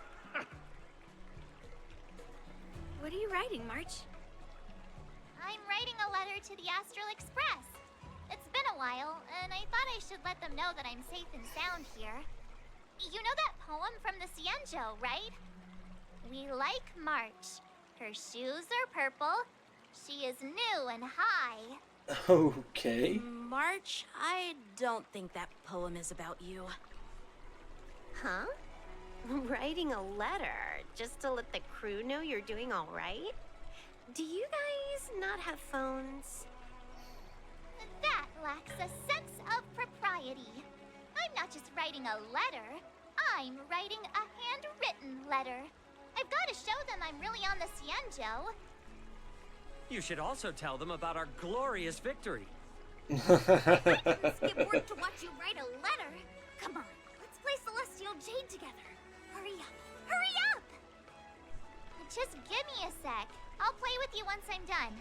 What are you writing, March? I'm writing a letter to the Astral Express. It's been a while, and I thought I should let them know that I'm safe and sound here. You know that poem from the Cienjo, right? We like March. Her shoes are purple. She is new and high. Okay. March, I don't think that poem is about you. Huh? Writing a letter just to let the crew know you're doing all right? Do you guys not have phones? That lacks a sense of propriety. I'm not just writing a letter. I'm writing a handwritten letter. I've got to show them I'm really on the Cienjo. You should also tell them about our glorious victory. Skip work to watch you write a letter. Come on, let's play Celestial Jade together. Hurry up! Hurry up! Just give me a sec. I'll play with you once I'm done.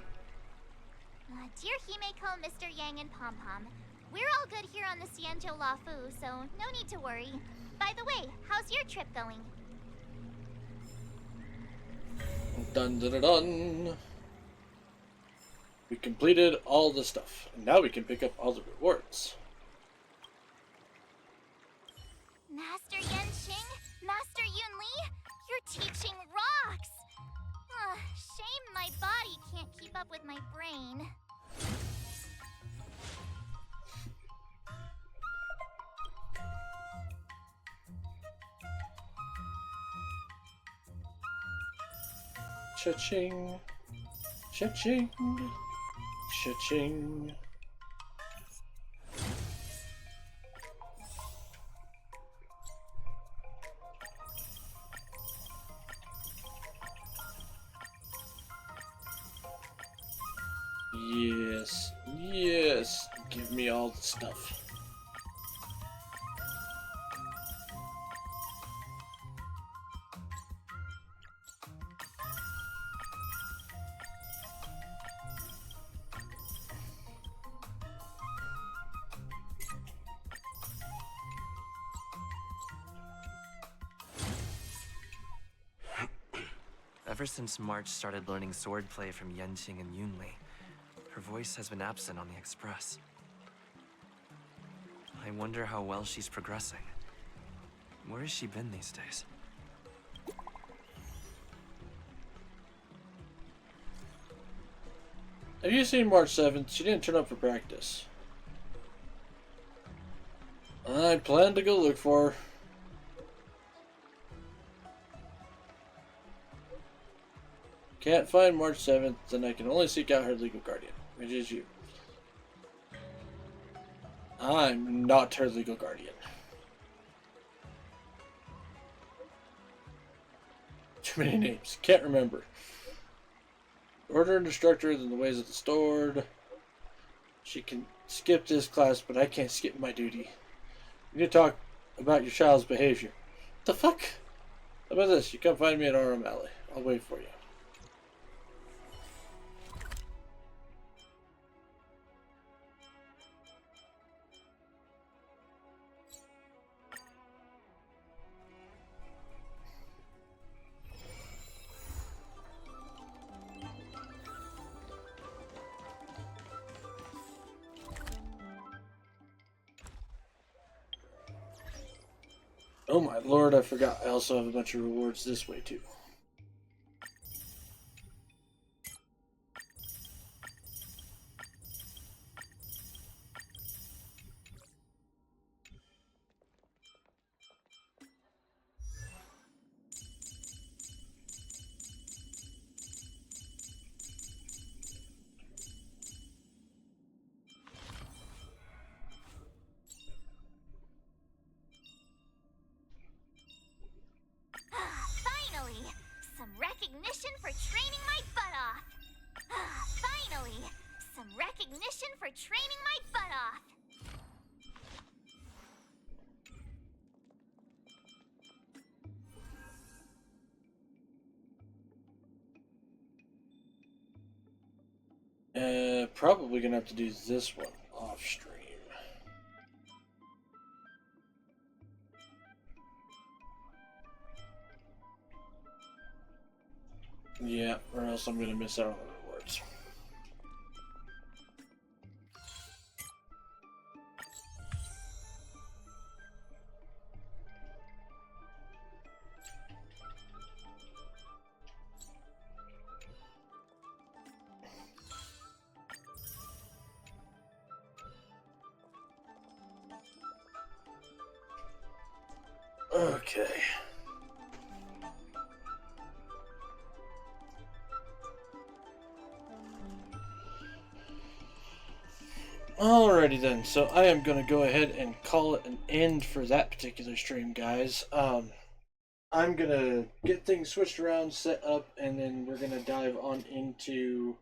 Dear Himeko, Mr. Yang, and Pom Pom, we're all good here on the Cienjo Lafu, so no need to worry. By the way, how's your trip going? Dun dun dun dun. We completed all the stuff. And now we can pick up all the rewards. Master Yenqing, Master Yunli, your teaching rocks! Shame my body can't keep up with my brain. Cha-ching. Cha-ching. Cha-ching. Give me all the stuff. Ever since March started learning swordplay from Yenqing and Yunli, her voice has been absent on the Express. I wonder how well she's progressing. Where has she been these days? Have you seen March 7th? She didn't turn up for practice. I plan to go look for her. Can't find March 7th, then I can only seek out her legal guardian, which is you. I'm not her legal guardian. Too many names. Can't remember. Order and instructor than the ways of the stored. She can skip this class, but I can't skip my duty. You need to talk about your child's behavior. What the fuck? How about this? You come find me at RM Alley. I'll wait for you. Oh my lord, I forgot. I also have a bunch of rewards this way too. Finally! Some recognition for training my butt off! Finally! Some recognition for training my butt off! Probably gonna have to do this one off stream. Yeah, or else I'm gonna miss out on the rewards. Okay. Alrighty then, so I am going to go ahead and call it an end for that particular stream, guys. I'm going to get things switched around, set up, and then we're going to dive on into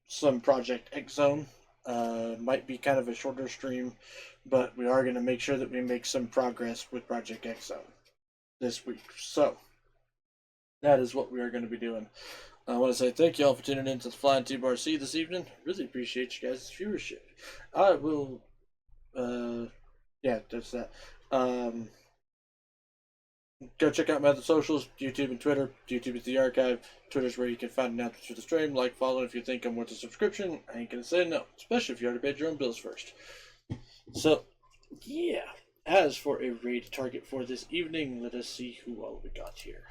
some Project X Zone. Might be kind of a shorter stream, but we are going to make sure that we make some progress with Project X Zone this week. So, that is what we are going to be doing. I want to say thank you all for tuning in to the Flying T-Bar-C this evening. Really appreciate you guys' viewership. I will, yeah, that's that. Go check out my other socials, YouTube and Twitter. YouTube is the archive. Twitter's where you can find announcements for the stream. Like, follow if you think I'm worth a subscription. I ain't gonna say no, especially if you already paid your own bills first. So, yeah. As for a raid target for this evening, let us see who all we got here.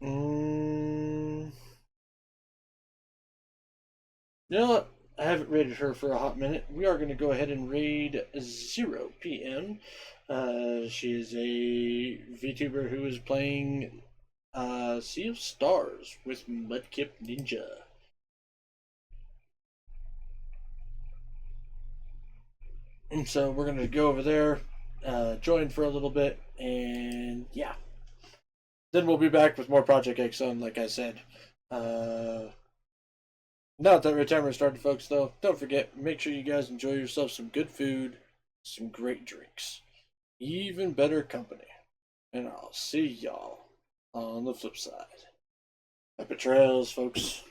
You know what? I haven't raided her for a hot minute. We are going to go ahead and raid 0 PM. She is a VTuber who is playing Sea of Stars with Mudkip Ninja. And so we're going to go over there, join for a little bit, and yeah. then we'll be back with more Project X Zone, like I said. Now that retirement started, folks, though, don't forget, make sure you guys enjoy yourself some good food, some great drinks, even better company. And I'll see y'all on the flip side. Happy trails, folks.